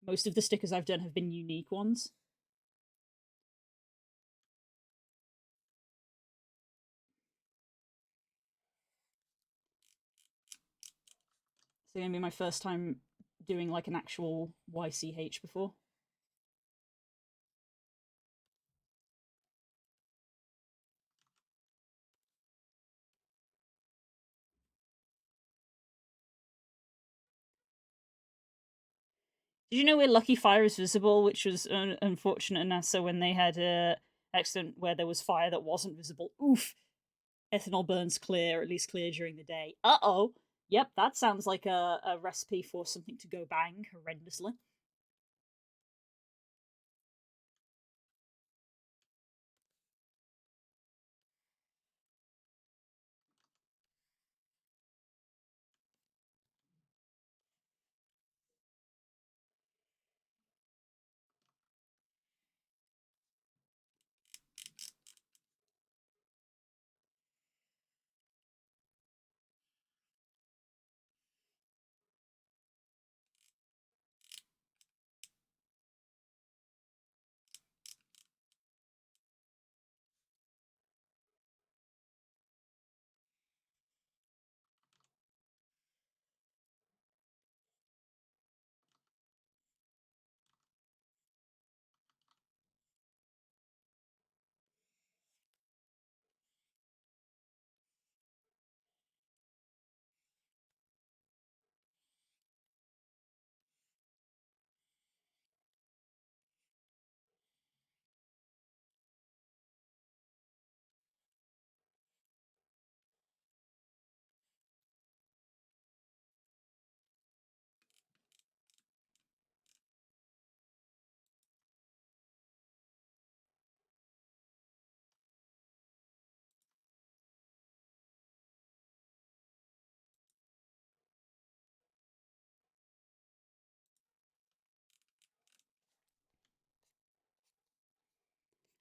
Most of the stickers I've done have been unique ones. So gonna be my first time doing like an actual YCH before. Did you know where Lucky Fire is visible, which was unfortunate in NASA when they had a accident where there was fire that wasn't visible? Oof. Ethanol burns clear, at least clear during the day. Uh-oh. Yep, that sounds like a recipe for something to go bang horrendously.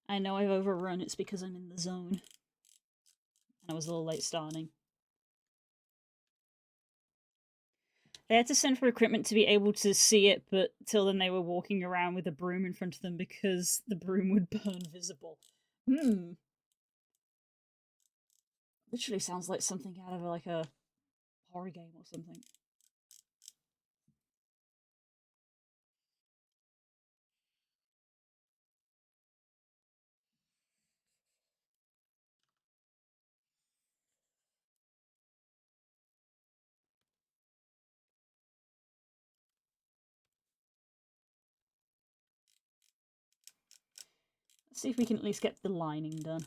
I know I've overrun, it's because I'm in the zone. And I was a little late starting. They had to send for equipment to be able to see it, but till then they were walking around with a broom in front of them because the broom would burn visible. Hmm. Literally sounds like something out of like a horror game or something. Let's see if we can at least get the lining done.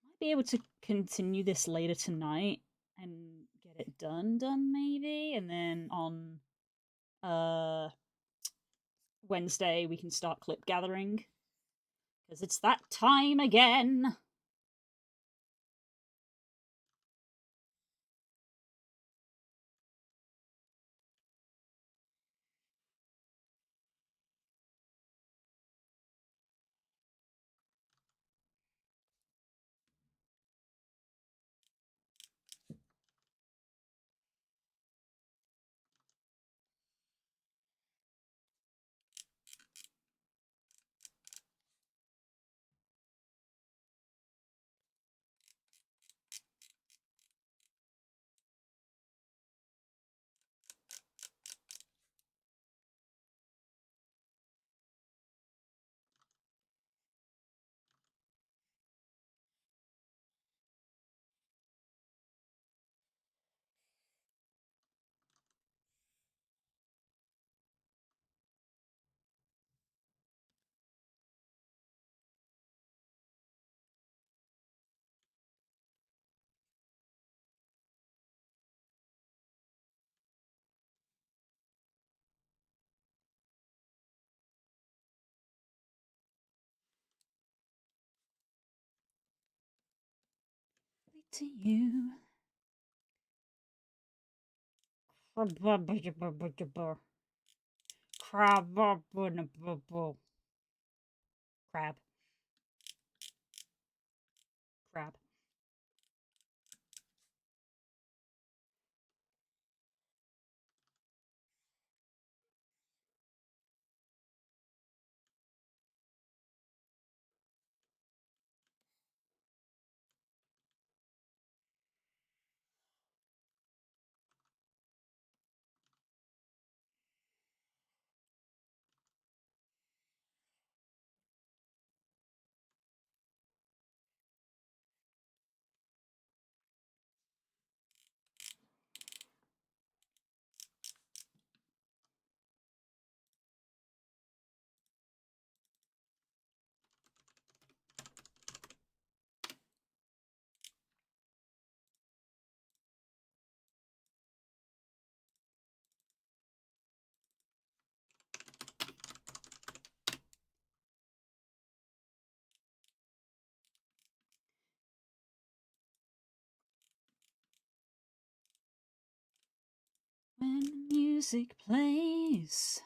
Might be able to continue this later tonight and get it done maybe, and then on uh Wednesday we can start clip gathering because it's that time again. To you. Crab. Crab. Crab. When the music plays.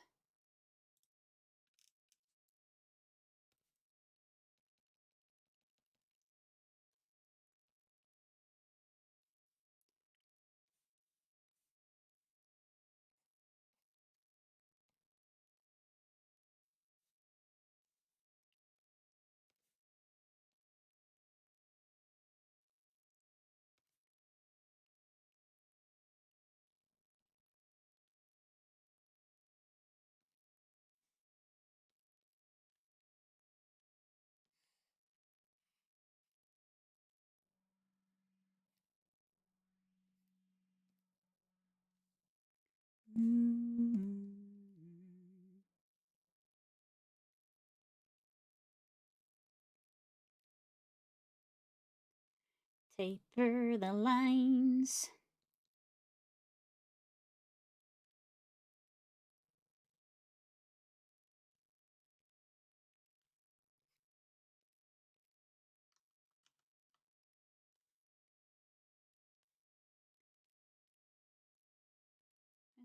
Taper the lines.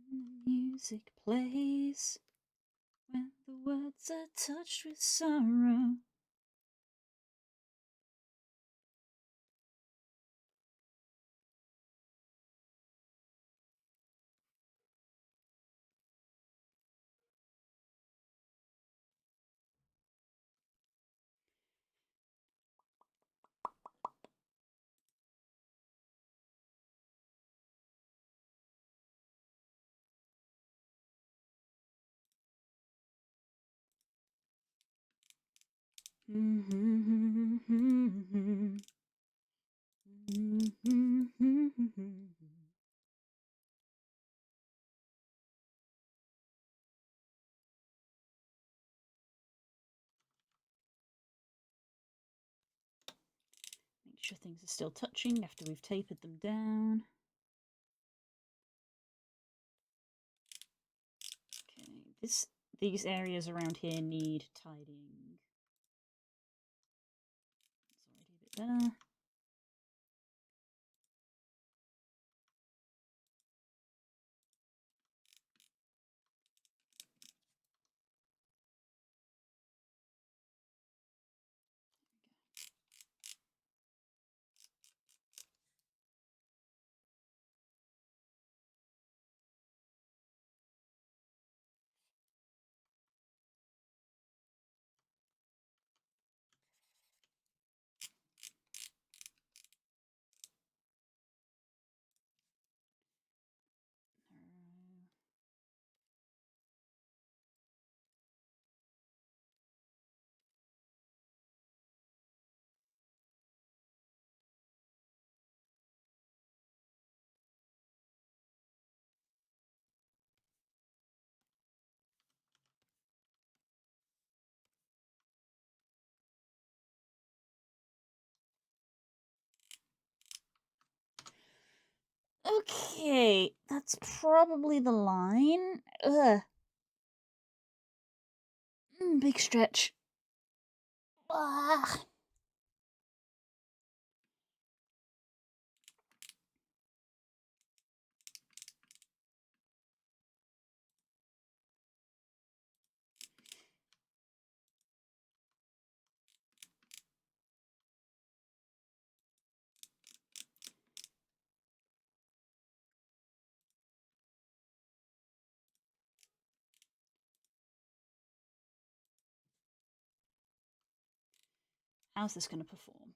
When the music plays, when the words are touched with sorrow. Make sure things are still touching after we've tapered them down. Okay, these areas around here need tidying. It's already a bit better. Okay, that's probably the line. Ugh. Big stretch. Ah. How's this going to perform?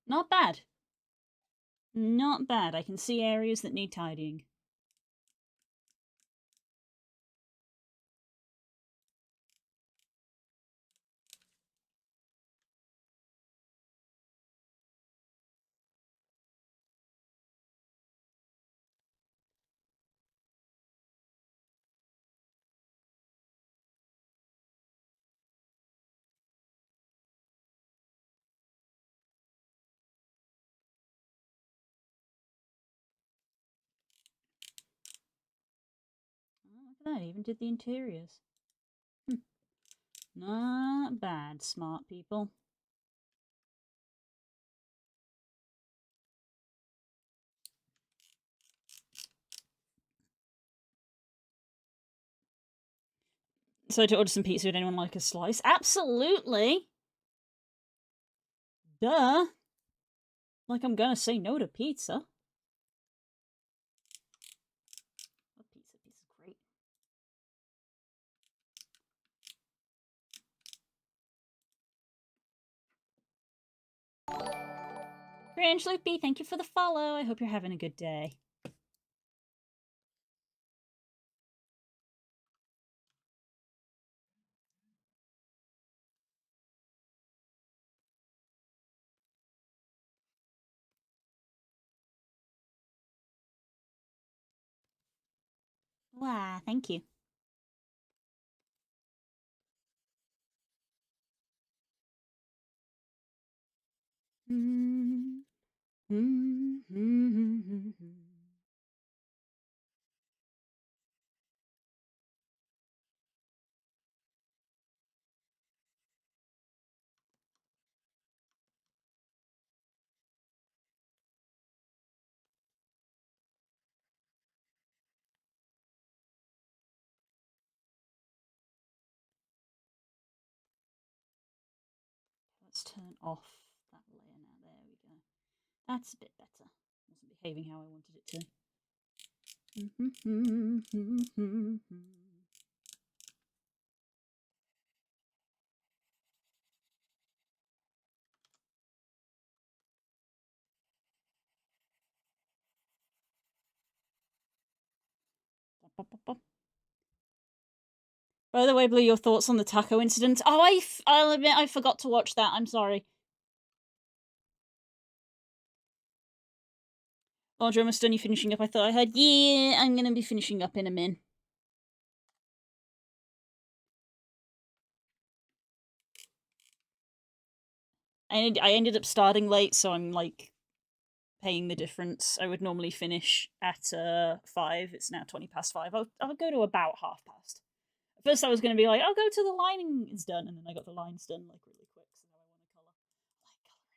Not bad. Not bad. I can see areas that need tidying. Oh, look at that, even did the interiors. Not bad, smart people. So to order some pizza, would anyone like a slice? Absolutely! Duh! Like I'm gonna say no to pizza. Love pizza. Pizza's great. Grange Loopy, thank you for the follow. I hope you're having a good day. Wow, thank you. Let's turn off that layer now. There we go. That's a bit better. Wasn't behaving how I wanted it to. By the way, Blue, your thoughts on the taco incident? Oh, I'll admit I forgot to watch that. I'm sorry. Audrey, almost done. You finishing up? I thought I heard. Yeah, I'm gonna be finishing up in a min. I ended up starting late, so I'm like paying the difference. I would normally finish at 5. It's now 20 past 5. I'll go to about 5:30. At first, I was going to be like, I'll go to the lining is done, and then I got the lines done like really quick. So now I want to color. I like coloring.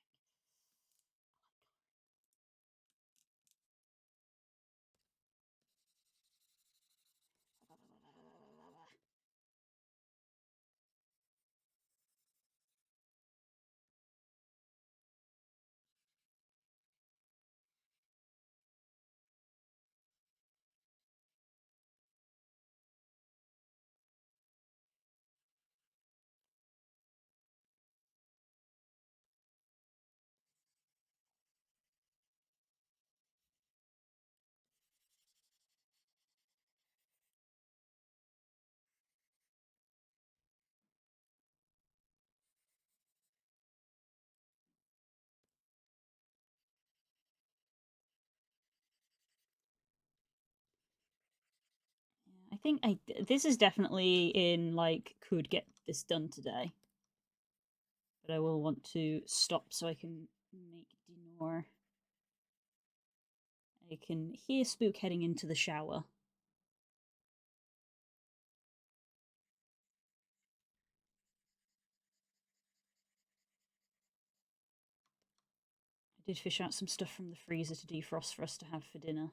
I think this is definitely in like could get this done today, but I will want to stop so I can make dinner. I can hear Spook heading into the shower. I did fish out some stuff from the freezer to defrost for us to have for dinner.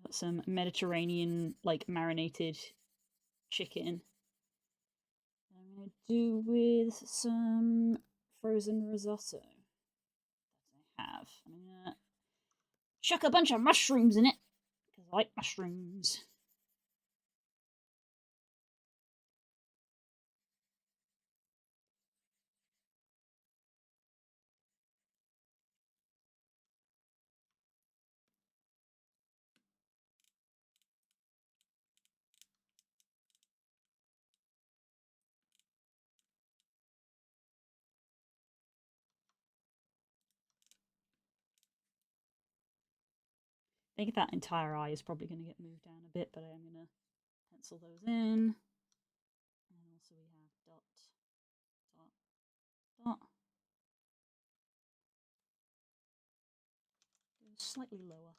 Got some Mediterranean, like, marinated chicken. I'm gonna do with some frozen risotto that I have. I'm gonna chuck a bunch of mushrooms in it because I like mushrooms. I think that entire eye is probably going to get moved down a bit, but I am going to pencil those in. And also we have dot, dot, dot. Slightly lower.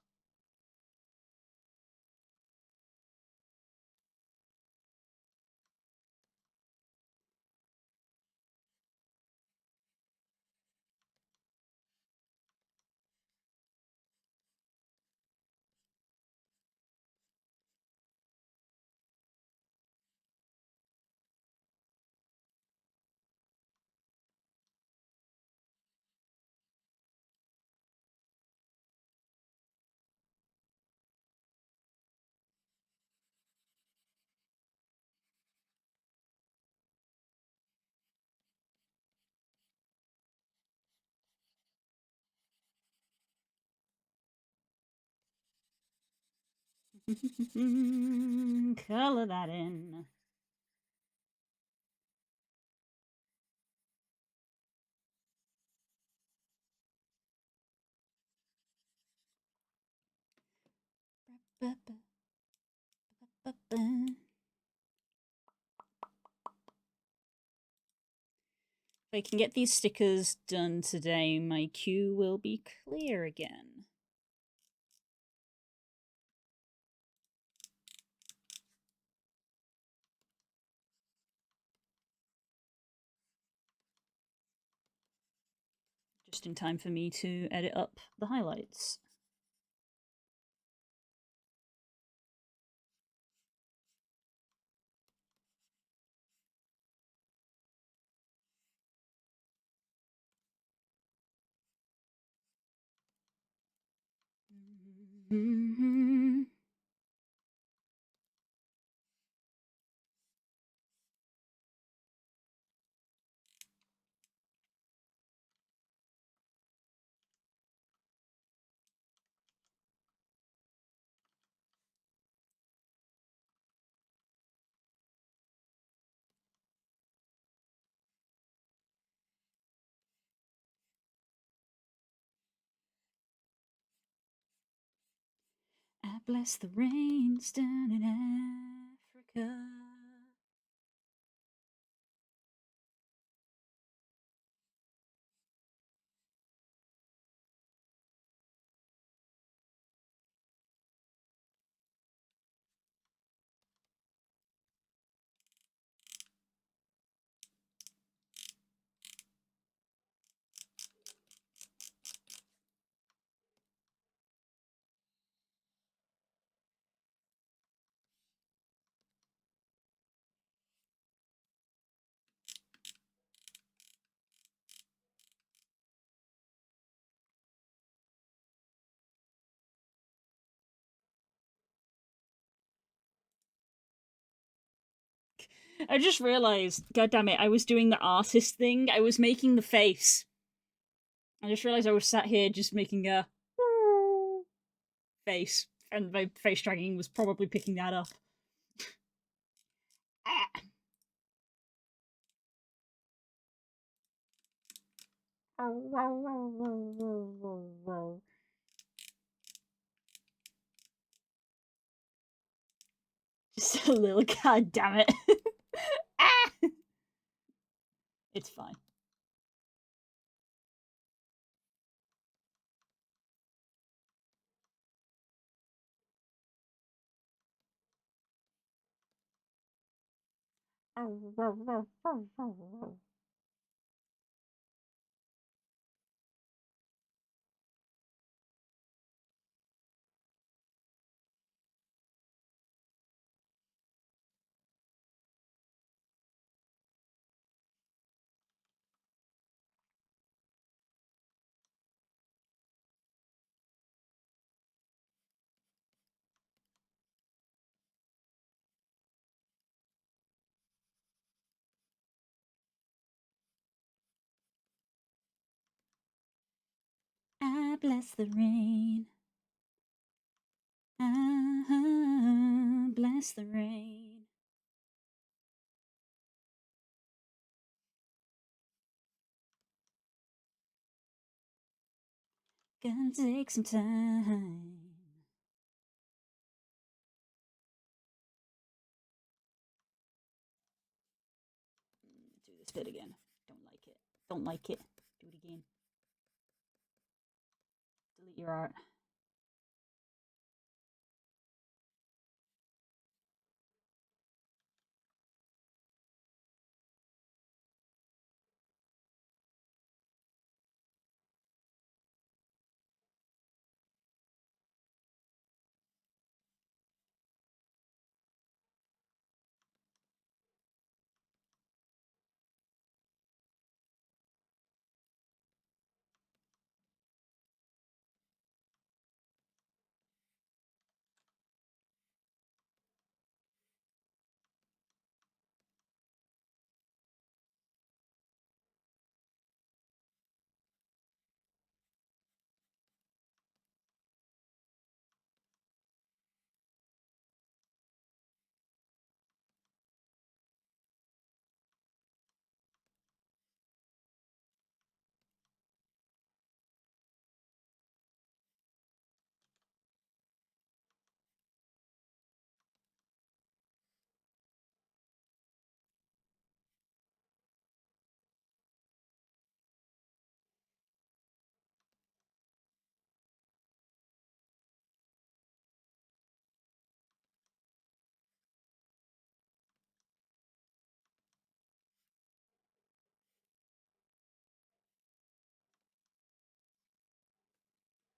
Color that in. If I can get these stickers done today, my queue will be clear again. Just in time for me to edit up the highlights. I bless the rains down in Africa. I just realized, god damn it, I was doing the artist thing. I was making the face. I just realized I was sat here just making a face, and my face tracking was probably picking that up. Just a little, god damn it. It's fine. I bless the rain. Bless the rain. Gonna take some time. Do this bit again. Don't like it. Don't like it. Do it again. Delete your art.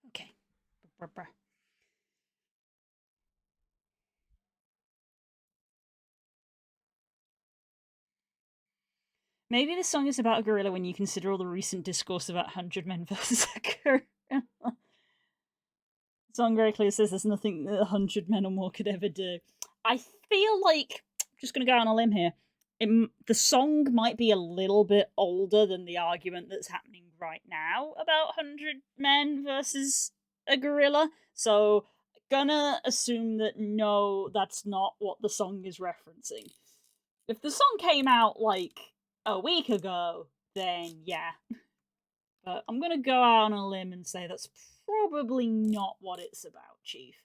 Okay. Maybe this song is about a gorilla when you consider all the recent discourse about 100 Men versus a gorilla. The song very clearly says there's nothing that 100 men or more could ever do. I feel like, just going to go on a limb here, the song might be a little bit older than the argument that's happening right now about 100 men versus a gorilla. So, gonna assume that no, that's not what the song is referencing. If the song came out like a week ago, then yeah. But I'm gonna go out on a limb and say that's probably not what it's about, Chief.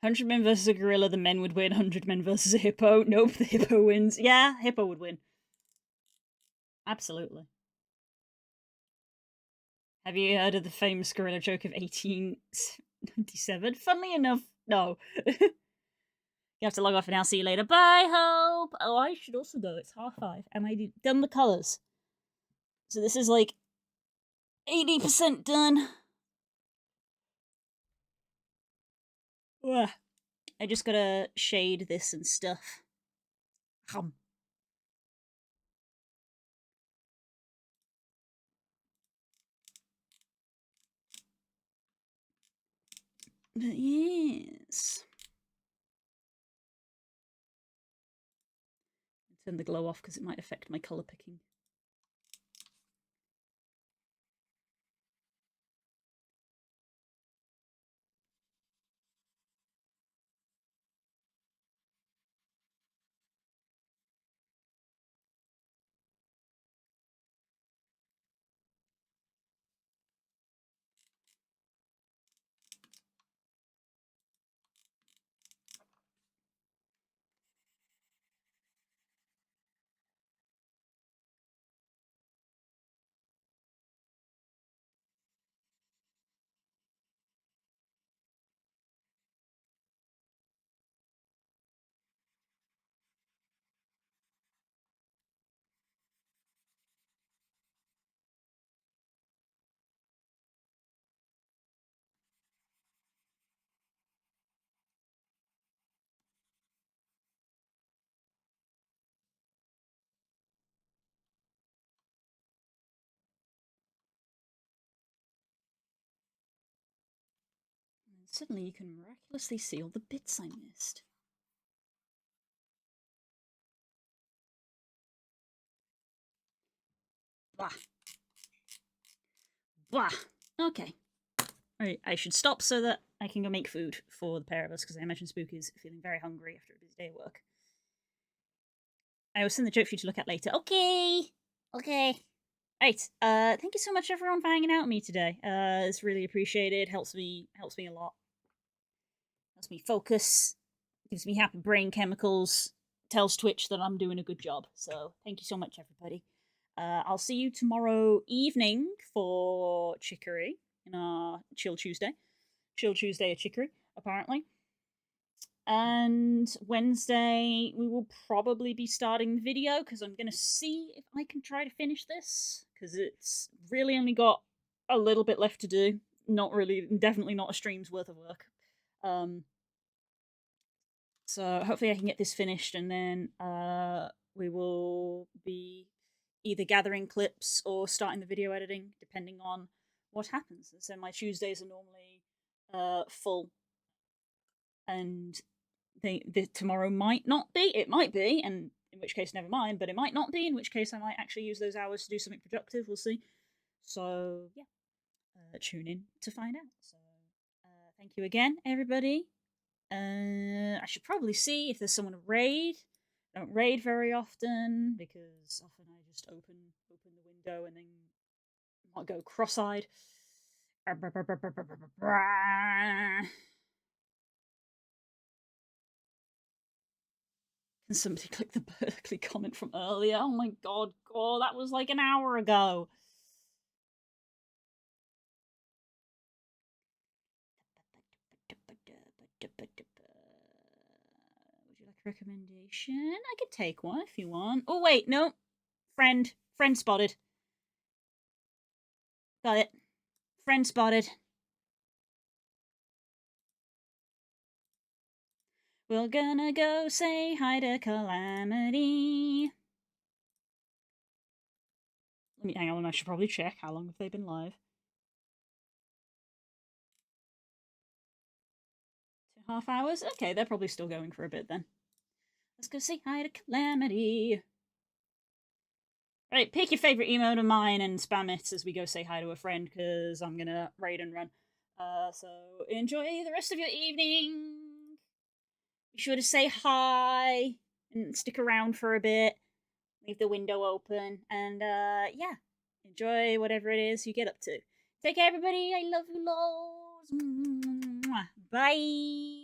100 men versus a gorilla, the men would win. 100 men versus a hippo, nope, the hippo wins. Yeah, hippo would win. Absolutely. Have you heard of the famous gorilla joke of 1897? Funnily enough, no. You have to log off and I'll see you later. Bye, Hope! Oh, I should also go. It's 5:30. Am I done the colours? So this is like 80% done. Ugh. I just gotta shade this and stuff. Hum. But yes. Turn the glow off because it might affect my colour picking. suddenly you can miraculously see all the bits I missed. Blah. Blah. Okay. Alright, I should stop so that I can go make food for the pair of us, because I imagine Spook is feeling very hungry after a busy day of work. I will send the joke for you to look at later. Okay! Okay. Right, thank you so much everyone for hanging out with me today. It's really appreciated, helps me a lot. Helps me focus, gives me happy brain chemicals, tells Twitch that I'm doing a good job. So thank you so much, everybody. I'll see you tomorrow evening for Chicory in our Chill Tuesday. Chill Tuesday at Chicory, apparently. And Wednesday, we will probably be starting the video because I'm going to see if I can try to finish this because it's really only got a little bit left to do. Not really, definitely not a stream's worth of work. So hopefully I can get this finished and then we will be either gathering clips or starting the video editing, depending on what happens. So my Tuesdays are normally full, and tomorrow might not be. It might be, and in which case, never mind. But it might not be, in which case, I might actually use those hours to do something productive. We'll see. So yeah, tune in to find out. So thank you again, everybody. I should probably see if there's someone to raid. I don't raid very often because often I just open the window and then might go cross-eyed. Can somebody click the Berkeley comment from earlier? Oh my god, that was like an hour ago. Would you like a recommendation? I could take one if you want. Oh wait, no. Friend spotted. Got it. Friend spotted. We're gonna go say hi to Calamity. Let me hang on, I should probably check how long have they been live. 2.5 hours? Okay, they're probably still going for a bit then. Let's go say hi to Calamity. Right, pick your favourite emote of mine and spam it as we go say hi to a friend, because I'm gonna raid and run. So enjoy the rest of your evening. Be sure to say hi and stick around for a bit. Leave the window open, and yeah, enjoy whatever it is you get up to. Take care, everybody. I love you loads. Bye.